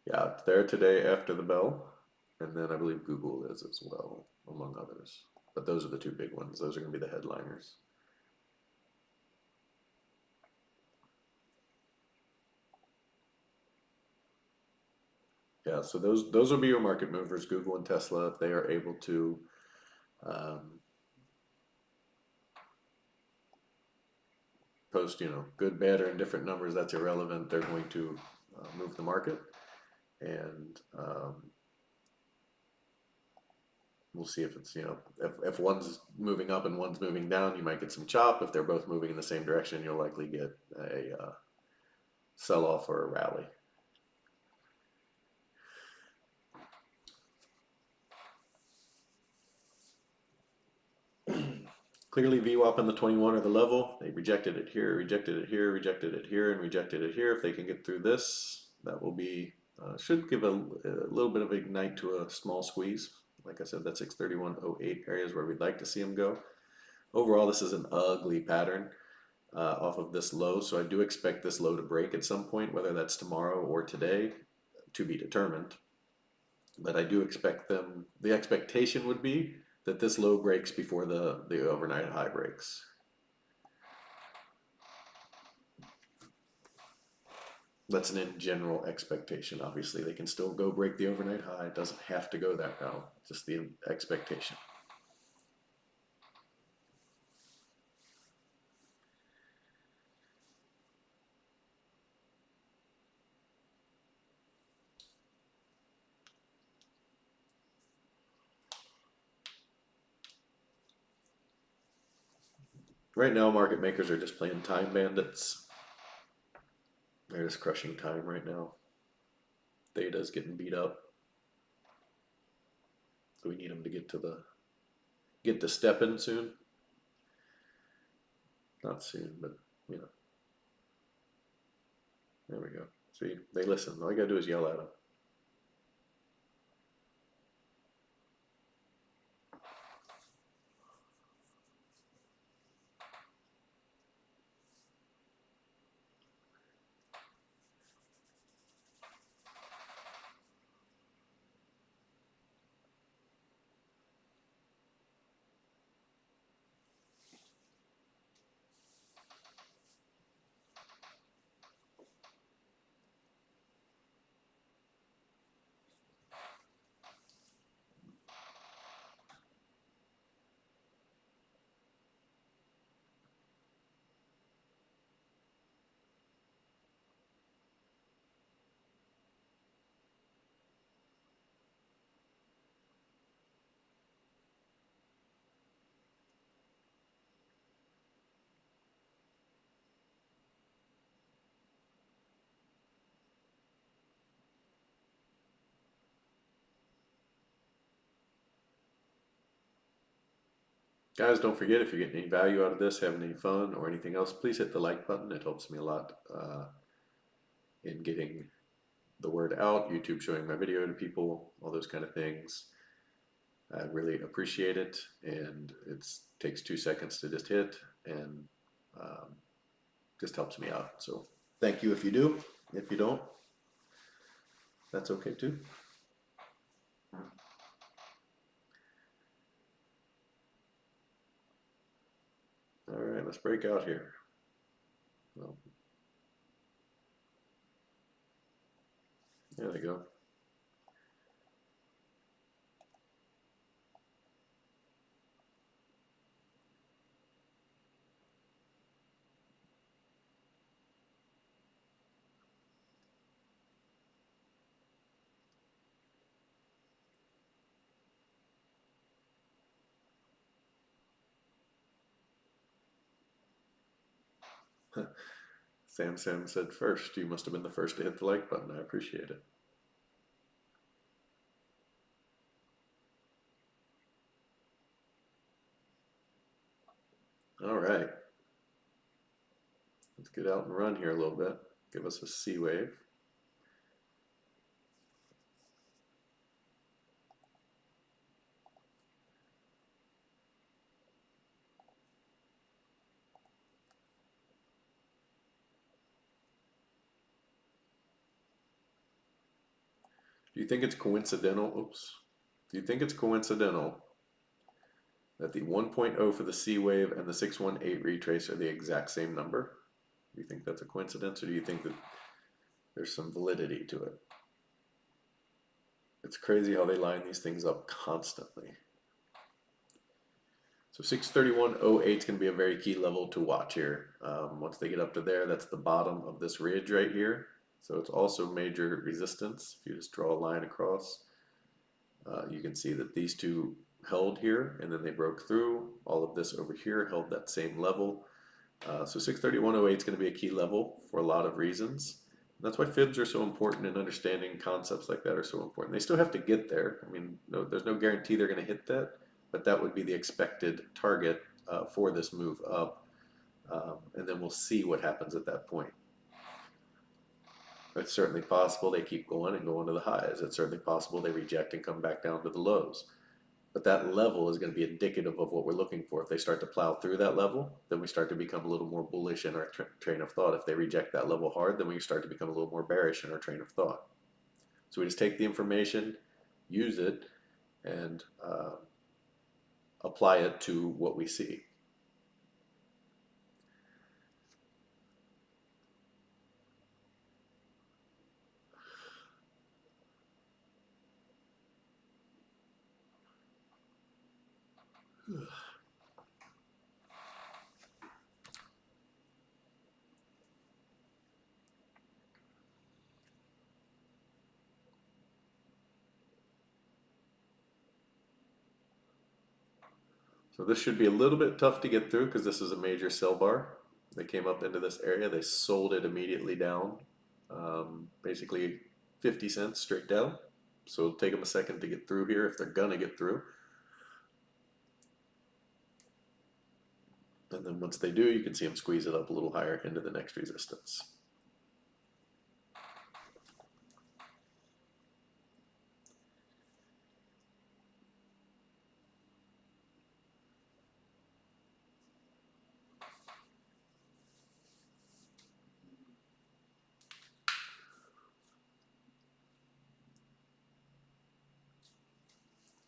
Yeah, it's there today after the bell, and then I believe Google is as well, among others. But those are the two big ones. Those are going to be the headliners. Yeah, so those will be your market movers, Google and Tesla, if they are able to post, good, bad, or indifferent numbers. That's irrelevant. They're going to move the market, and we'll see if it's, if one's moving up and one's moving down, you might get some chop. If they're both moving in the same direction, you'll likely get a sell-off or a rally. Clearly VWAP and the 21 are the level. They rejected it here, rejected it here, rejected it here, and rejected it here. If they can get through this, that will be Should give a little bit of ignite to a small squeeze. Like I said, that 631.08 areas where we'd like to see them go. Overall, this is an ugly pattern off of this low, so I do expect this low to break at some point, whether that's tomorrow or today, to be determined. But I do expect them, the expectation would be that this low breaks before the overnight high breaks. That's an in general expectation. Obviously, they can still go break the overnight high. It doesn't have to go that route, just the expectation. Right now, market makers are just playing time bandits. They're just crushing time right now. Theta's getting beat up. So we need them to get to stepping soon. Not soon, but you know. There we go. See, they listen. All you gotta do is yell at them. Guys, don't forget if you're getting any value out of this, having any fun or anything else, please hit the like button. It helps me a lot in getting the word out, YouTube showing my video to people, all those kind of things. I really appreciate it, and it takes 2 seconds to just hit, and just helps me out. So thank you if you do. If you don't, that's okay too. All right, let's break out here. Well, there they go. Sam said first. You must have been the first to hit the like button. I appreciate it. All right. Let's get out and run here a little bit. Give us a C wave. Do you think it's coincidental? Oops. Do you think it's coincidental that the 1.0 for the C wave and the 618 retrace are the exact same number? Do you think that's a coincidence, or do you think that there's some validity to it? It's crazy how they line these things up constantly. So 631.08 is going to be a very key level to watch here. Once they get up to there, that's the bottom of this ridge right here. So it's also major resistance. If you just draw a line across, you can see that these two held here and then they broke through. All of this over here held that same level. So 631.08 is going to be a key level for a lot of reasons. That's why fibs are so important, and understanding concepts like that are so important. They still have to get there. I mean, there's no guarantee they're going to hit that, but that would be the expected target for this move up. And then we'll see what happens at that point. It's certainly possible they keep going and going to the highs. It's certainly possible they reject and come back down to the lows. But that level is going to be indicative of what we're looking for. If they start to plow through that level, then we start to become a little more bullish in our train of thought. If they reject that level hard, then we start to become a little more bearish in our train of thought. So we just take the information, use it, and apply it to what we see. So this should be a little bit tough to get through because this is a major sell bar. They came up into this area, they sold it immediately down, basically 50 cents straight down. So it'll take them a second to get through here if they're gonna get through. And then once they do, you can see them squeeze it up a little higher into the next resistance.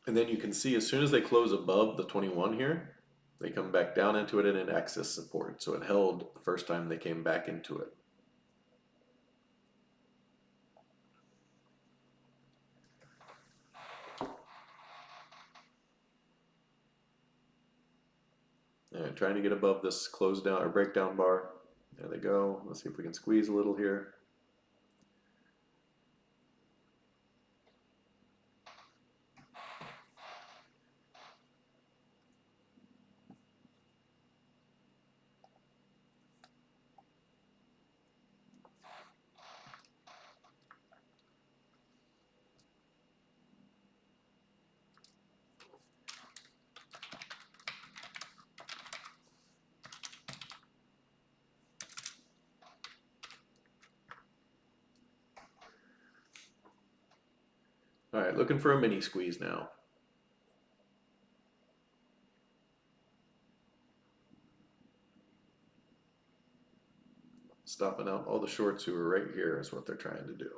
And then you can see as soon as they close above the 21 here, they come back down into it and it acts as support. So it held the first time they came back into it. All right, trying to get above this close down or breakdown bar. There they go. Let's see if we can squeeze a little here. All right, looking for a mini squeeze now. Stopping out all the shorts who are right here is what they're trying to do.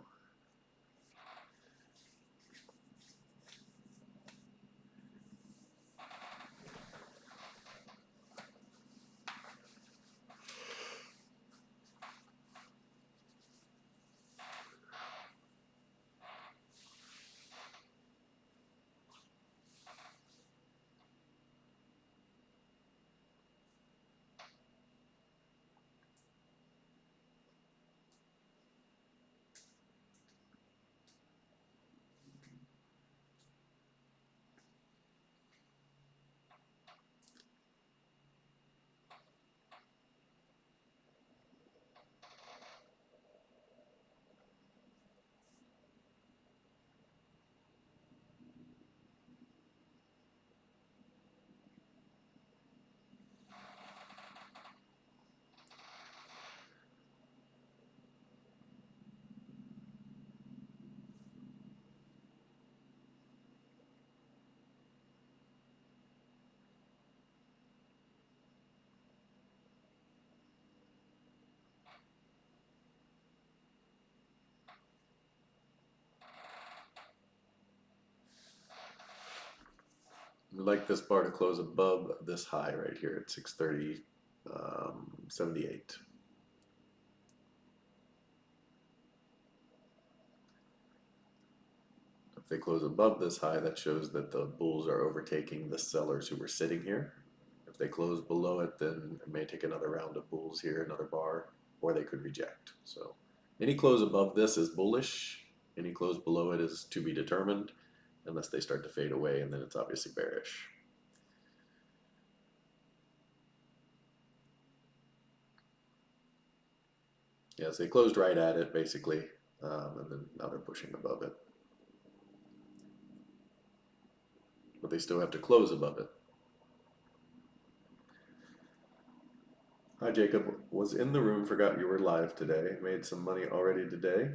We'd like this bar to close above this high right here at 630.78. If they close above this high, that shows that the bulls are overtaking the sellers who were sitting here. If they close below it, then it may take another round of bulls here, another bar, or they could reject. So any close above this is bullish. Any close below it is to be determined, unless they start to fade away, and then it's obviously bearish. Yeah, so they closed right at it, basically, and then now they're pushing above it. But they still have to close above it. Jacob was in the room, forgot you were live today. Made some money already today.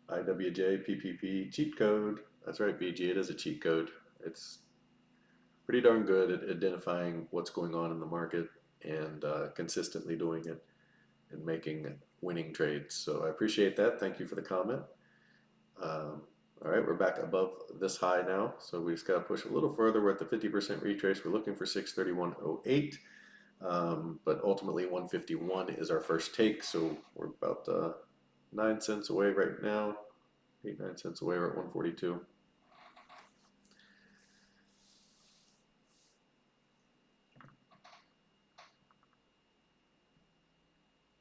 IWJ PPP cheat code. That's right, BG, it is a cheat code. It's pretty darn good at identifying what's going on in the market and consistently doing it and making winning trades. So I appreciate that. Thank you for the comment. All right, we're back above this high now. So we just got to push a little further. We're at the 50% retrace. We're looking for 631.08. But ultimately 151 is our first take. So we're about 9 cents away right now. 8, 9 cents away. We're at 142.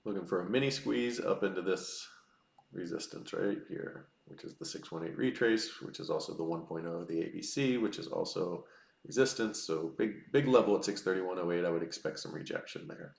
Looking for a mini squeeze up into this resistance right here, which is the 618 retrace, which is also the 1.0 of the ABC, which is also resistance. So big level at 631.08. I would expect some rejection there.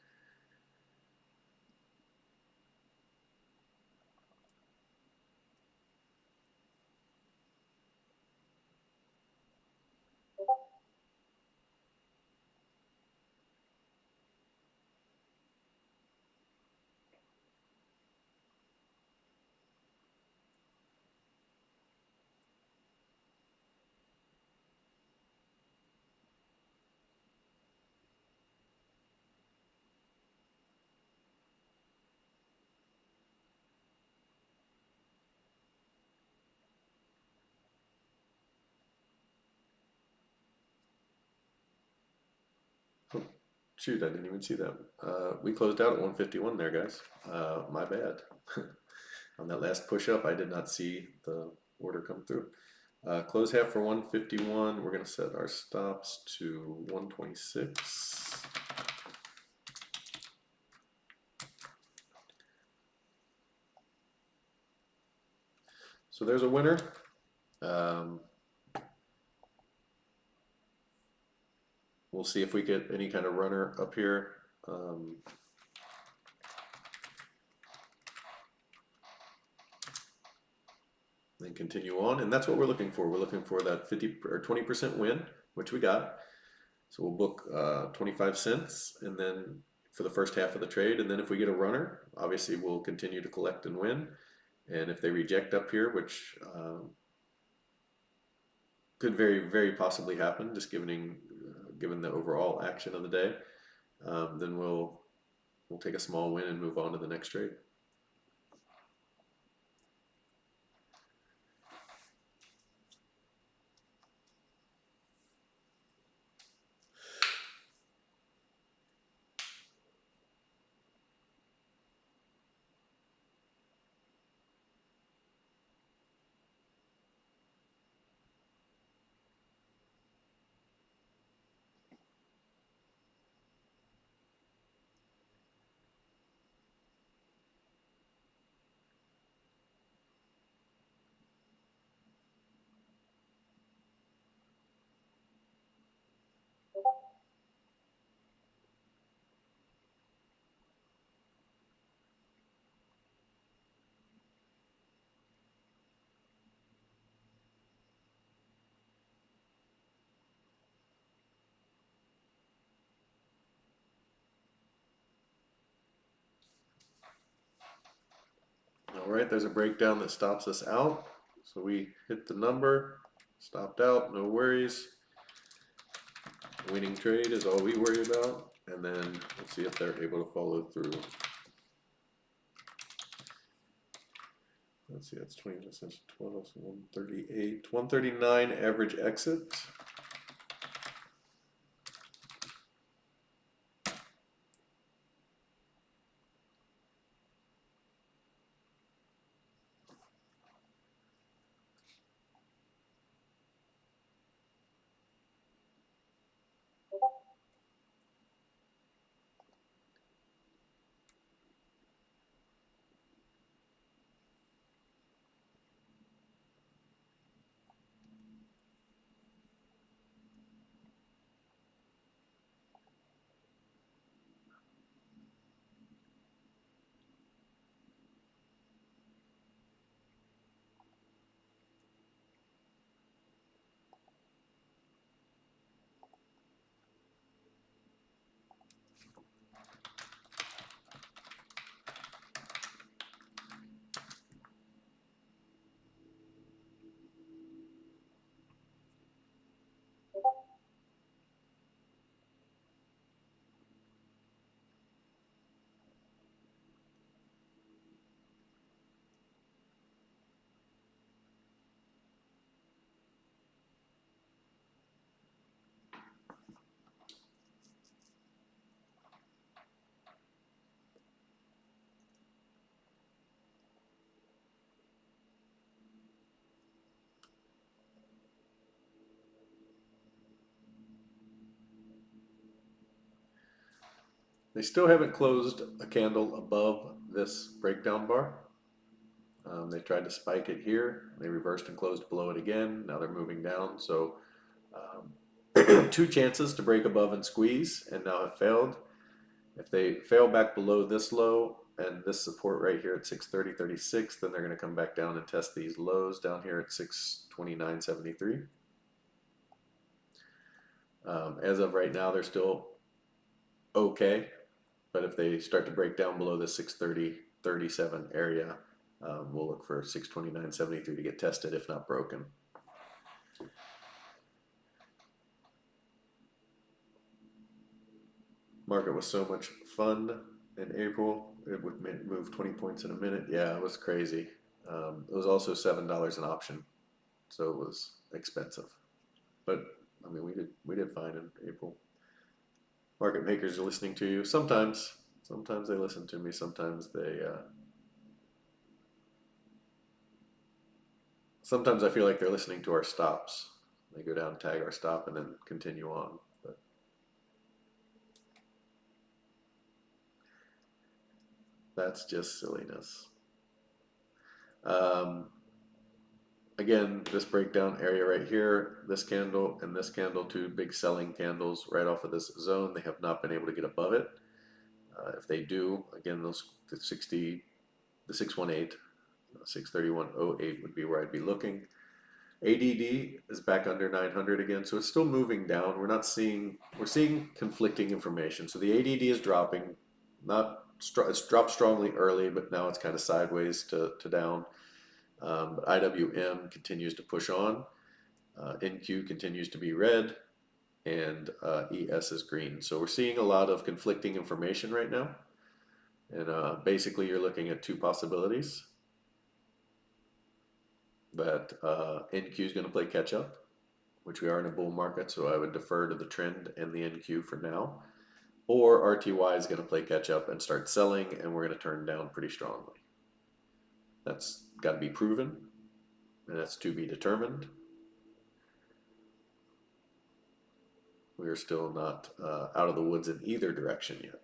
Oh, shoot, I didn't even see that. We closed out at 151 there, guys. My bad. On that last push up, I did not see the order come through. Close half for 151. We're going to set our stops to 126. So there's a winner. We'll see if we get any kind of runner up here. Then continue on, and that's what we're looking for. We're looking for that 50 or 20% win, which we got. So we'll book 25 cents, and then for the first half of the trade, and then if we get a runner, obviously we'll continue to collect and win. And if they reject up here, which could very possibly happen, just given the overall action of the day, then we'll take a small win and move on to the next trade. All right, there's a breakdown that stops us out. So we hit the number, stopped out, no worries. Winning trade is all we worry about. And then let's see if they're able to follow through. Let's see, that's 20 cents, 12, so 138, 139 average exit. They still haven't closed a candle above this breakdown bar. They tried to spike it here. They reversed and closed below it again. Now they're moving down. So two chances to break above and squeeze, and now have failed. If they fail back below this low and this support right here at 630.36, then they're going to come back down and test these lows down here at 629.73. As of right now, they're still okay, but if they start to break down below the 630.37 area, we'll look for 629.73 to get tested, if not broken. Market was so much fun in April. It would move 20 points in a minute. Yeah, it was crazy. It was also $7 an option, so it was expensive. But I mean, we did fine in April. Market makers are listening to you. Sometimes they listen to me. Sometimes sometimes I feel like they're listening to our stops. They go down, tag our stop, and then continue on. But that's just silliness. Again, this breakdown area right here, this candle and this candle, two big selling candles right off of this zone. They have not been able to get above it. If they do, again, the 618, 631.08 would be where I'd be looking. ADD is back under 900 again, so it's still moving down. We're seeing conflicting information. So the ADD is dropping, it's dropped strongly early, but now it's kind of sideways to down. But IWM continues to push on. NQ continues to be red, and ES is green. So we're seeing a lot of conflicting information right now. And basically, you're looking at two possibilities. That NQ is going to play catch up, which we are in a bull market, so I would defer to the trend and the NQ for now. Or RTY is going to play catch up and start selling, and we're going to turn down pretty strongly. That's got to be proven, and that's to be determined. We are still not out of the woods in either direction yet.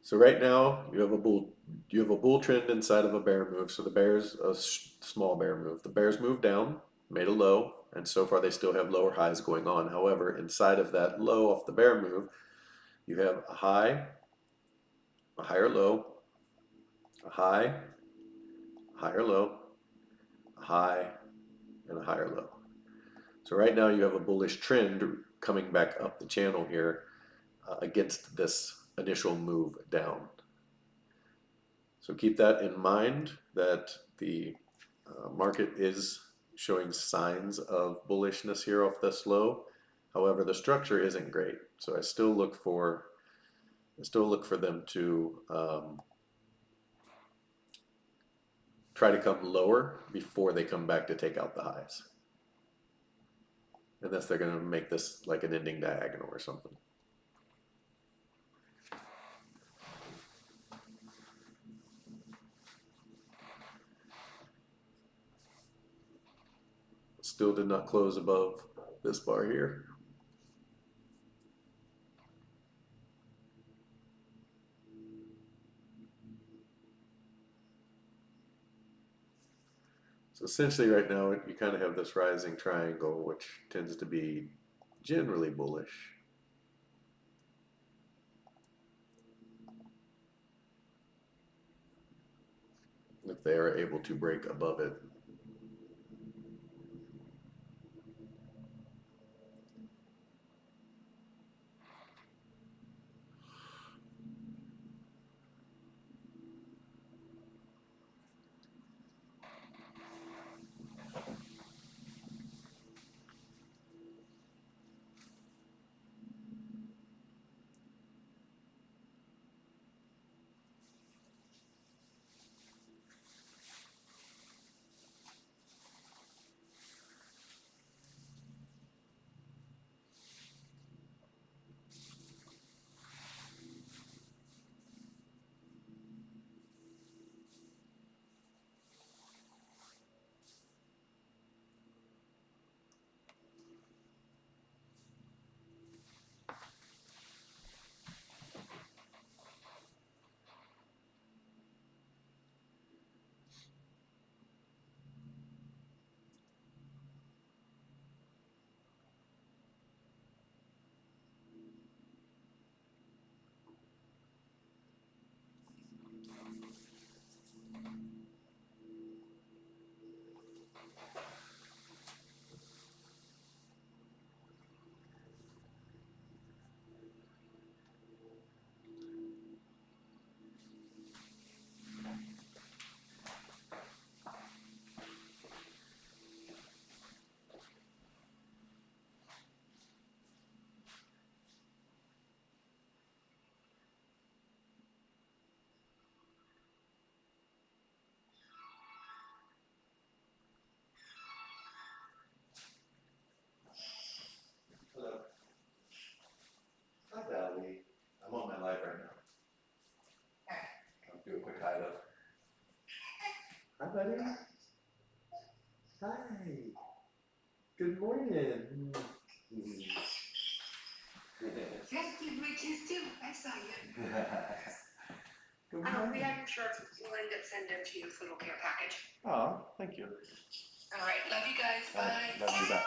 So right now you have a bull trend inside of a bear move. So the bear's a small bear move. The bears moved down, made a low, and so far they still have lower highs going on. However, inside of that low off the bear move, you have a high, a higher low, a high, a higher low, a high, and a higher low. So right now you have a bullish trend coming back up the channel here against this initial move down. So keep that in mind, that the market is showing signs of bullishness here off this low. However, the structure isn't great. So I still look for them to try to come lower before they come back to take out the highs. Unless they're going to make this like an ending diagonal or something. Still did not close above this bar here. So essentially right now you kind of have this rising triangle, which tends to be generally bullish. If they are able to break above it. buddy. Hi. Good morning. Yes, give my kiss too. I saw you. Good We morning. I'm sure we'll end up sending them to you for little care package. Oh, thank you. All right, love you guys. Bye. Love you back.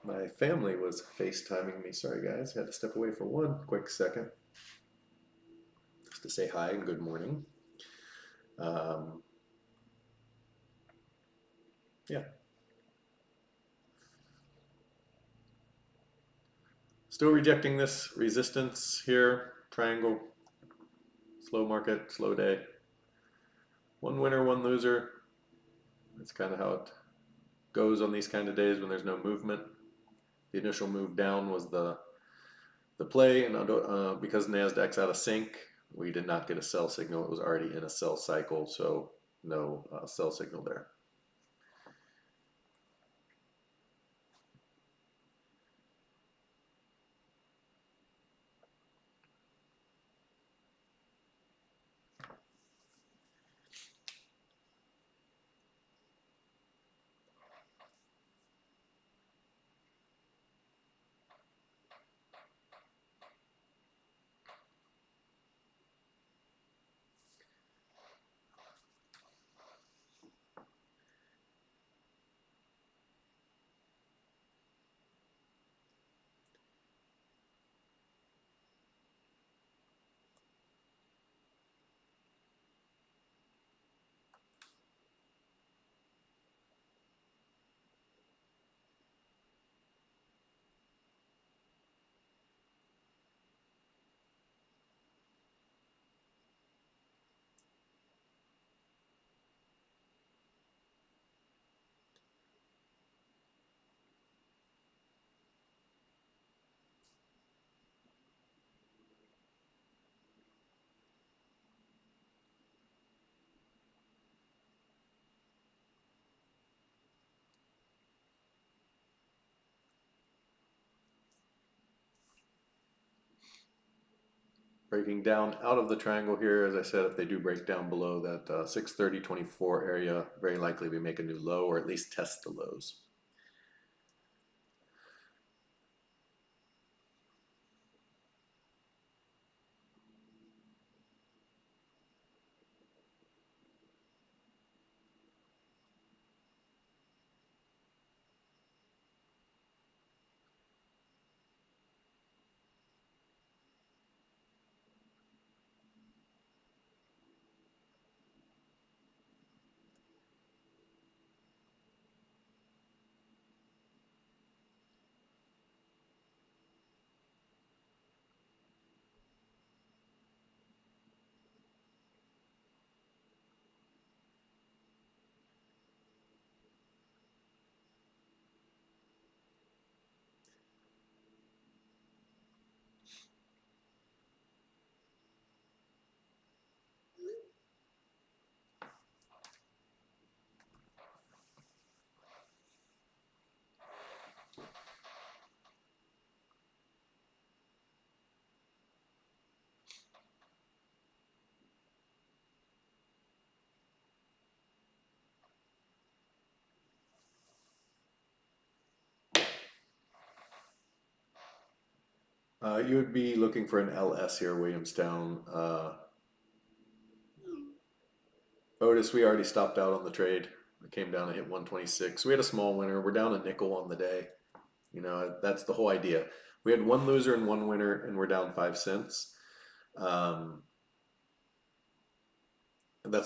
My family was FaceTiming me. Sorry, guys. Had to step away for one quick second just to say hi and good morning. Um, yeah. Still rejecting this resistance here. Triangle. Slow market, slow day. One winner, one loser. That's kind of how it goes on these kind of days when there's no movement. The initial move down was the play, and because Nasdaq's out of sync, we did not get a sell signal. It was already in a sell cycle, so no sell signal there. Breaking down out of the triangle here, as I said, if they do break down below that 630.24 area, very likely we make a new low or at least test the lows. You would be looking for an LS here, Williamstown. Otis, we already stopped out on the trade. It came down and hit 126. We had a small winner. We're down a nickel on the day. You know, that's the whole idea. We had one loser and one winner, and we're down 5 cents. That's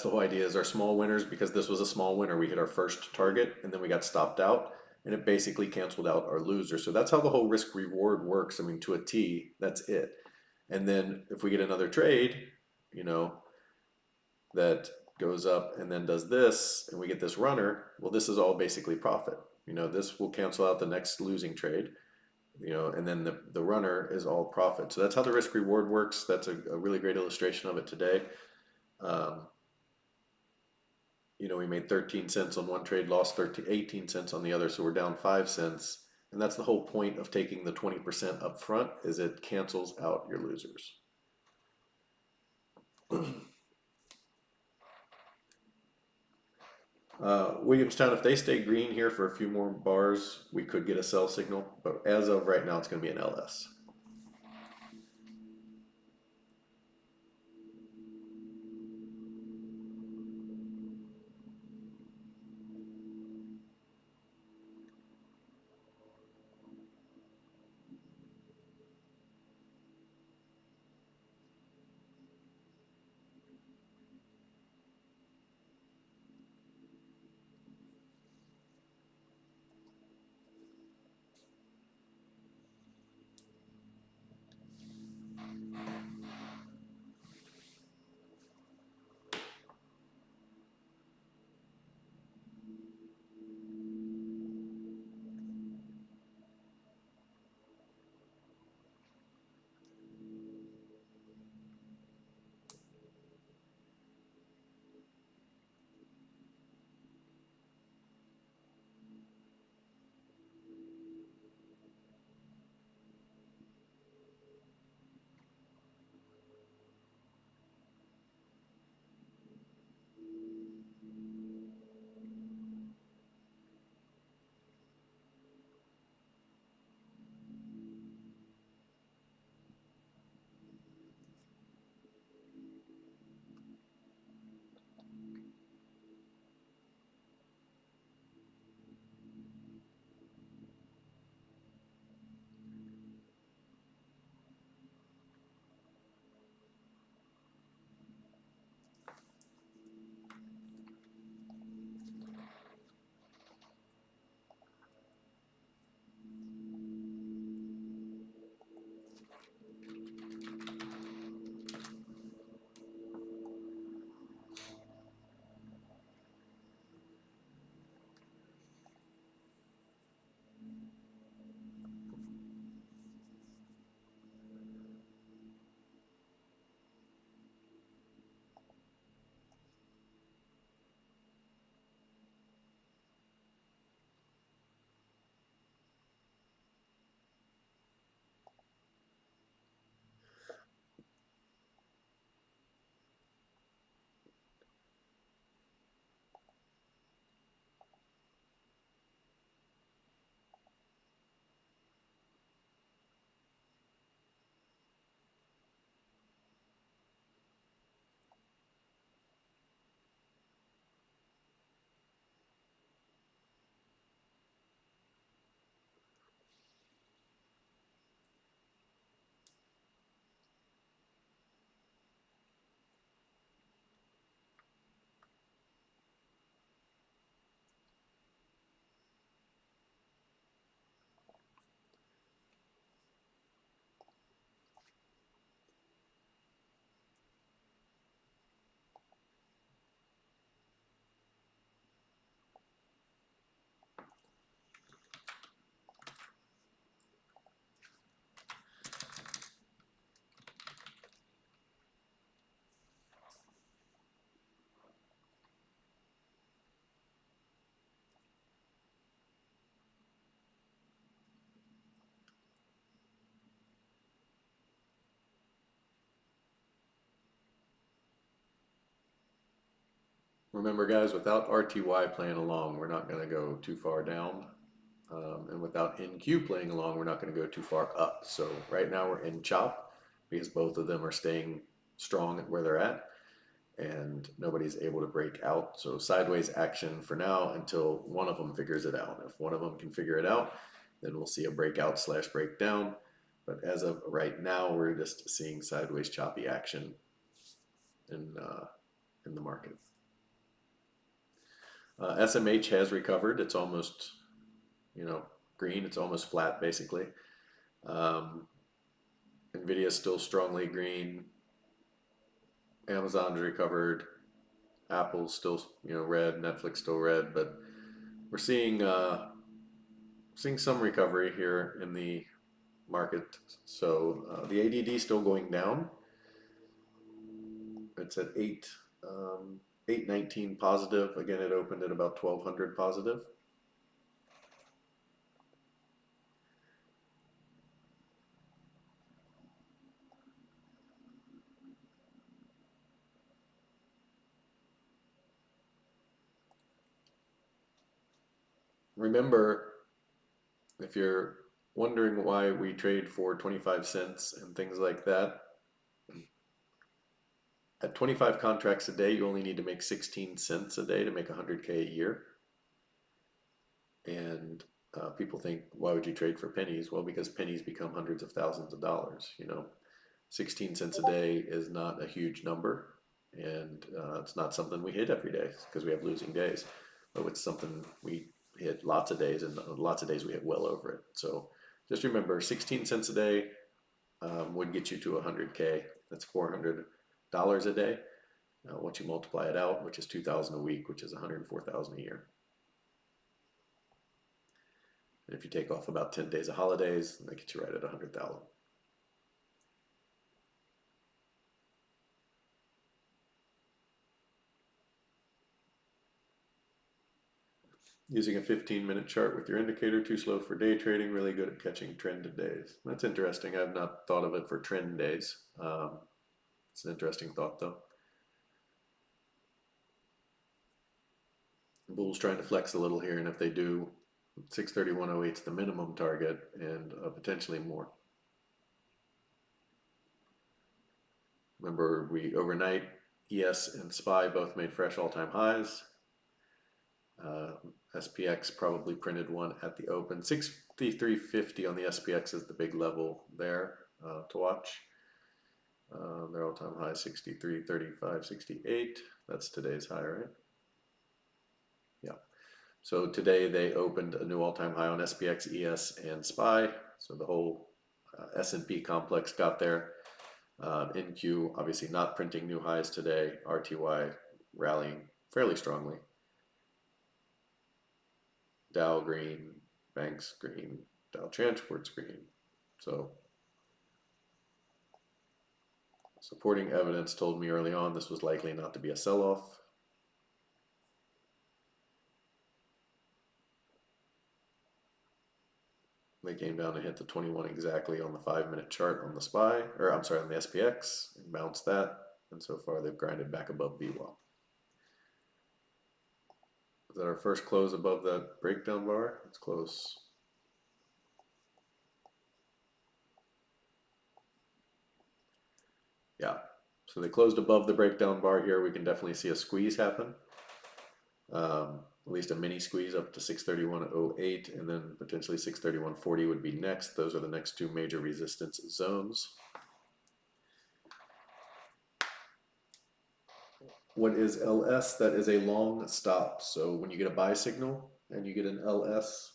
the whole idea is our small winners, because this was a small winner. We hit our first target, and then we got stopped out, and it basically canceled out our loser. So that's how the whole risk reward works. I mean, to a T, that's it. And then if we get another trade, you know, that goes up and then does this, and we get this runner, well, this is all basically profit. You know, this will cancel out the next losing trade, you know, and then the runner is all profit. So that's how the risk reward works. That's a really great illustration of it today. You know, we made 13 cents on one trade, lost 18 cents on the other, so we're down 5 cents. And that's the whole point of taking the 20% up front, is it cancels out your losers. Williamstown, if they stay green here for a few more bars, we could get a sell signal, but as of right now, it's going to be an LS. Remember, guys, without RTY playing along, we're not going to go too far down. And without NQ playing along, we're not going to go too far up. So right now we're in chop because both of them are staying strong at where they're at and nobody's able to break out. So sideways action for now until one of them figures it out. If one of them can figure it out, then we'll see a breakout slash breakdown. But as of right now, we're just seeing sideways choppy action in the market. SMH has recovered. It's almost, green. It's almost flat basically. Nvidia is still strongly green. Amazon's recovered. Apple's still, red. Netflix still red, but we're seeing some recovery here in the market. So the ADD is still going down. It's at 819 positive. Again, it opened at about 1200 positive. remember, if you're wondering why we trade for 25 cents and things like that, at 25 contracts a day, you only need to make 16 cents a day to make 100K a year. And people think, why would you trade for pennies? Well, because pennies become hundreds of thousands of dollars. 16 cents a day is not a huge number, and it's not something we hit every day because we have losing days. But it's something we hit lots of days, and lots of days we hit well over it. So just remember, 16 cents a day would get you to 100K. That's $400 a day. Once you multiply it out, which is 2,000 a week, which is 104,000 a year. And if you take off about 10 days of holidays, that gets you right at 100,000. Using a 15-minute chart with your indicator, too slow for day trading, really good at catching trended days. That's interesting. I've not thought of it for trend days. It's an interesting thought, though. Bulls trying to flex a little here, and if they do, 631.08 is the minimum target, and potentially more. Remember, we overnight, ES and SPY both made fresh all-time highs. SPX probably printed one at the open. 63.50 on the SPX is the big level there to watch. Their all-time high 63.35, 68. That's today's high, right? Yeah. So today they opened a new all-time high on SPX, ES, and SPY. So the whole S&P complex got there. NQ obviously not printing new highs today. RTY rallying fairly strongly. Dow green, banks green, Dow transports green. So supporting evidence told me early on this was likely not to be a sell-off. They came down and hit the 21 exactly on the 5-minute chart on the SPY, or I'm sorry, on the SPX, and bounced that. And so far they've grinded back above VWAP. Is that our first close above that breakdown bar? It's close. Yeah, so they closed above the breakdown bar here. We can definitely see a squeeze happen. At least a mini squeeze up to 631.08, and then potentially 631.40 would be next. Those are the next two major resistance zones. What is LS? That is a long stop. So when you get a buy signal and you get an LS,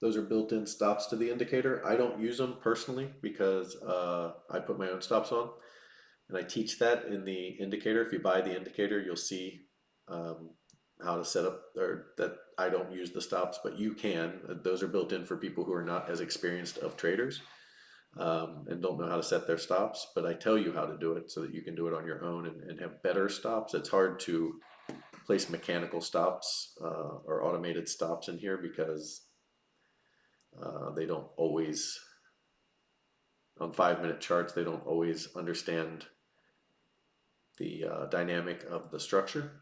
those are built-in stops to the indicator. I don't use them personally because I put my own stops on, and I teach that in the indicator. If you buy the indicator, you'll see how to set up, or that I don't use the stops, but you can. Those are built in for people who are not as experienced of traders and don't know how to set their stops, but I tell you how to do it so that you can do it on your own and have better stops. It's hard to place mechanical stops or automated stops in here because they don't always, on 5-minute charts, they don't always understand the dynamic of the structure.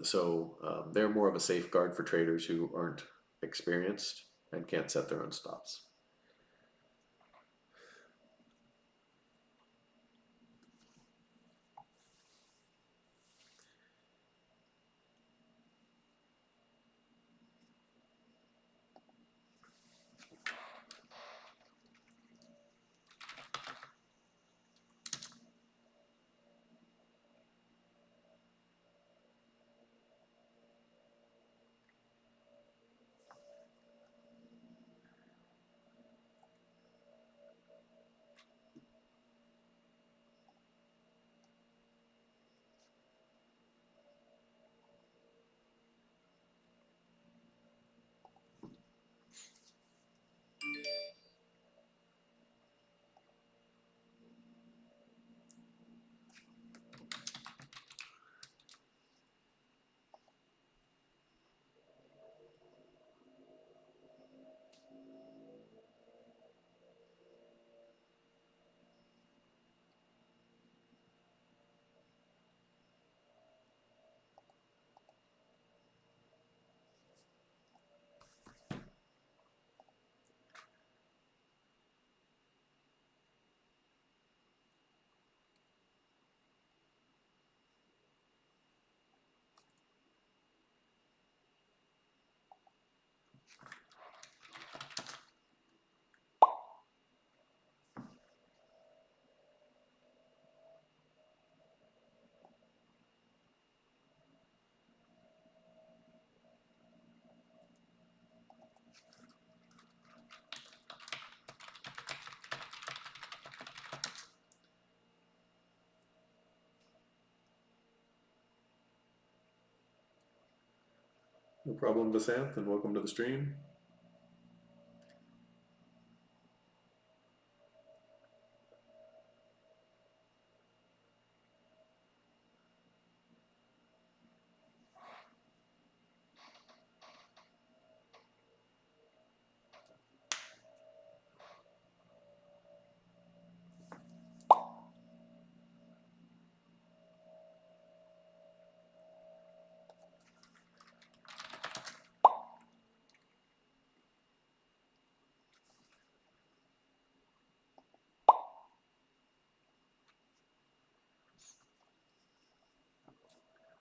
So they're more of a safeguard for traders who aren't experienced and can't set their own stops. No problem, Vasanth, and welcome to the stream.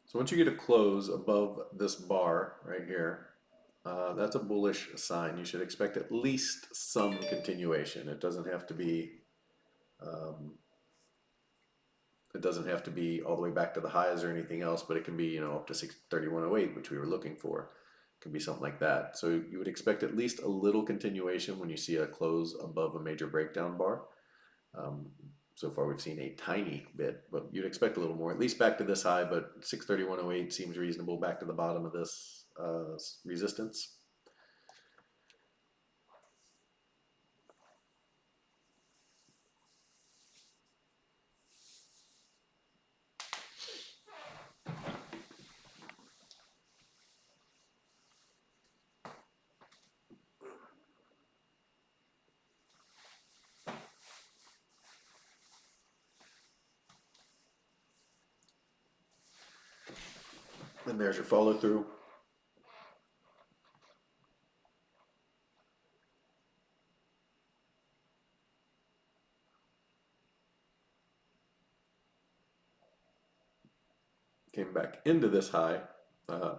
So once you get a close above this bar right here, that's a bullish sign. You should expect at least some continuation. Um, it doesn't have to be all the way back to the highs or anything else, but it can be, up to 631.08, which we were looking for. It can be something like that. So you would expect at least a little continuation when you see a close above a major breakdown bar. Um, so far we've seen a tiny bit, but you'd expect a little more, at least back to this high, but 631.08 seems reasonable back to the bottom of this resistance. And there's your follow through. Came back into this high uh,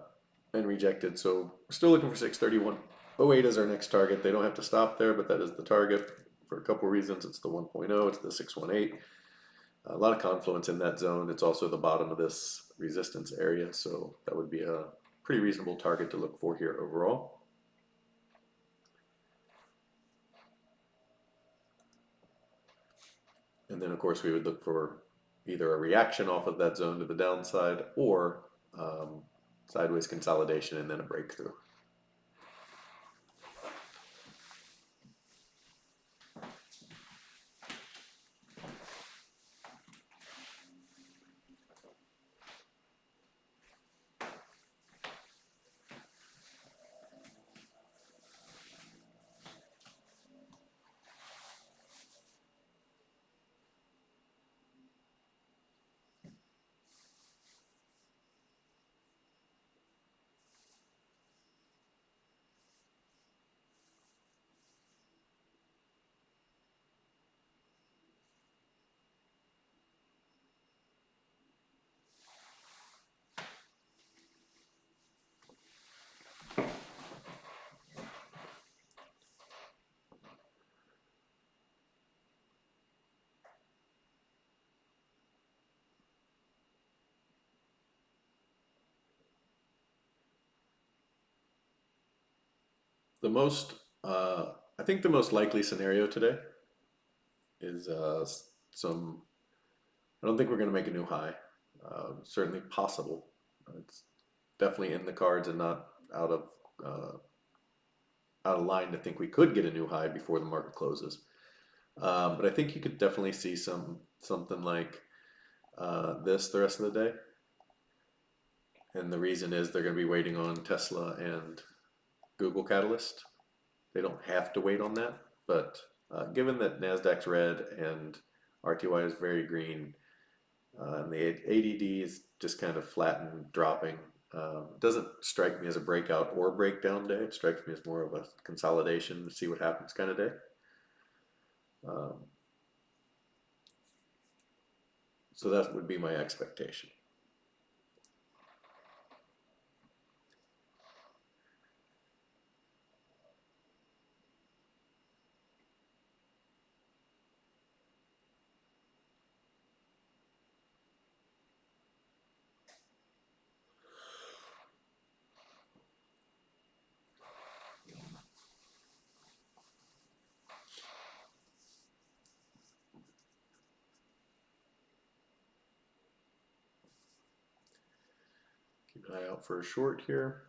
and rejected. So we're still looking for 631.08 as our next target. They don't have to stop there, but that is the target for a couple reasons. It's the 1.0, it's the 618. A lot of confluence in that zone. It's also the bottom of this resistance area, so that would be a pretty reasonable target to look for here overall. And then, of course, we would look for either a reaction off of that zone to the downside or sideways consolidation and then a breakthrough. I think the most likely scenario today is some. I don't think we're going to make a new high. Certainly possible. It's definitely in the cards and not out of uh, out of line to think we could get a new high before the market closes. But I think you could definitely see something like this the rest of the day. And the reason is they're going to be waiting on Tesla and Google Catalyst. They don't have to wait on that, but given that Nasdaq's red and RTY is very green, and the ADD is just kind of flat and dropping, doesn't strike me as a breakout or breakdown day. It strikes me as more of a consolidation to see what happens kind of day. So that would be my expectation. Keep an eye out for a short here.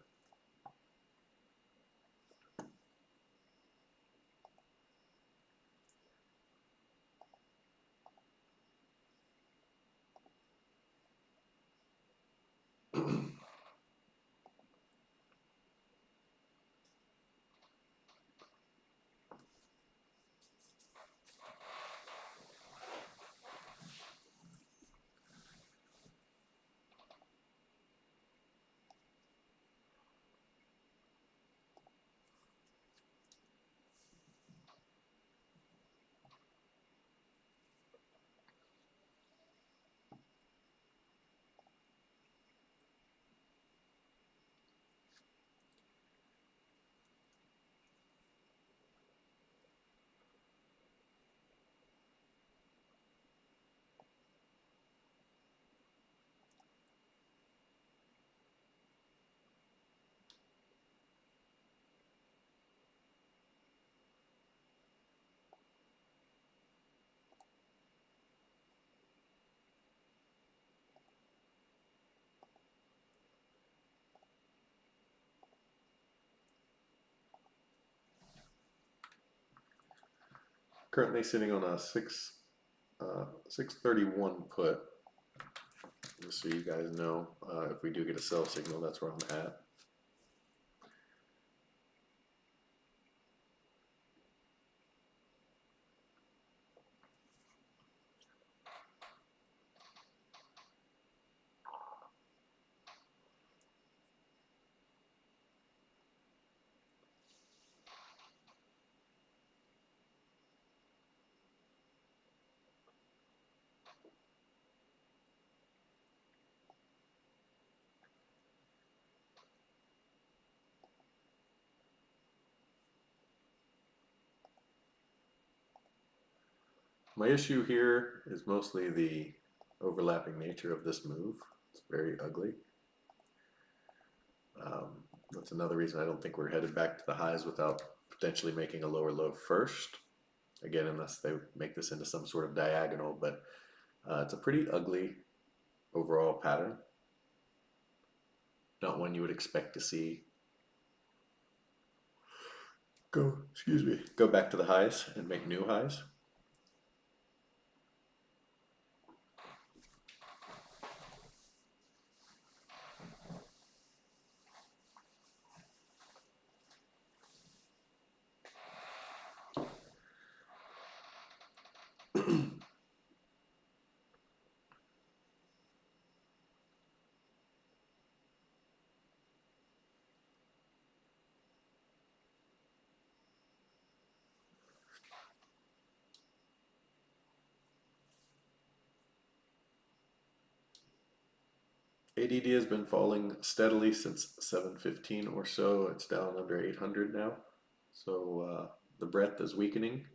Currently sitting on a 631 put. Just so you guys know, if we do get a sell signal, that's where I'm at. My issue here is mostly the overlapping nature of this move. It's very ugly. That's another reason I don't think we're headed back to the highs without potentially making a lower low first. Again, unless they make this into some sort of diagonal, but it's a pretty ugly overall pattern. Not one you would expect to see go back to the highs and make new highs. ADD has been falling steadily since 715 or so. It's down under 800 now. So the breadth is weakening.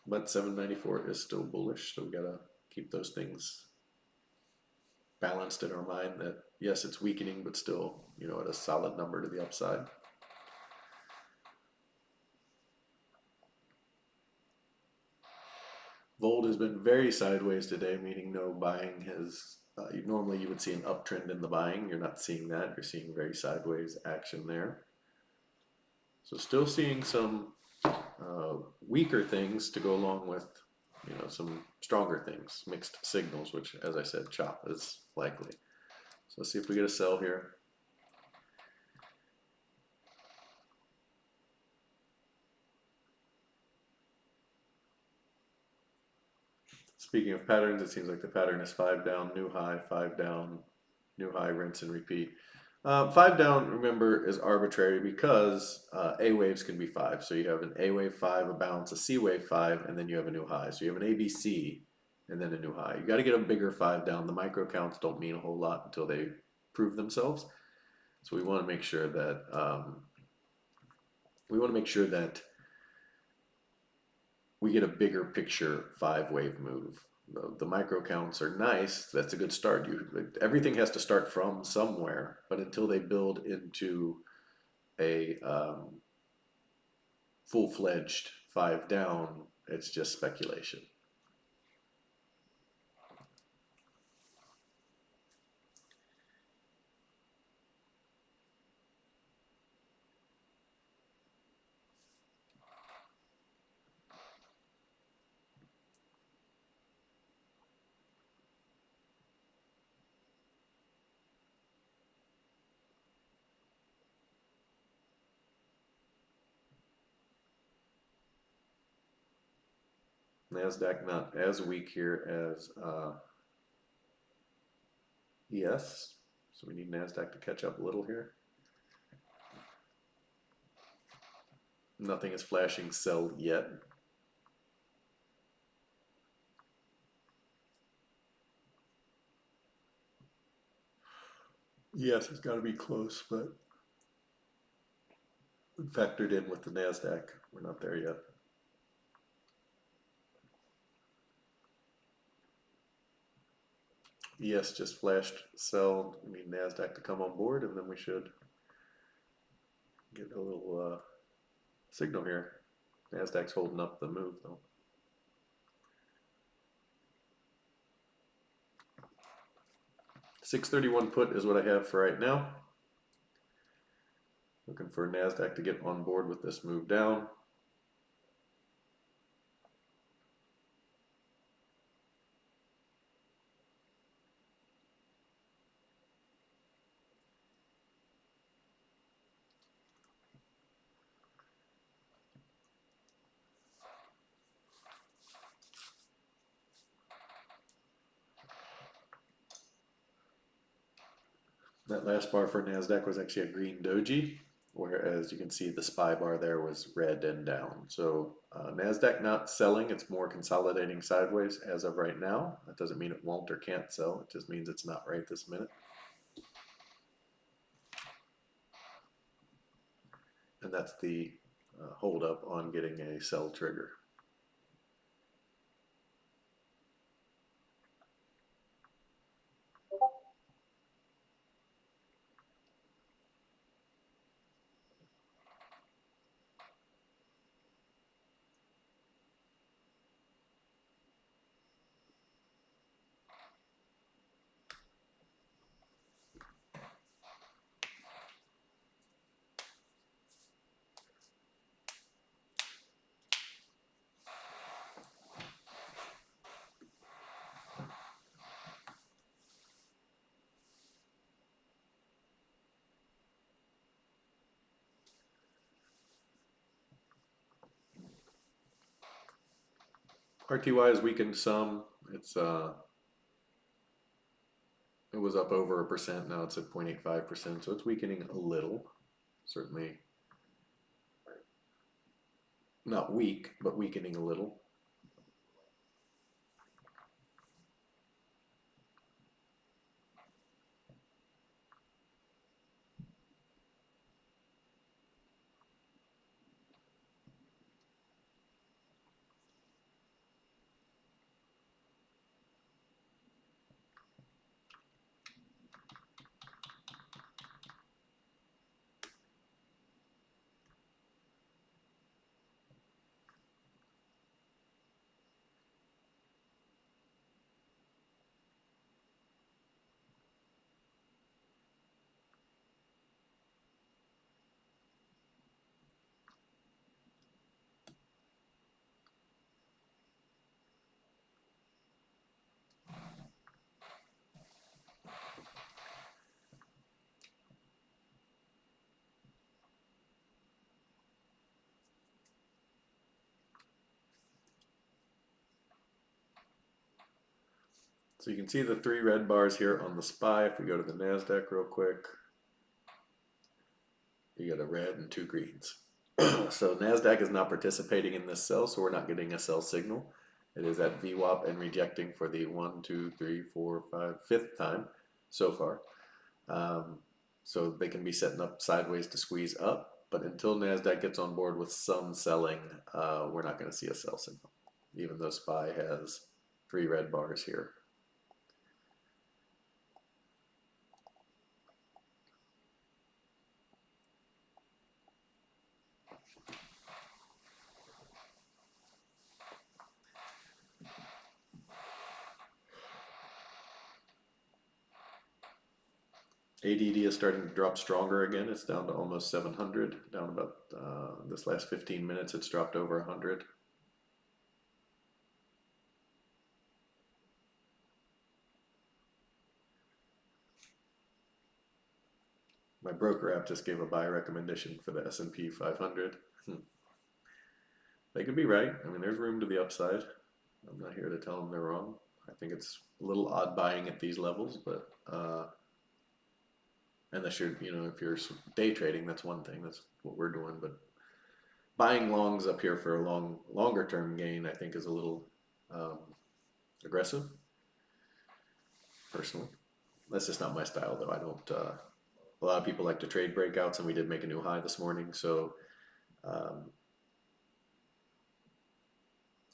But 794 is still bullish, so we gotta keep those things balanced in our mind that yes, it's weakening, but still, you know, at a solid number to the upside. Volt has been very sideways today, meaning no buying has. Normally, you would see an uptrend in the buying. You're not seeing that. You're seeing very sideways action there. So, still seeing some weaker things to go along with, you know, some stronger things, mixed signals, which, as I said, chop is likely. So, let's see if we get a sell here. Speaking of patterns, it seems like the pattern is 5 down, new high, 5 down, new high, rinse and repeat. 5 down, remember, is arbitrary because A waves can be 5. So you have an A wave 5, a bounce, a C wave 5, and then you have a new high. So you have an ABC and then a new high. You got to get a bigger 5 down. The micro counts don't mean a whole lot until they prove themselves. So we want to make sure that we get a bigger picture 5 wave move. The micro counts are nice. That's a good start. Everything has to start from somewhere, but until they build into a full-fledged 5 down, it's just speculation. NASDAQ not as weak here as ES, so we need NASDAQ to catch up a little here. Nothing is flashing sell yet. Yes, it's got to be close, but factored in with the NASDAQ. We're not there yet. ES just flashed sell. We need NASDAQ to come on board, and then we should get a little signal here. NASDAQ's holding up the move, though. $631 put is what I have for right now. Looking for NASDAQ to get on board with this move down. That last bar for NASDAQ was actually a green doji, whereas you can see the SPY bar there was red and down. So NASDAQ not selling, it's more consolidating sideways as of right now. That doesn't mean it won't or can't sell, it just means it's not right this minute. And that's the hold up on getting a sell trigger. RTY has weakened some. It was up over 1%. Now it's at 0.85%, so it's weakening a little. Certainly not weak, but weakening a little. So you can see the 3 red bars here on the SPY. If we go to the NASDAQ real quick, you get a red and 2 greens. So NASDAQ is not participating in this sell, so we're not getting a sell signal. It is at VWAP and rejecting for the 1, 2, 3, 4, 5, 5th time so far. So they can be setting up sideways to squeeze up, but until NASDAQ gets on board with some selling, we're not going to see a sell signal, even though SPY has 3 red bars here. ADD is starting to drop stronger again. It's down to almost 700, down about this last 15 minutes, it's dropped over 100. My broker app just gave a buy recommendation for the S&P 500. They could be right. I mean, there's room to the upside. I'm not here to tell them they're wrong. I think it's a little odd buying at these levels, but unless you're, if you're day trading, that's one thing. That's what we're doing. But buying longs up here for a longer term gain, I think, is a little aggressive. Personally, that's just not my style, though. I don't. A lot of people like to trade breakouts, and we did make a new high this morning, so I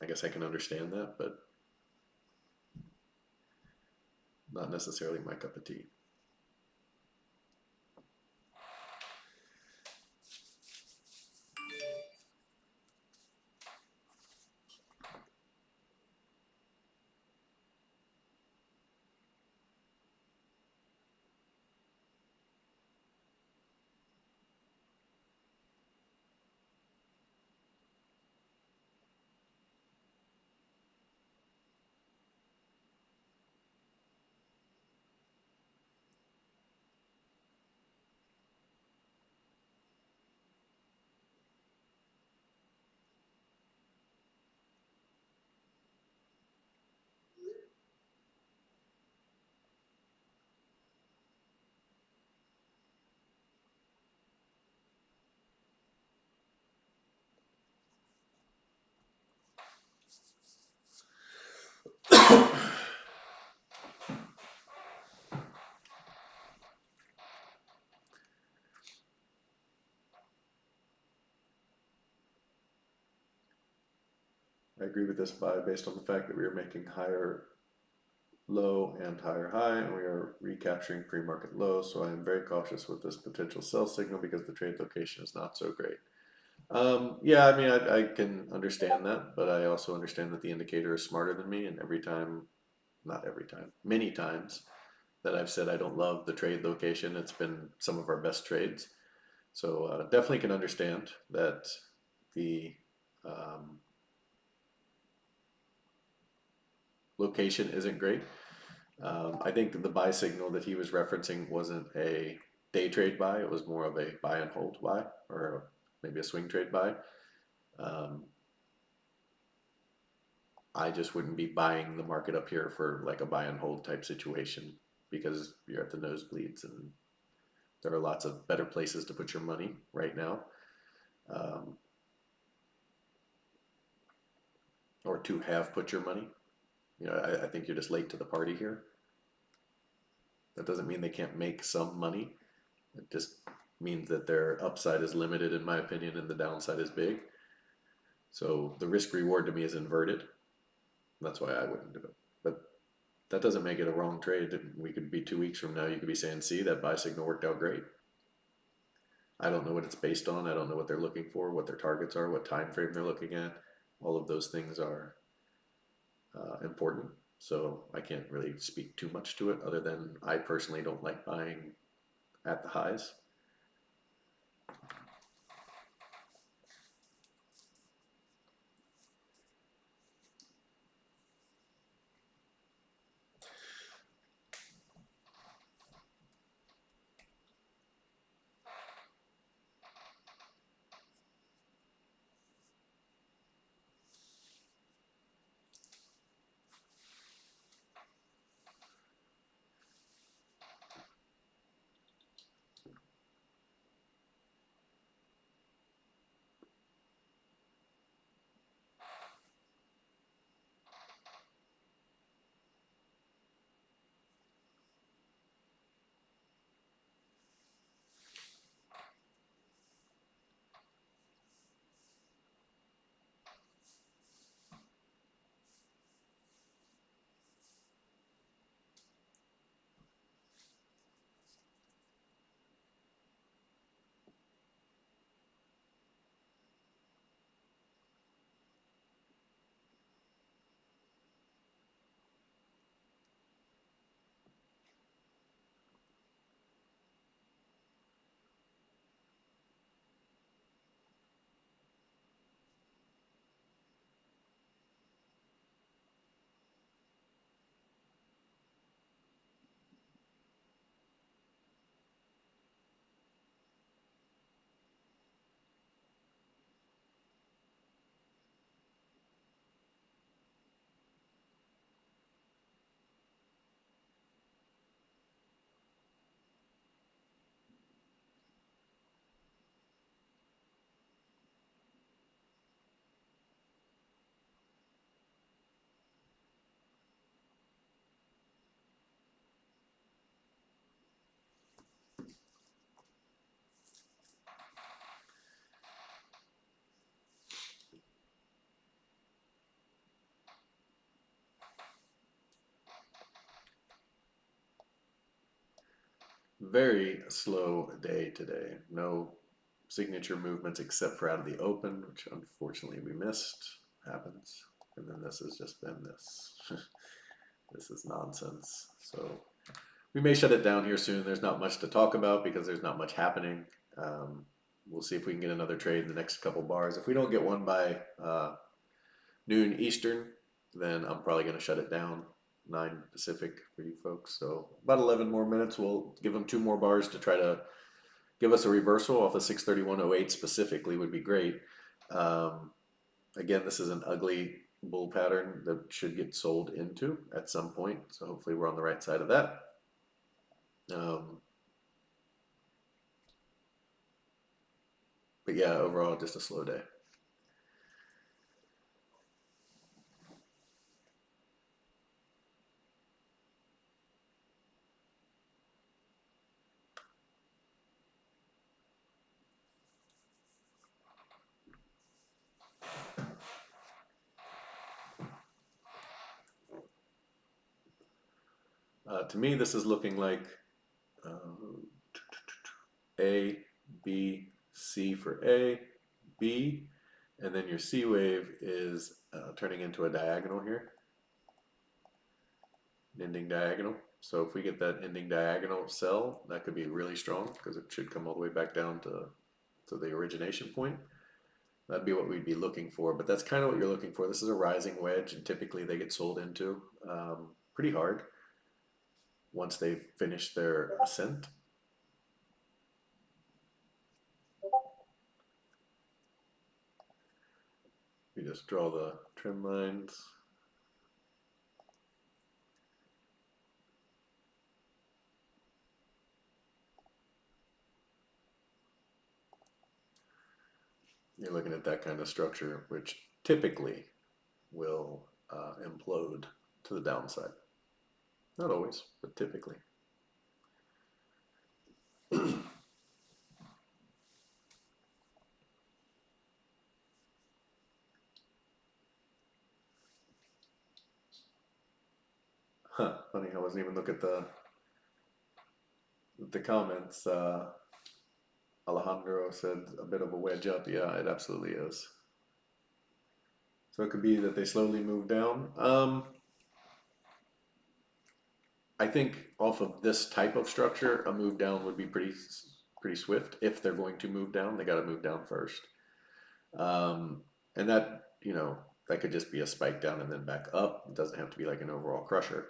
guess I can understand that, but not necessarily my cup of tea. I agree with this buy based on the fact that we are making higher low and higher high, and we are recapturing pre-market lows. So I am very cautious with this potential sell signal because the trade location is not so great. Yeah, I mean, I can understand that, but I also understand that the indicator is smarter than me, and every time, not every time, many times that I've said I don't love the trade location, it's been some of our best trades. So definitely can understand that the um, location isn't great. I think the buy signal that he was referencing wasn't a day trade buy; it was more of a buy and hold buy, or maybe a swing trade buy. Um, I just wouldn't be buying the market up here for like a buy and hold type situation because you're at the nosebleeds and there are lots of better places to put your money right now, um, or to have put your money. You know, I think you're just late to the party here. That doesn't mean they can't make some money. It just means that their upside is limited, in my opinion, and the downside is big. So the risk reward to me is inverted. That's why I wouldn't do it. But that doesn't make it a wrong trade. We could be 2 weeks from now, you could be saying, see, that buy signal worked out great. I don't know what it's based on. I don't know what they're looking for, what their targets are, what time frame they're looking at. All of those things are important. So I can't really speak too much to it other than I personally don't like buying at the highs. Very slow day today. No signature movements except for out of the open, which unfortunately we missed. Happens. And then this has just been this. This is nonsense. So we may shut it down here soon. There's not much to talk about because there's not much happening. We'll see if we can get another trade in the next couple bars. If we don't get one by noon Eastern, then I'm probably going to shut it down. 9 Pacific for you folks. So about 11 more minutes. We'll give them 2 more bars to try to give us a reversal off of 631.08 specifically would be great. Um, Again, this is an ugly bull pattern that should get sold into at some point. So hopefully we're on the right side of that. But yeah, overall, just a slow day. To me, this is looking like uh, A, B, C for A, B, and then your C wave is turning into a diagonal here, an ending diagonal. So if we get that ending diagonal sell, that could be really strong because it should come all the way back down to the origination point. That'd be what we'd be looking for, but that's kind of what you're looking for. This is a rising wedge, and typically they get sold into pretty hard once they've finished their ascent. You just draw the trend lines. You're looking at that kind of structure, which typically will implode to the downside. Not always, but typically. Huh, funny, I wasn't even looking at the comments. Alejandro said a bit of a wedge up. Yeah, it absolutely is. So it could be that they slowly move down. I think off of this type of structure, a move down would be pretty swift. If they're going to move down, they got to move down first. And that, that could just be a spike down and then back up. It doesn't have to be like an overall crusher.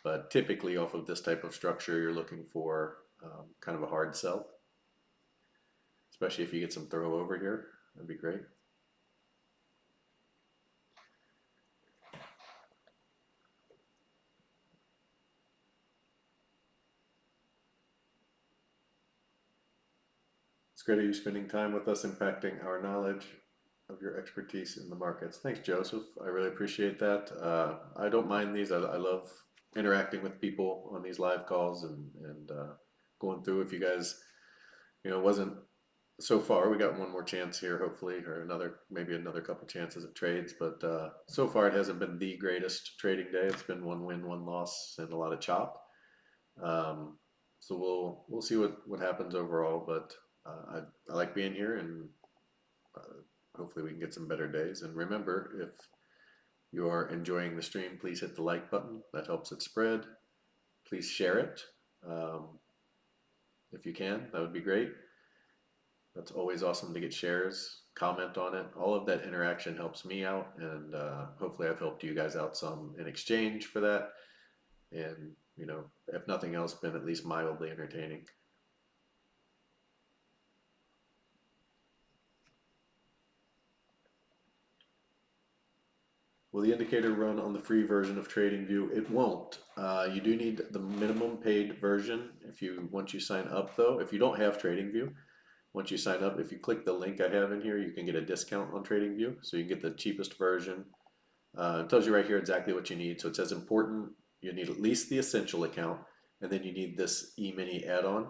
But typically, off of this type of structure, you're looking for kind of a hard sell, especially if you get some throw over here. That'd be great. It's great of you spending time with us, impacting our knowledge of your expertise in the markets. Thanks, Joseph. I really appreciate that. I don't mind these. I love interacting with people on these live calls and going through. If you guys, wasn't so far, we got one more chance here, hopefully, or maybe another couple chances at trades. But so far, it hasn't been the greatest trading day. It's been one win, one loss, and a lot of chop. So we'll see what happens overall. But I like being here, and hopefully we can get some better days. And remember, if you are enjoying the stream, please hit the like button. That helps it spread. Please share it if you can. That would be great. That's always awesome to get shares. Comment on it. All of that interaction helps me out, and hopefully I've helped you guys out some in exchange for that. And if nothing else, been at least mildly entertaining. Will the indicator run on the free version of TradingView? It won't. You do need the minimum paid version once you sign up though. If you don't have TradingView, once you sign up, if you click the link I have in here, you can get a discount on TradingView. So you can get the cheapest version. It tells you right here exactly what you need. So it says important, you need at least the essential account, and then you need this E-mini add-on.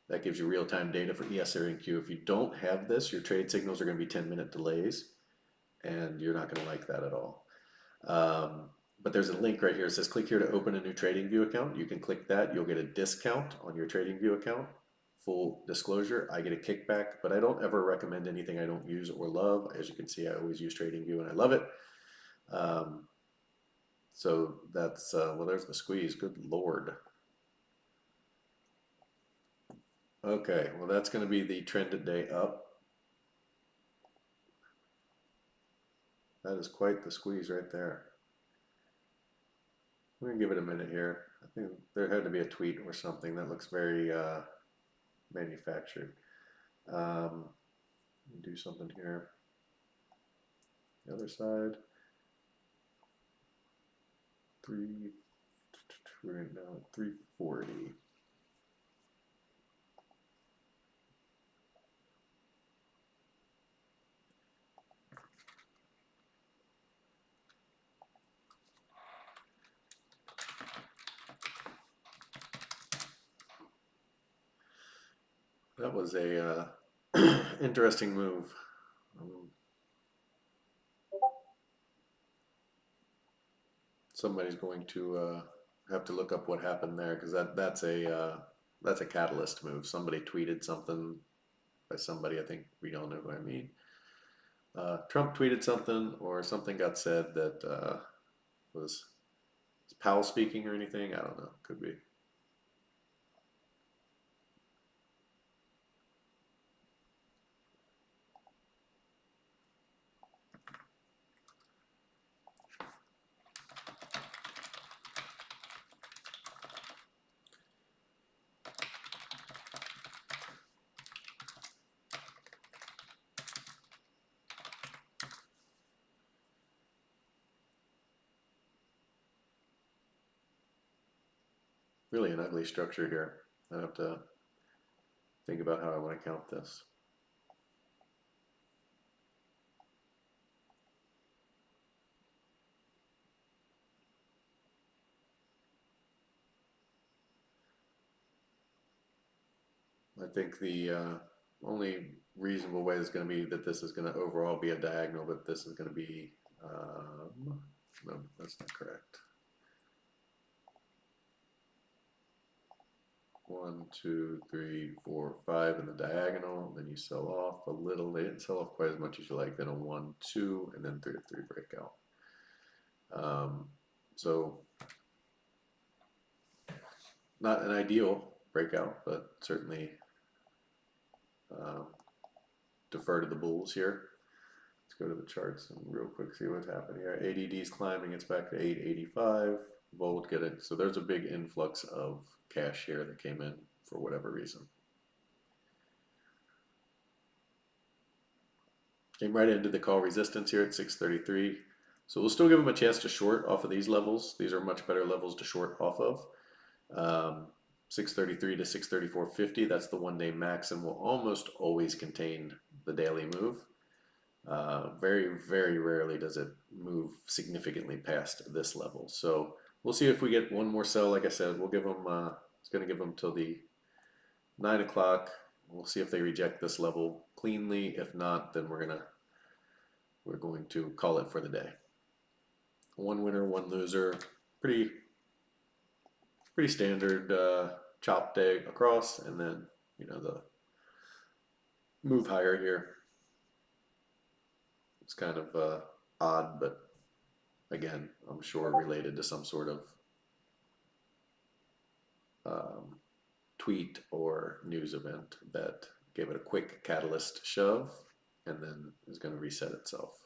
That gives you real-time data for ES or NQ. If you don't have this, your trade signals are going to be 10-minute delays, and you're not going to like that at all. But there's a link right here. It says click here to open a new TradingView account. You can click that. You'll get a discount on your TradingView account. Full disclosure, I get a kickback, but I don't ever recommend anything I don't use or love. As you can see, I always use TradingView and I love it. So that's, well, there's the squeeze. Good Lord. Okay, well, that's going to be the trended day up. That is quite the squeeze right there. We're going to give it a minute here. I think there had to be a tweet or something that looks very manufactured. Do something here. The other side. We're now at 340. That was a interesting move. Somebody's going to have to look up what happened there because that's a catalyst move. Somebody tweeted something by somebody. I think we all know who I mean. Trump tweeted something, or something got said that was Powell speaking or anything. I don't know. Could be. Really an ugly structure here. I have to think about how I want to count this. I think the only reasonable way is going to be that this is going to overall be a diagonal, but this is going to be, no, that's not correct. 1, 2, 3, 4, 5 in the diagonal. Then you sell off a little. They didn't sell off quite as much as you like. Then a 1, 2, and then 3 to 3 breakout. So not an ideal breakout, but certainly defer to the bulls here. Let's go to the charts and real quick see what's happening here. ADD's climbing, it's back to 885. Volt get it. So there's a big influx of cash here that came in for whatever reason. Came right into the call resistance here at 633. So we'll still give them a chance to short off of these levels. These are much better levels to short off of. 633 to 634.50, that's the one day max and will almost always contain the daily move. Very, very rarely does it move significantly past this level. So we'll see if we get one more sell. Like I said, we'll give them, it's going to give them till the 9 o'clock. We'll see if they reject this level cleanly. If not, then we're going to call it for the day. One winner, one loser. Pretty standard chop day across, and then the move higher here. It's kind of odd, but again, I'm sure related to some sort of tweet or news event that gave it a quick catalyst shove and then is going to reset itself.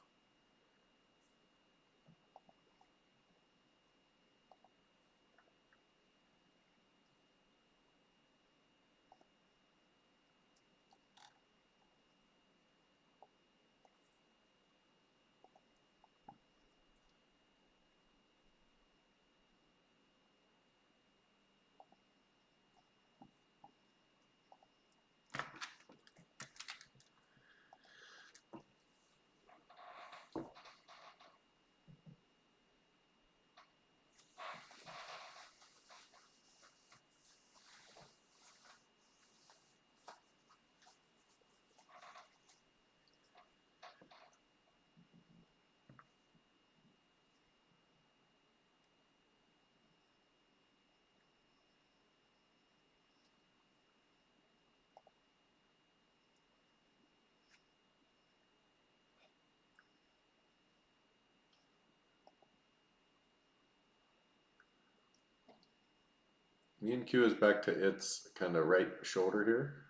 The NQ is back to its kind of right shoulder here.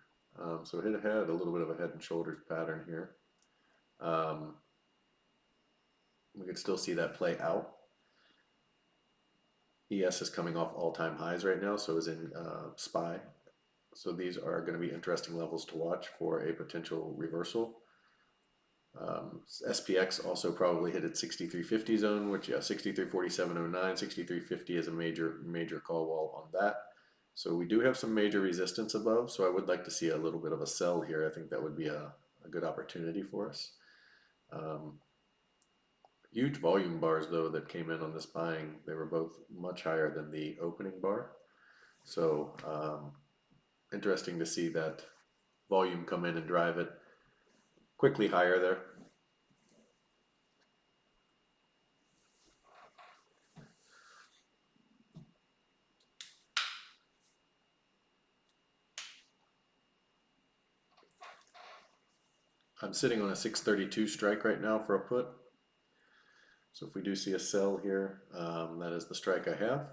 So it had a little bit of a head and shoulders pattern here. We could still see that play out. ES is coming off all-time highs right now, so is in SPY. So these are going to be interesting levels to watch for a potential reversal. SPX also probably hit its 6350 zone, which 6347.09, 6350 is a major call wall on that. So we do have some major resistance above. So I would like to see a little bit of a sell here. I think that would be a good opportunity for us. Huge volume bars though that came in on this buying. They were both much higher than the opening bar. So interesting to see that volume come in and drive it quickly higher there. I'm sitting on a 632 strike right now for a put. So if we do see a sell here, that is the strike I have.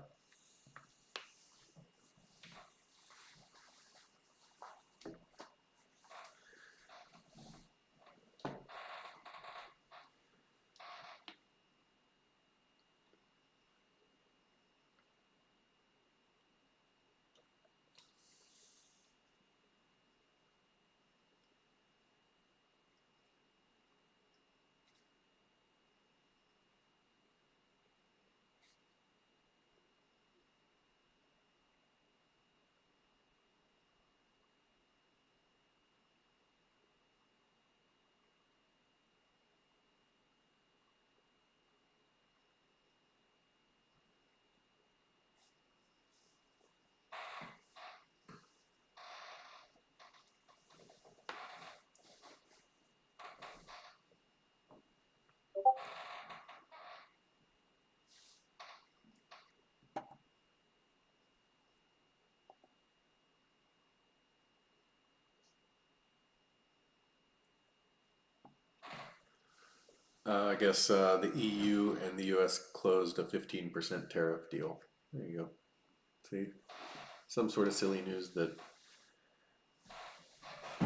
I guess the EU and the US closed a 15% tariff deal. There you go. See, some sort of silly news that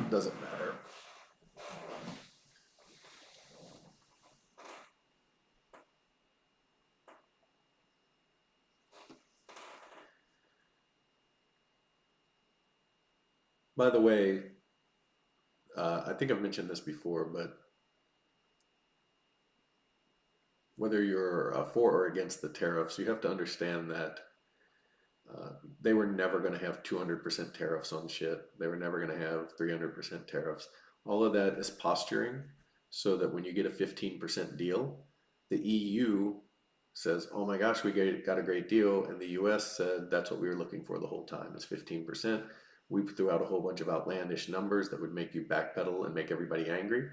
doesn't matter. By the way, I think I've mentioned this before, but whether you're for or against the tariffs, you have to understand that they were never going to have 200% tariffs on shit. They were never going to have 300% tariffs. All of that is posturing so that when you get a 15% deal, the EU says, oh my gosh, we got a great deal. And the US said, that's what we were looking for the whole time is 15%. We threw out a whole bunch of outlandish numbers that would make you backpedal and make everybody angry.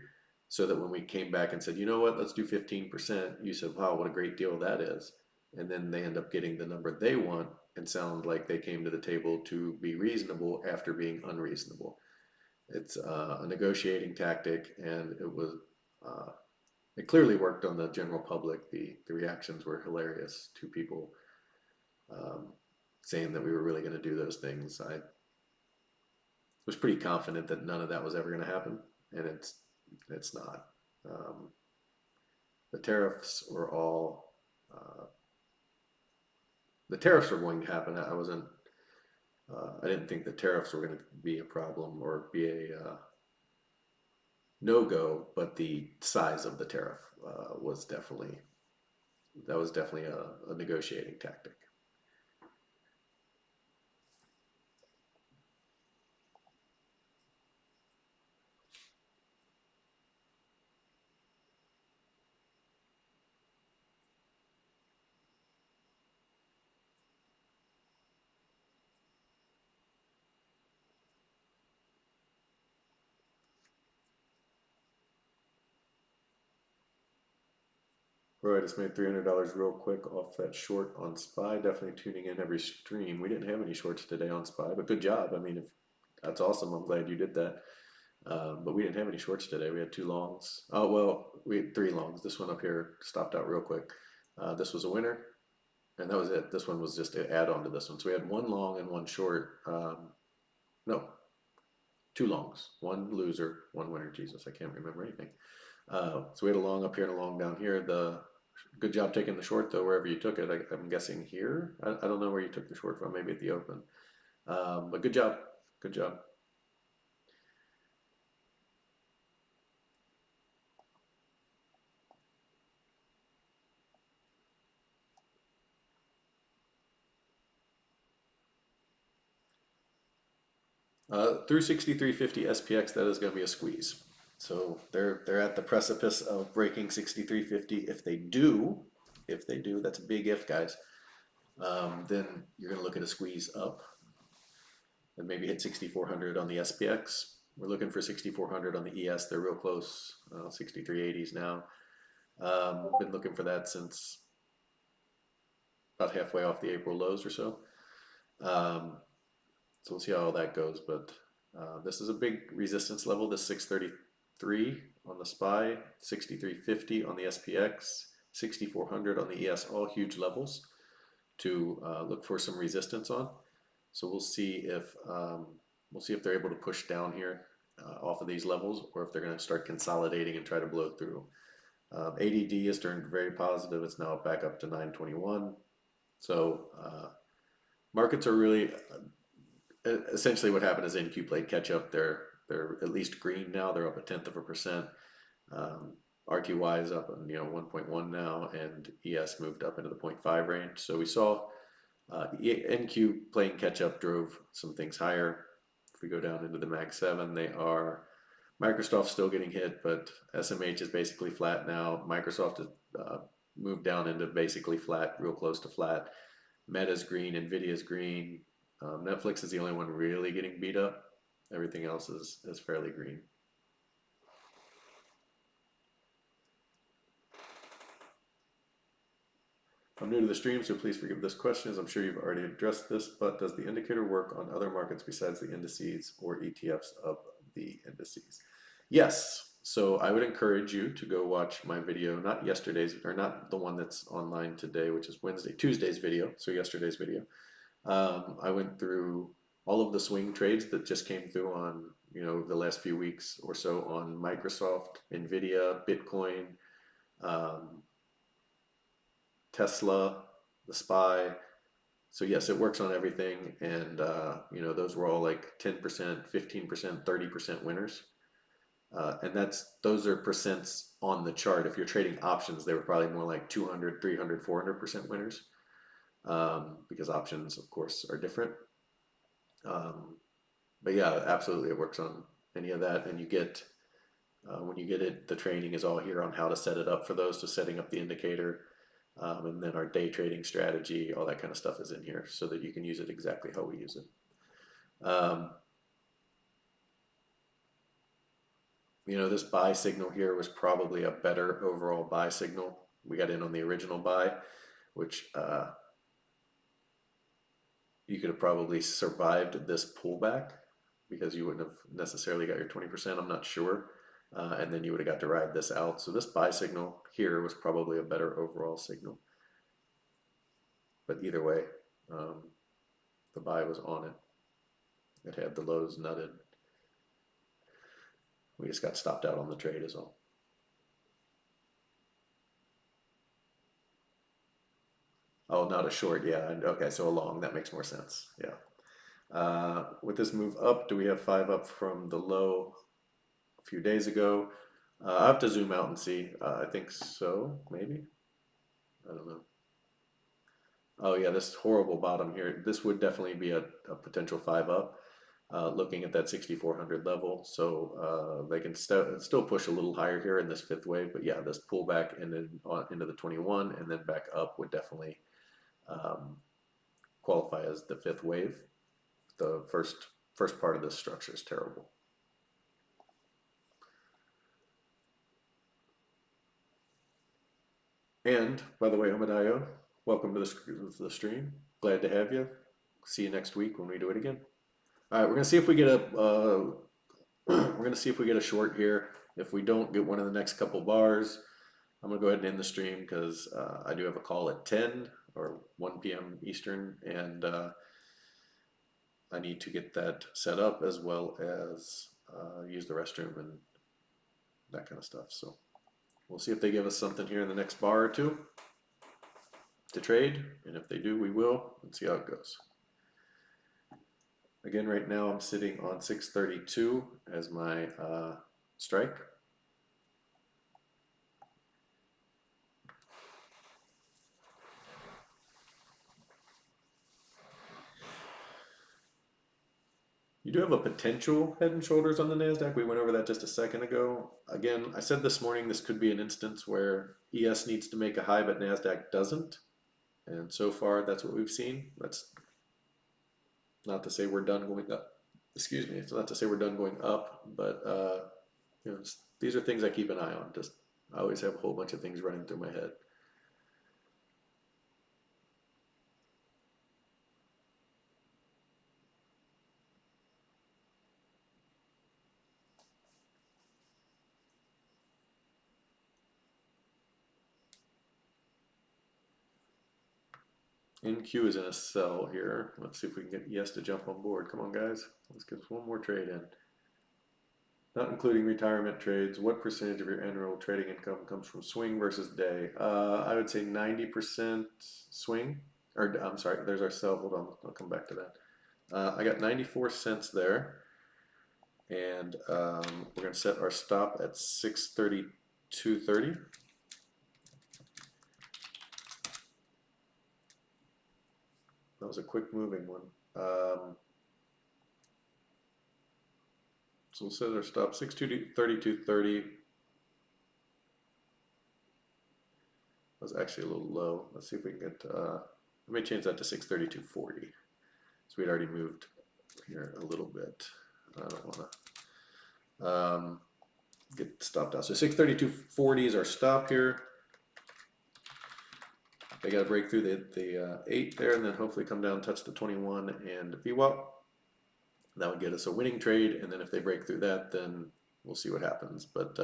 So that when we came back and said, you know what, let's do 15%, you said, wow, what a great deal that is. And then they end up getting the number they want and sound like they came to the table to be reasonable after being unreasonable. It's a negotiating tactic, and it clearly worked on the general public. The reactions were hilarious to people saying that we were really going to do those things. I was pretty confident that none of that was ever going to happen, and it's not. The tariffs were all the tariffs were going to happen. I wasn't. I didn't think the tariffs were going to be a problem or be a no go, but the size of the tariff was definitely a negotiating tactic. Bro, I just made $300 real quick off that short on SPY. Definitely tuning in every stream. We didn't have any shorts today on SPY, but good job. I mean, if that's awesome, I'm glad you did that. But we didn't have any shorts today. We had two longs. Oh, well, we had three longs. This one up here stopped out real quick. This was a winner, and that was it. This one was just an add on to this one. So we had one long and one short. No, two longs. One loser, one winner. Jesus, I can't remember anything. So we had a long up here and a long down here. Good job taking the short though, wherever you took it. I'm guessing here. I don't know where you took the short from. Maybe at the open. But good job. Good job. Through 6350 SPX, that is going to be a squeeze. So they're at the precipice of breaking 6350. If they do, that's a big if, guys. Then you're going to look at a squeeze up, and maybe hit 6400 on the SPX. We're looking for 6400 on the ES. They're real close, 6380s now. Been looking for that since about halfway off the April lows or so. So we'll see how all that goes, but this is a big resistance level, this 630 63 on the SPY, 6350 on the SPX, 6400 on the ES, all huge levels to look for some resistance on. So we'll see if they're able to push down here off of these levels, or if they're going to start consolidating and try to blow through. ADD has turned very positive. It's now back up to 921. So markets are really essentially what happened is NQ played catch up. They're at least green now. They're up 1/10%. RTY is up 1.1 now, and ES moved up into the 0.5 range. So we saw NQ playing catch up drove some things higher. If we go down into the Mag 7, they are Microsoft's still getting hit, but SMH is basically flat now. Microsoft has moved down into basically flat, real close to flat. Meta's green, Nvidia's green. Netflix is the only one really getting beat up. Everything else is fairly green. I'm new to the stream, so please forgive this question, as I'm sure you've already addressed this, but does the indicator work on other markets besides the indices or ETFs of the indices? Yes. So I would encourage you to go watch my video, not yesterday's, or not the one that's online today, which is Tuesday's video, so yesterday's video. I went through all of the swing trades that just came through on, the last few weeks or so on Microsoft, Nvidia, Bitcoin, Tesla, the SPY. So yes, it works on everything, and those were all like 10%, 15%, 30% winners, and those are percents on the chart. If you're trading options, they were probably more like 200, 300, 400% winners, because options, of course, are different. But yeah, absolutely, it works on any of that, and you get when you get it, the training is all here on how to set it up for those, so setting up the indicator. And then our day trading strategy, all that kind of stuff is in here so that you can use it exactly how we use it. This buy signal here was probably a better overall buy signal. We got in on the original buy, which you could have probably survived this pullback because you wouldn't have necessarily got your 20%, I'm not sure. And then you would have got to ride this out. So this buy signal here was probably a better overall signal. But either way, the buy was on it. It had the lows nutted. We just got stopped out on the trade is all. Oh, not a short, yeah. Okay, so a long, that makes more sense. Yeah. With this move up, do we have 5 up from the low a few days ago? I have to zoom out and see. I think so, maybe. I don't know. Oh yeah, this horrible bottom here. This would definitely be a potential 5 up. Looking at that 6,400 level, so they can still push a little higher here in this 5th wave, but yeah, this pullback and then into the 21 and then back up would definitely qualify as the 5th wave. The first part of this structure is terrible. And by the way, Homadayo, welcome to the stream. Glad to have you. See you next week when we do it again. All right, we're gonna see if we get a short here. If we don't get one in the next couple bars, I'm gonna go ahead and end the stream because I do have a call at 10 or 1 p.m. Eastern, and I need to get that set up as well as use the restroom and that kind of stuff. So we'll see if they give us something here in the next bar or two to trade, and if they do, we will. Let's see how it goes. Again, right now I'm sitting on 632 as my strike. You do have a potential head and shoulders on the NASDAQ. We went over that just a second ago. Again, I said this morning this could be an instance where ES needs to make a high, but NASDAQ doesn't. And so far, that's what we've seen. That's not to say we're done going up. Excuse me. It's not to say we're done going up, but these are things I keep an eye on. I always have a whole bunch of things running through my head. NQ is in a sell here. Let's see if we can get yes to jump on board. Come on, guys. Let's get one more trade in. Not including retirement trades, what percentage of your annual trading income comes from swing versus day? I would say 90% swing. Or I'm sorry, there's our sell. Hold on, I'll come back to that. I got 94 cents there, and we're going to set our stop at 632.30. That was a quick moving one. So we'll set our stop 632.32.30. That was actually a little low. Let's see if we can get. Let me change that to 632.40. So we'd already moved here a little bit. I don't want to get stopped out. So 632.40 is our stop here. They got to break through the 8 there, and then hopefully come down, touch the 21, and VWAP. That would get us a winning trade, and then if they break through that, then we'll see what happens. But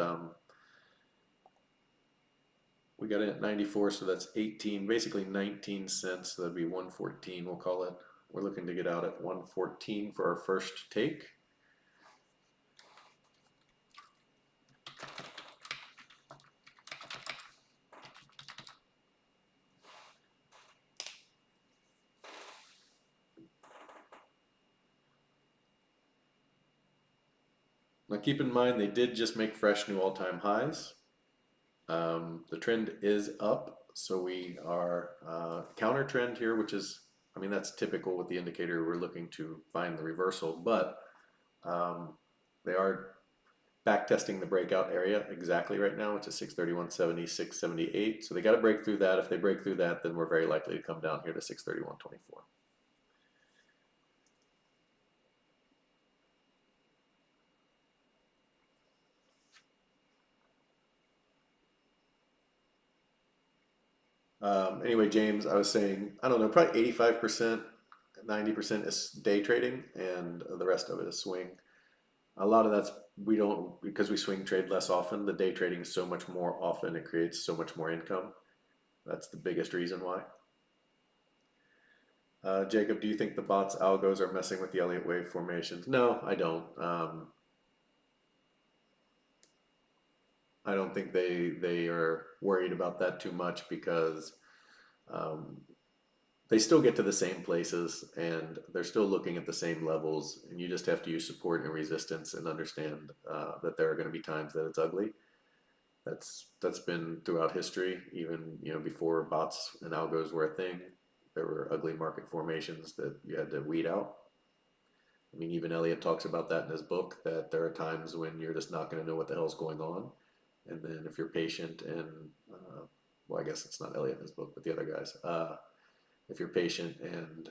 we got in at 94, so that's 18, basically 19 cents. So that'd be 114, we'll call it. We're looking to get out at 114 for our first take. Now keep in mind they did just make fresh new all-time highs. The trend is up, so we are counter trend here, which is, I mean, that's typical with the indicator. We're looking to find the reversal, but they are back testing the breakout area exactly right now, which is 631.70, 678. So they got to break through that. If they break through that, then we're very likely to come down here to 631.24. Anyway, James, I was saying, I don't know, probably 85%, 90% is day trading, and the rest of it is swing. A lot of that's, we don't, because we swing trade less often, the day trading is so much more often, it creates so much more income. That's the biggest reason why. Jacob, do you think the bots algos are messing with the Elliott wave formations? No, I don't. I don't think they are worried about that too much because they still get to the same places and they're still looking at the same levels, and you just have to use support and resistance and understand that there are going to be times that it's ugly. That's been throughout history, even before bots and algos were a thing. There were ugly market formations that you had to weed out. I mean, even Elliott talks about that in his book, that there are times when you're just not going to know what the hell's going on. And then if you're patient and, well, I guess it's not Elliott in his book, but the other guys, if you're patient and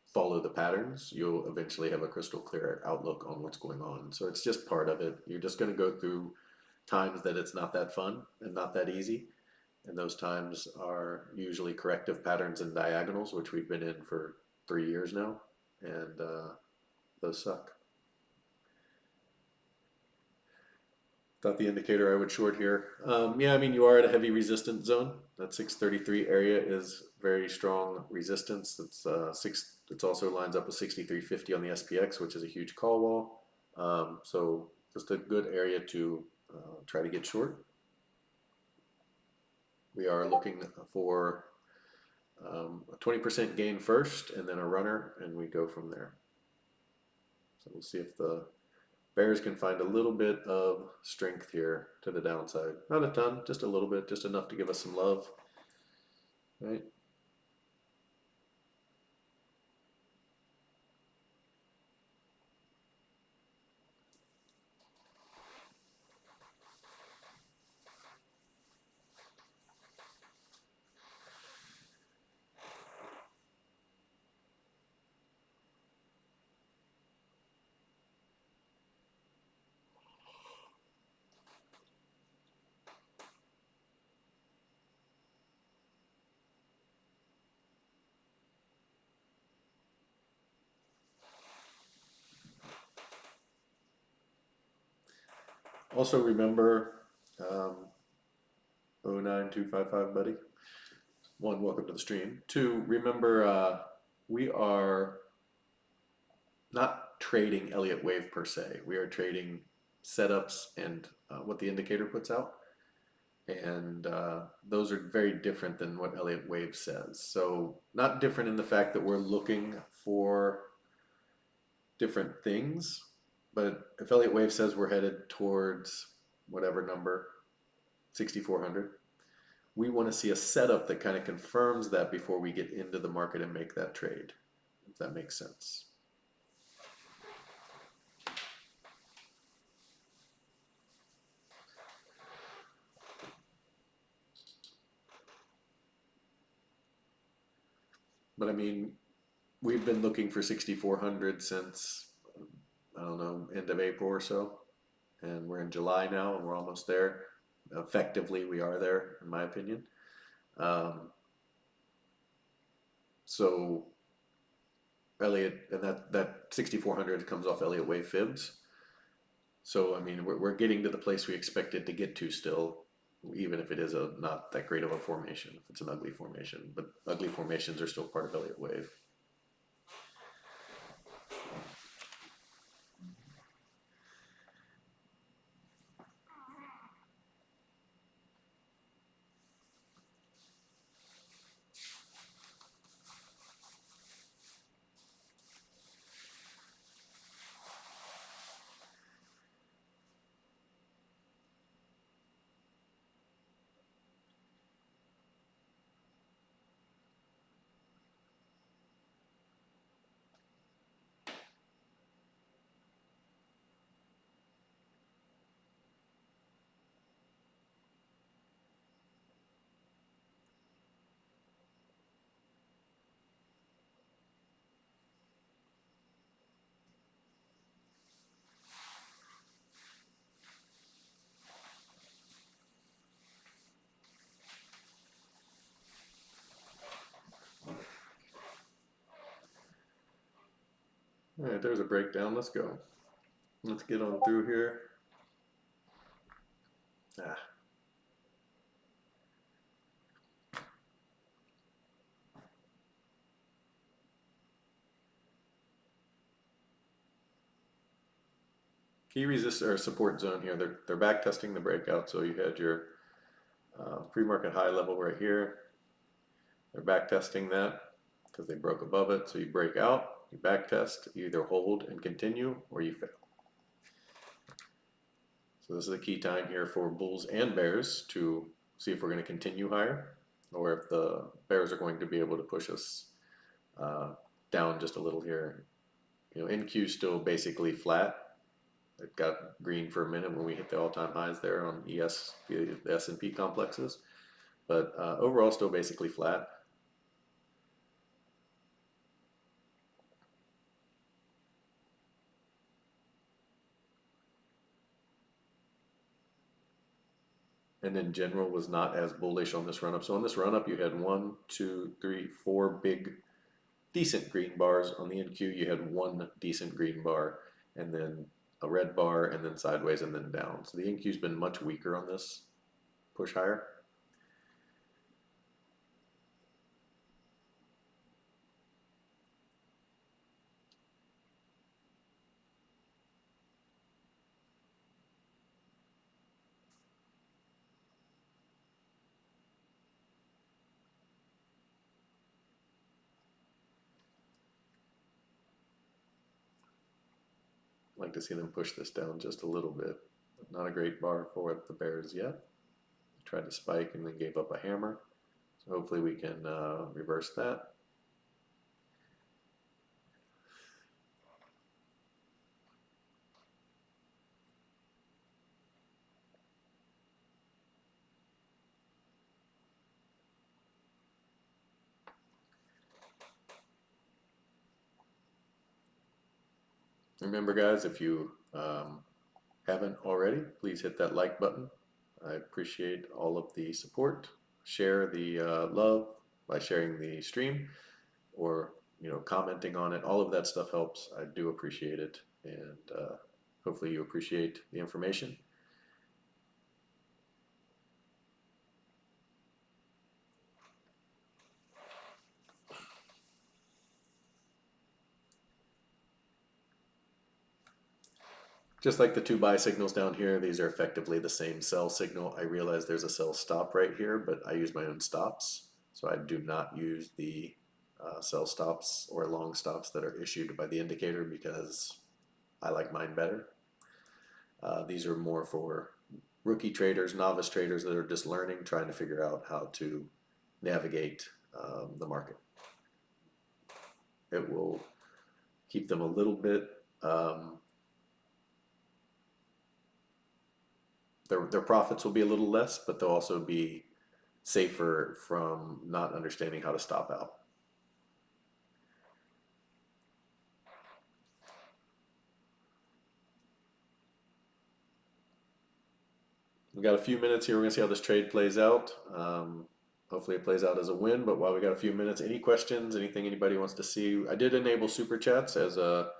follow the patterns, you'll eventually have a crystal clear outlook on what's going on. So it's just part of it. You're just going to go through times that it's not that fun and not that easy. And those times are usually corrective patterns and diagonals, which we've been in for 3 years now. And those suck. Thought the indicator I would short here. Yeah, I mean, you are at a heavy resistance zone. That 633 area is very strong resistance. It also lines up with 6350 on the SPX, which is a huge call wall. So just a good area to try to get short. We are looking for a 20% gain first and then a runner, and we go from there. So we'll see if the bears can find a little bit of strength here to the downside. Not a ton, just a little bit, just enough to give us some love. Right? Also remember 09255, buddy. one, welcome to the stream. Two, remember we are not trading Elliott Wave per se. We are trading setups and what the indicator puts out. And those are very different than what Elliott Wave says. So not different in the fact that we're looking for different things, but if Elliott Wave says we're headed towards whatever number, 6,400, we want to see a setup that kind of confirms that before we get into the market and make that trade, if that makes sense. But I mean, we've been looking for 6,400 since, I don't know, end of April or so. And we're in July now and we're almost there. Effectively, we are there, in my opinion. So Elliott, and that 6,400 comes off Elliott Wave fibs. So I mean, we're getting to the place we expected to get to still, even if it is not that great of a formation, if it's an ugly formation. But ugly formations are still part of Elliott Wave. All right, there's a breakdown. Let's go. Let's get on through here. Ah. Key resist or support zone here. They're back testing the breakout. So you had your pre-market high level right here. They're back testing that because they broke above it. So you break out, you back test, you either hold and continue or you fail. So this is a key time here for bulls and bears to see if we're going to continue higher or if the bears are going to be able to push us down just a little here. You know, NQ still basically flat. It got green for a minute when we hit the all-time highs there on the S&P complexes, but overall still basically flat. And in general was not as bullish on this run-up. So on this run-up, you had 1, 2, 3, 4 big decent green bars. On the NQ, you had one decent green bar, and then a red bar, and then sideways, and then down. So the NQ's been much weaker on this push higher. I'd like to see them push this down just a little bit. Not a great bar for the bears yet. Tried to spike and then gave up a hammer. So hopefully we can reverse that. Remember guys, if you haven't already, please hit that like button. I appreciate all of the support. Share the love by sharing the stream or commenting on it. All of that stuff helps. I do appreciate it, and hopefully you appreciate the information. Just like the two buy signals down here, these are effectively the same sell signal. I realize there's a sell stop right here, but I use my own stops. So I do not use the sell stops or long stops that are issued by the indicator because I like mine better. These are more for rookie traders, novice traders that are just learning, trying to figure out how to navigate the market. It will keep them a little bit, their profits will be a little less, but they'll also be safer from not understanding how to stop out. We've got a few minutes here. We're going to see how this trade plays out. Hopefully it plays out as a win, but while we got a few minutes, any questions, anything anybody wants to see? I did enable super chats as a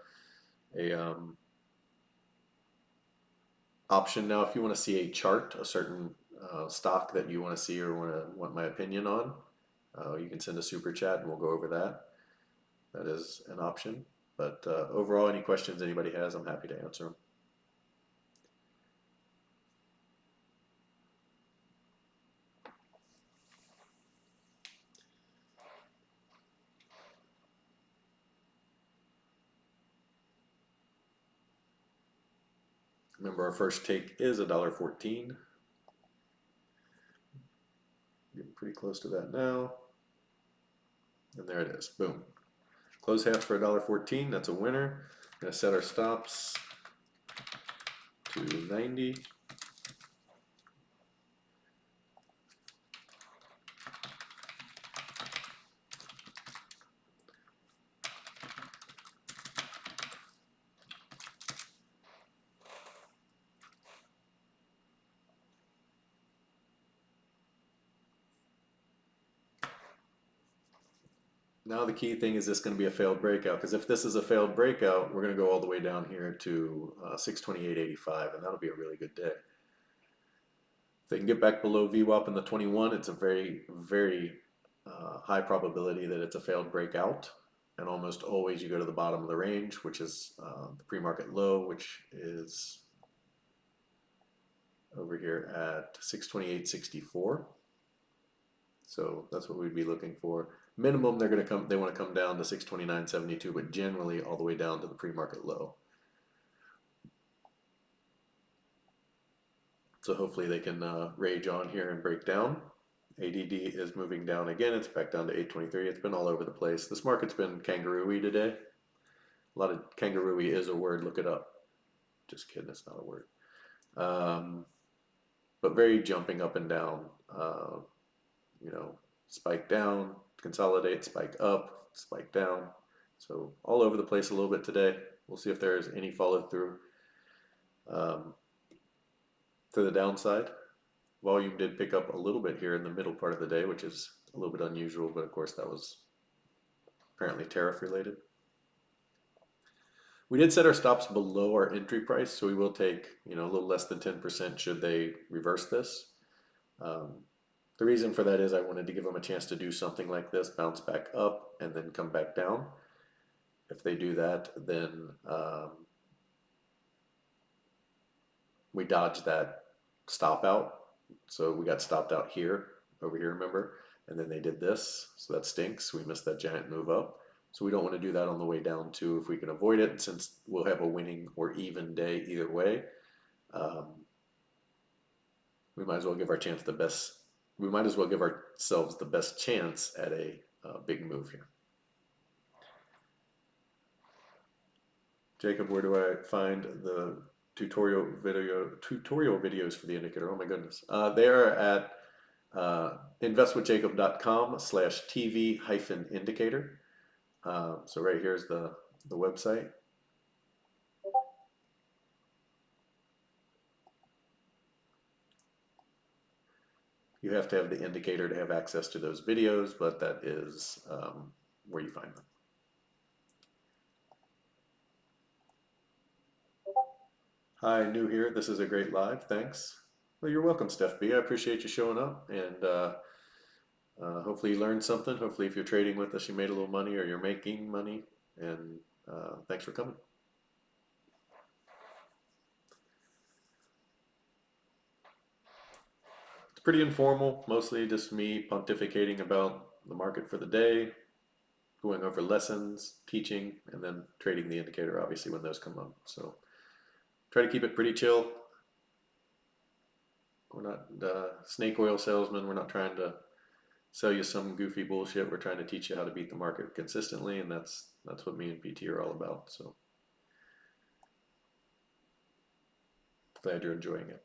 option now. If you want to see a chart, a certain stock that you want to see or want my opinion on, you can send a super chat and we'll go over that. That is an option. But overall, any questions anybody has, I'm happy to answer them. Remember, our first take is $1.14. Getting pretty close to that now. And there it is. Boom. Close half for $1.14. That's a winner. Gonna set our stops to 90. Now the key thing is this going to be a failed breakout, because if this is a failed breakout, we're going to go all the way down here to 628.85, and that'll be a really good day. If they can get back below VWAP in the 21, it's a very, very high probability that it's a failed breakout. And almost always you go to the bottom of the range, which is the pre-market low, which is over here at 628.64. So that's what we'd be looking for. Minimum, they want to come down to 629.72, but generally all the way down to the pre-market low. So hopefully they can rage on here and break down. ADD is moving down again. It's back down to 823. It's been all over the place. This market's been kangaroo-y today. A lot of kangaroo-y is a word. Look it up. Just kidding. It's not a word. But very jumping up and down. Spike down, consolidate, spike up, spike down. So all over the place a little bit today. We'll see if there's any follow through to the downside. Volume did pick up a little bit here in the middle part of the day, which is a little bit unusual, but of course that was apparently tariff related. We did set our stops below our entry price, so we will take a little less than 10% should they reverse this. The reason for that is I wanted to give them a chance to do something like this, bounce back up, and then come back down. If they do that, then we dodge that stop out. So we got stopped out here, over here, remember? And then they did this, so that stinks. We missed that giant move up. So we don't want to do that on the way down too if we can avoid it, since we'll have a winning or even day either way. We might as well give ourselves the best chance at a big move here. Jacob, where do I find the tutorial videos for the indicator? Oh my goodness. They are at investwithjacob.com/TV-indicator. So right here's the website. You have to have the indicator to have access to those videos, but that is where you find them. Hi, new here. This is a great live. Thanks. Well, you're welcome, Steph B. I appreciate you showing up, and hopefully you learned something. Hopefully if you're trading with us, you made a little money or you're making money, and thanks for coming. pretty informal, mostly just me pontificating about the market for the day, going over lessons, teaching, and then trading the indicator, obviously, when those come up. So try to keep it pretty chill. We're not snake oil salesmen. We're not trying to sell you some goofy bullshit. We're trying to teach you how to beat the market consistently, and that's what me and PT are all about. So glad you're enjoying it.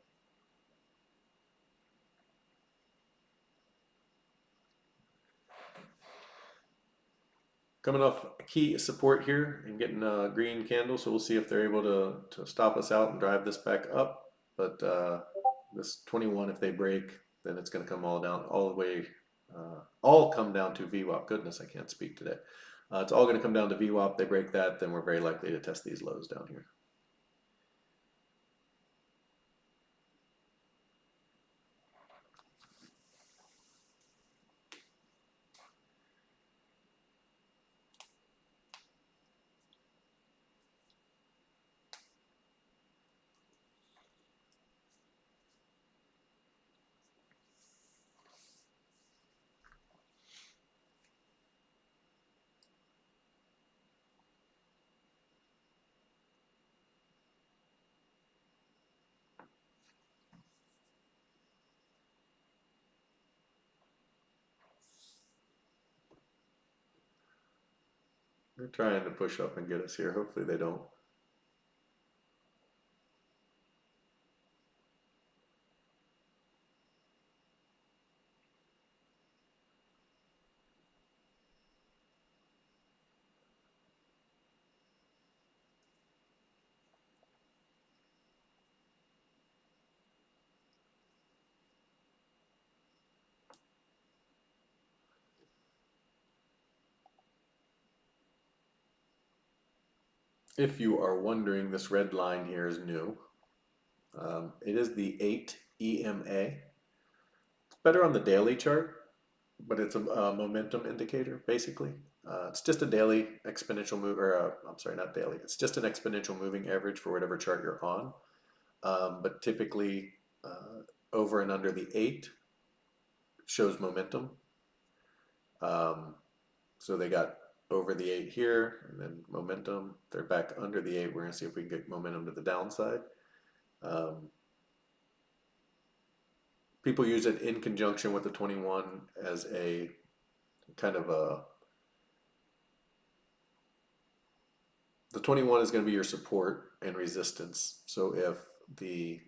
Coming off key support here and getting a green candle, so we'll see if they're able to stop us out and drive this back up. But this 21, if they break, then it's going to come all down, all the way, all come down to VWAP. Goodness, I can't speak today. It's all going to come down to VWAP. They break that, then we're very likely to test these lows down here. They're trying to push up and get us here. Hopefully they don't. If you are wondering, this red line here is new. It is the 8 EMA. It's better on the daily chart, but it's a momentum indicator, basically. It's just a daily exponential move, or I'm sorry, not daily. It's just an exponential moving average for whatever chart you're on. But typically, over and under the 8 shows momentum. So they got over the 8 here, and then momentum. They're back under the 8. We're going to see if we can get momentum to the downside. People use it in conjunction with the 21 as a kind of a, the 21 is going to be your support and resistance. So if the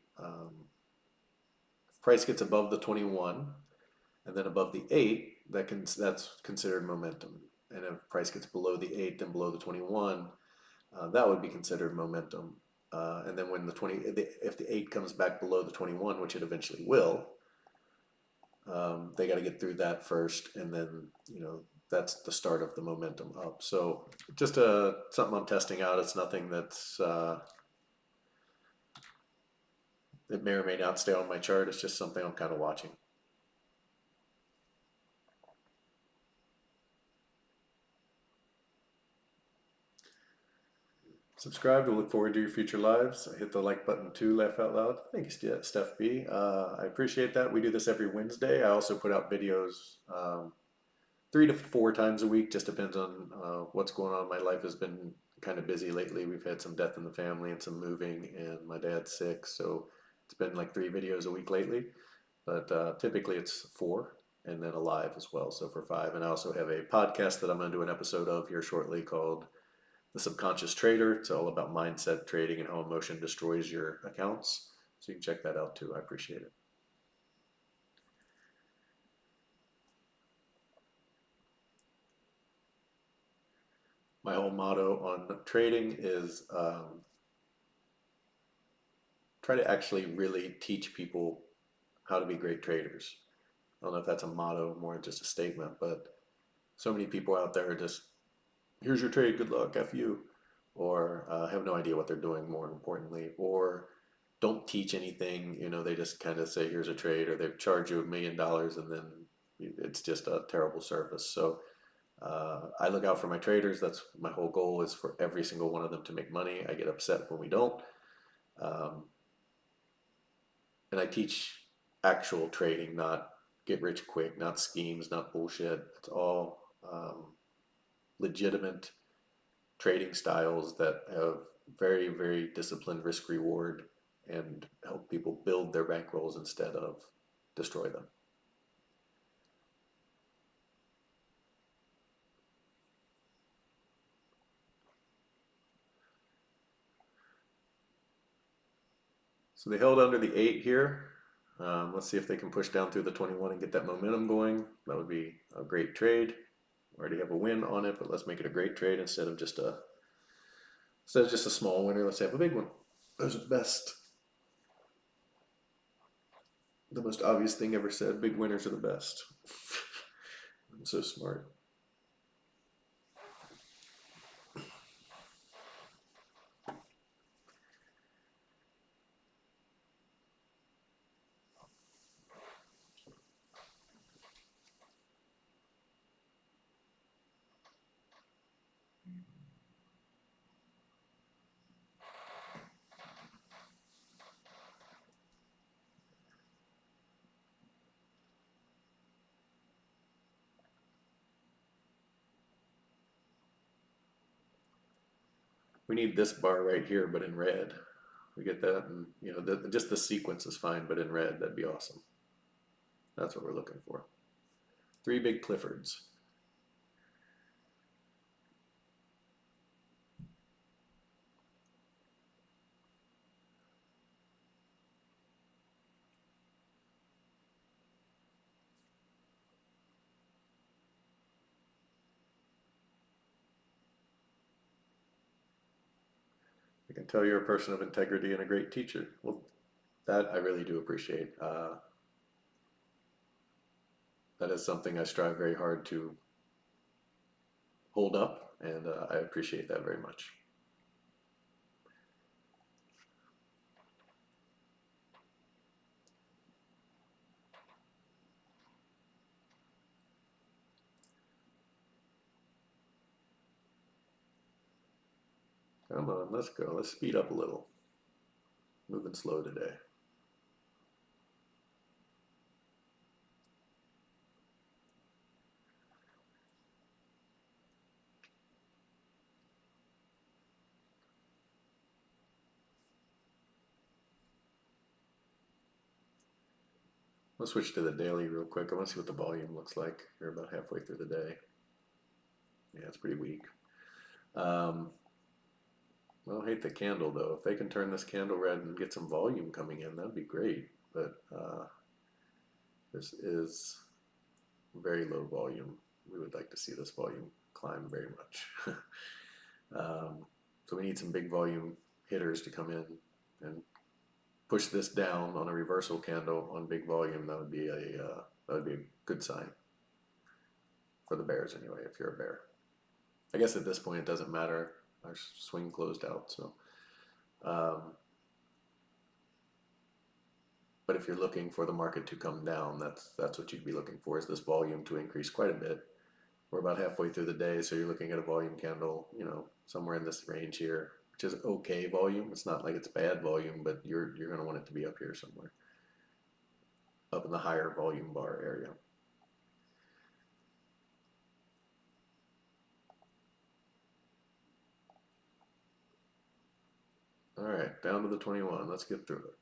price gets above the 21 and then above the 8, that's considered momentum. And if price gets below the 8 then below the 21, that would be considered momentum. And then when if the 8 comes back below the 21, which it eventually will, they got to get through that first, and then that's the start of the momentum up. So just something I'm testing out. It's nothing that's it may or may not stay on my chart. It's just something I'm kind of watching. Subscribe to look forward to your future lives. Hit the like button too, laugh out loud. Thank you, Steph B. I appreciate that. We do this every Wednesday. I also put out videos 3 to 4 times a week. Just depends on what's going on. My life has been kind of busy lately. We've had some death in the family and some moving, and my dad's sick. So it's been like 3 videos a week lately. But typically it's 4, and then a live as well. So for 5. And I also have a podcast that I'm going to do an episode of here shortly called The Subconscious Trader. It's all about mindset trading and how emotion destroys your accounts. So you can check that out too. I appreciate it. My whole motto on trading is try to actually really teach people how to be great traders. I don't know if that's a motto, more just a statement, but so many people out there are just, here's your trade, good luck, F you, or have no idea what they're doing, more importantly, or don't teach anything. They just kind of say, here's a trade, or they charge you $1 million, and then it's just a terrible service. So I look out for my traders. That's my whole goal, is for every single one of them to make money. I get upset when we don't. And I teach actual trading, not get rich quick, not schemes, not bullshit. It's all legitimate trading styles that have very, very disciplined risk reward and help people build their bankrolls instead of destroy them. So they held under the 8 here. Let's see if they can push down through the 21 and get that momentum going. That would be a great trade. Already have a win on it, but let's make it a great trade instead of just a small winner. Let's have a big one. Those are the best. The most obvious thing ever said. Big winners are the best. I'm so smart. We need this bar right here, but in red. We get that, and just the sequence is fine, but in red, that'd be awesome. That's what we're looking for. 3 big Cliffords. I can tell you're a person of integrity and a great teacher. Well, that I really do appreciate. That is something I strive very hard to hold up, and I appreciate that very much. Come on, let's go. Let's speed up a little. Moving slow today. Let's switch to the daily real quick. I want to see what the volume looks like. We're about halfway through the day. Yeah, it's pretty weak. Well, I hate the candle though. If they can turn this candle red and get some volume coming in, that'd be great. But this is very low volume. We would like to see this volume climb very much. So we need some big volume hitters to come in and push this down on a reversal candle on big volume. That would be a good sign for the bears anyway. If you're a bear, I guess at this point it doesn't matter. Our swing closed out, so. But if you're looking for the market to come down, that's what you'd be looking for, is this volume to increase quite a bit. We're about halfway through the day, so you're looking at a volume candle, somewhere in this range here, which is okay volume. It's not like it's bad volume, but you're going to want it to be up here somewhere, up in the higher volume bar area. All right, down to the 21. Let's get through it.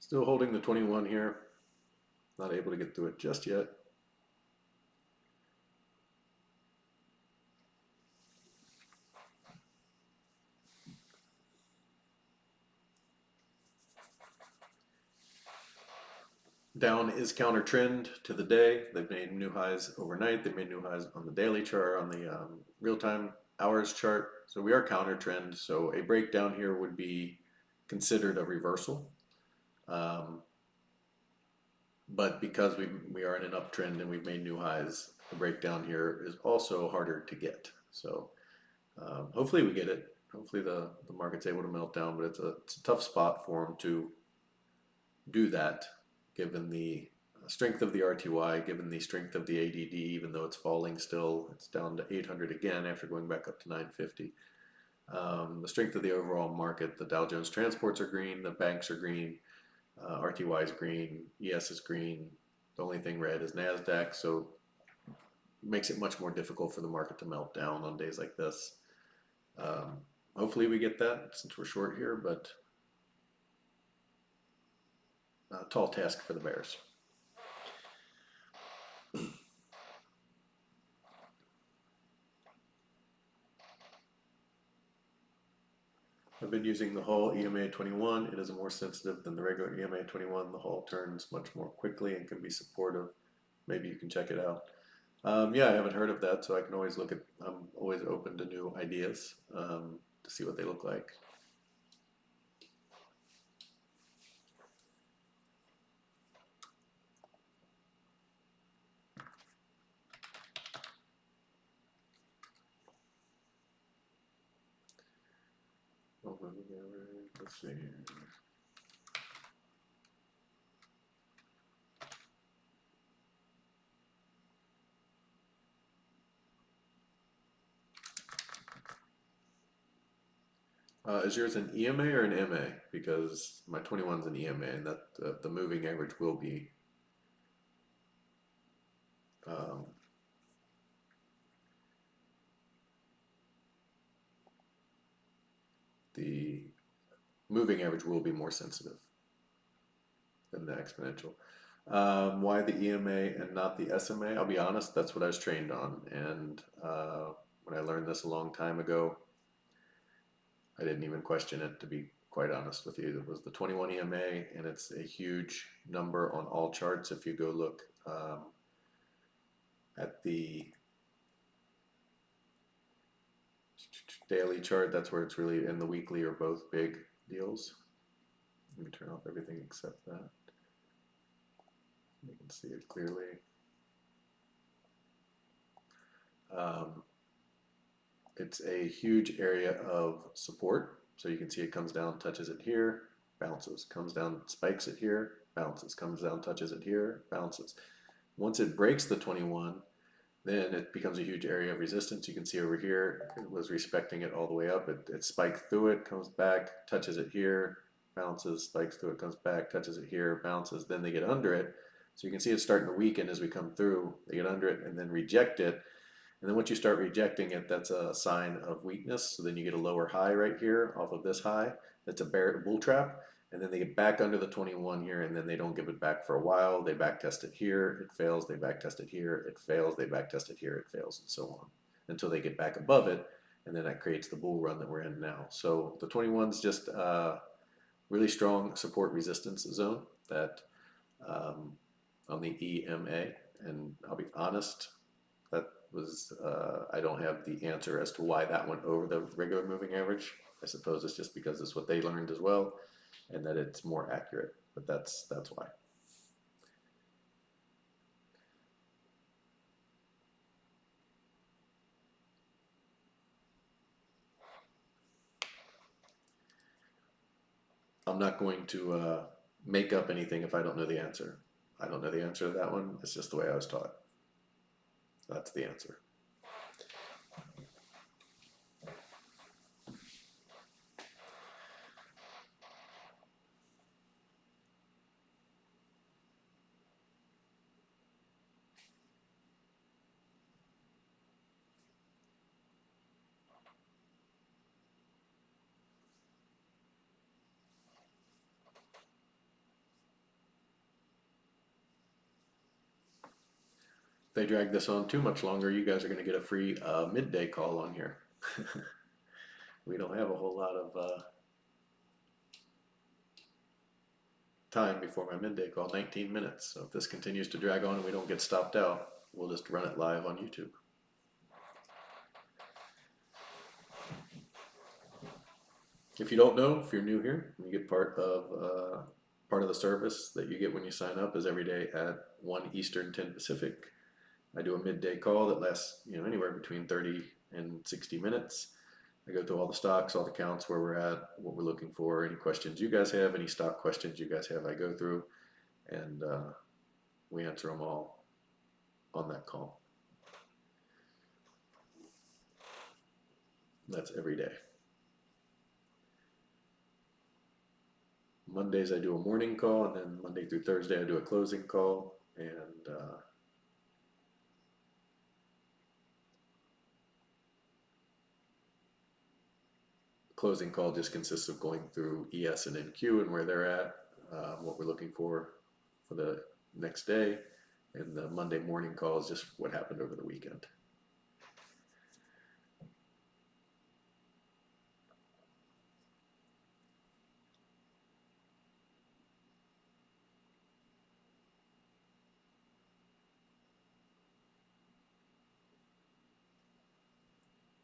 Still holding the 21 here. Not able to get through it just yet. Down is counter trend to the day. They've made new highs overnight. They made new highs on the daily chart, on the real-time hours chart. So we are counter trend. So a breakdown here would be considered a reversal. But because we are in an uptrend and we've made new highs, the breakdown here is also harder to get. So hopefully we get it. Hopefully the market's able to melt down, but it's a tough spot for them to do that, given the strength of the RTY, given the strength of the ADD, even though it's falling still. It's down to 800 again after going back up to 950. The strength of the overall market, the Dow Jones transports are green, the banks are green, RTY is green, ES is green. The only thing red is NASDAQ, so it makes it much more difficult for the market to melt down on days like this. Hopefully we get that since we're short here, but tall task for the bears. I've been using the Hall EMA 21. It is more sensitive than the regular EMA 21. The Hall turns much more quickly and can be supportive. Maybe you can check it out. Yeah, I haven't heard of that, so I can always look at, I'm always open to new ideas to see what they look like. Let's see here. Is yours an EMA or an MA? Because my 21 is an EMA, and that the moving average will be the moving average will be more sensitive than the exponential. Why the EMA and not the SMA? I'll be honest, that's what I was trained on, and when I learned this a long time ago, I didn't even question it, to be quite honest with you. It was the 21 EMA, and it's a huge number on all charts. If you go look at the daily chart, that's where it's really, in the weekly are both big deals. Let me turn off everything except that. You can see it clearly. It's a huge area of support. So you can see it comes down, touches it here, bounces, comes down, spikes it here, bounces, comes down, touches it here, bounces. Once it breaks the 21, then it becomes a huge area of resistance. You can see over here, it was respecting it all the way up. It spiked through it, comes back, touches it here, bounces, spikes through it, comes back, touches it here, bounces. Then they get under it. So you can see it's starting to weaken as we come through. They get under it and then reject it. And then once you start rejecting it, that's a sign of weakness. So then you get a lower high right here off of this high. That's a bear bull trap. And then they get back under the 21 here, and then they don't give it back for a while. They back test it here, it fails. They back test it here, it fails. They back test it here, it fails, and so on until they get back above it. And then that creates the bull run that we're in now. So the 21 is just a really strong support resistance zone that on the EMA. And I'll be honest, that was, I don't have the answer as to why that went over the regular moving average. I suppose it's just because it's what they learned as well, and that it's more accurate, but that's why. I'm not going to make up anything if I don't know the answer. I don't know the answer to that one. It's just the way I was taught. That's the answer. If they drag this on too much longer, you guys are going to get a free midday call on here. We don't have a whole lot of time before my midday call, 19 minutes. So if this continues to drag on and we don't get stopped out, we'll just run it live on YouTube. If you don't know, if you're new here, you get part of the service that you get when you sign up is every day at 1 Eastern, 10 Pacific. I do a midday call that lasts anywhere between 30 and 60 minutes. I go through all the stocks, all the counts, where we're at, what we're looking for, any questions you guys have, any stock questions you guys have, I go through, and we answer them all on that call. That's every day. Mondays I do a morning call, and then Monday through Thursday I do a closing call, and closing call just consists of going through ES and NQ and where they're at, what we're looking for the next day, and the Monday morning call is just what happened over the weekend.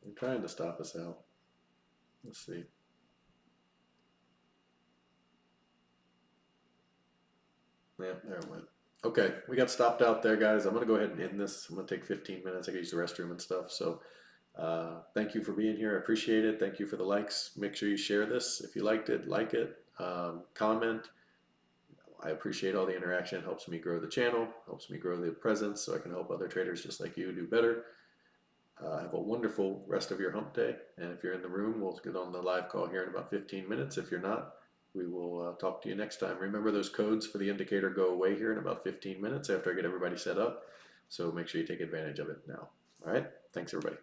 They're trying to stop us out. Let's see. Yeah, there it went. Okay, we got stopped out there, guys. I'm going to go ahead and end this. I'm going to take 15 minutes. I can use the restroom and stuff. So thank you for being here. I appreciate it. Thank you for the likes. Make sure you share this. If you liked it, like it. Comment. I appreciate all the interaction. It helps me grow the channel, helps me grow the presence so I can help other traders just like you do better. Have a wonderful rest of your hump day. And if you're in the room, we'll get on the live call here in about 15 minutes. If you're not, we will talk to you next time. Remember, those codes for the indicator go away here in about 15 minutes after I get everybody set up. So make sure you take advantage of it now. All right. Thanks, everybody.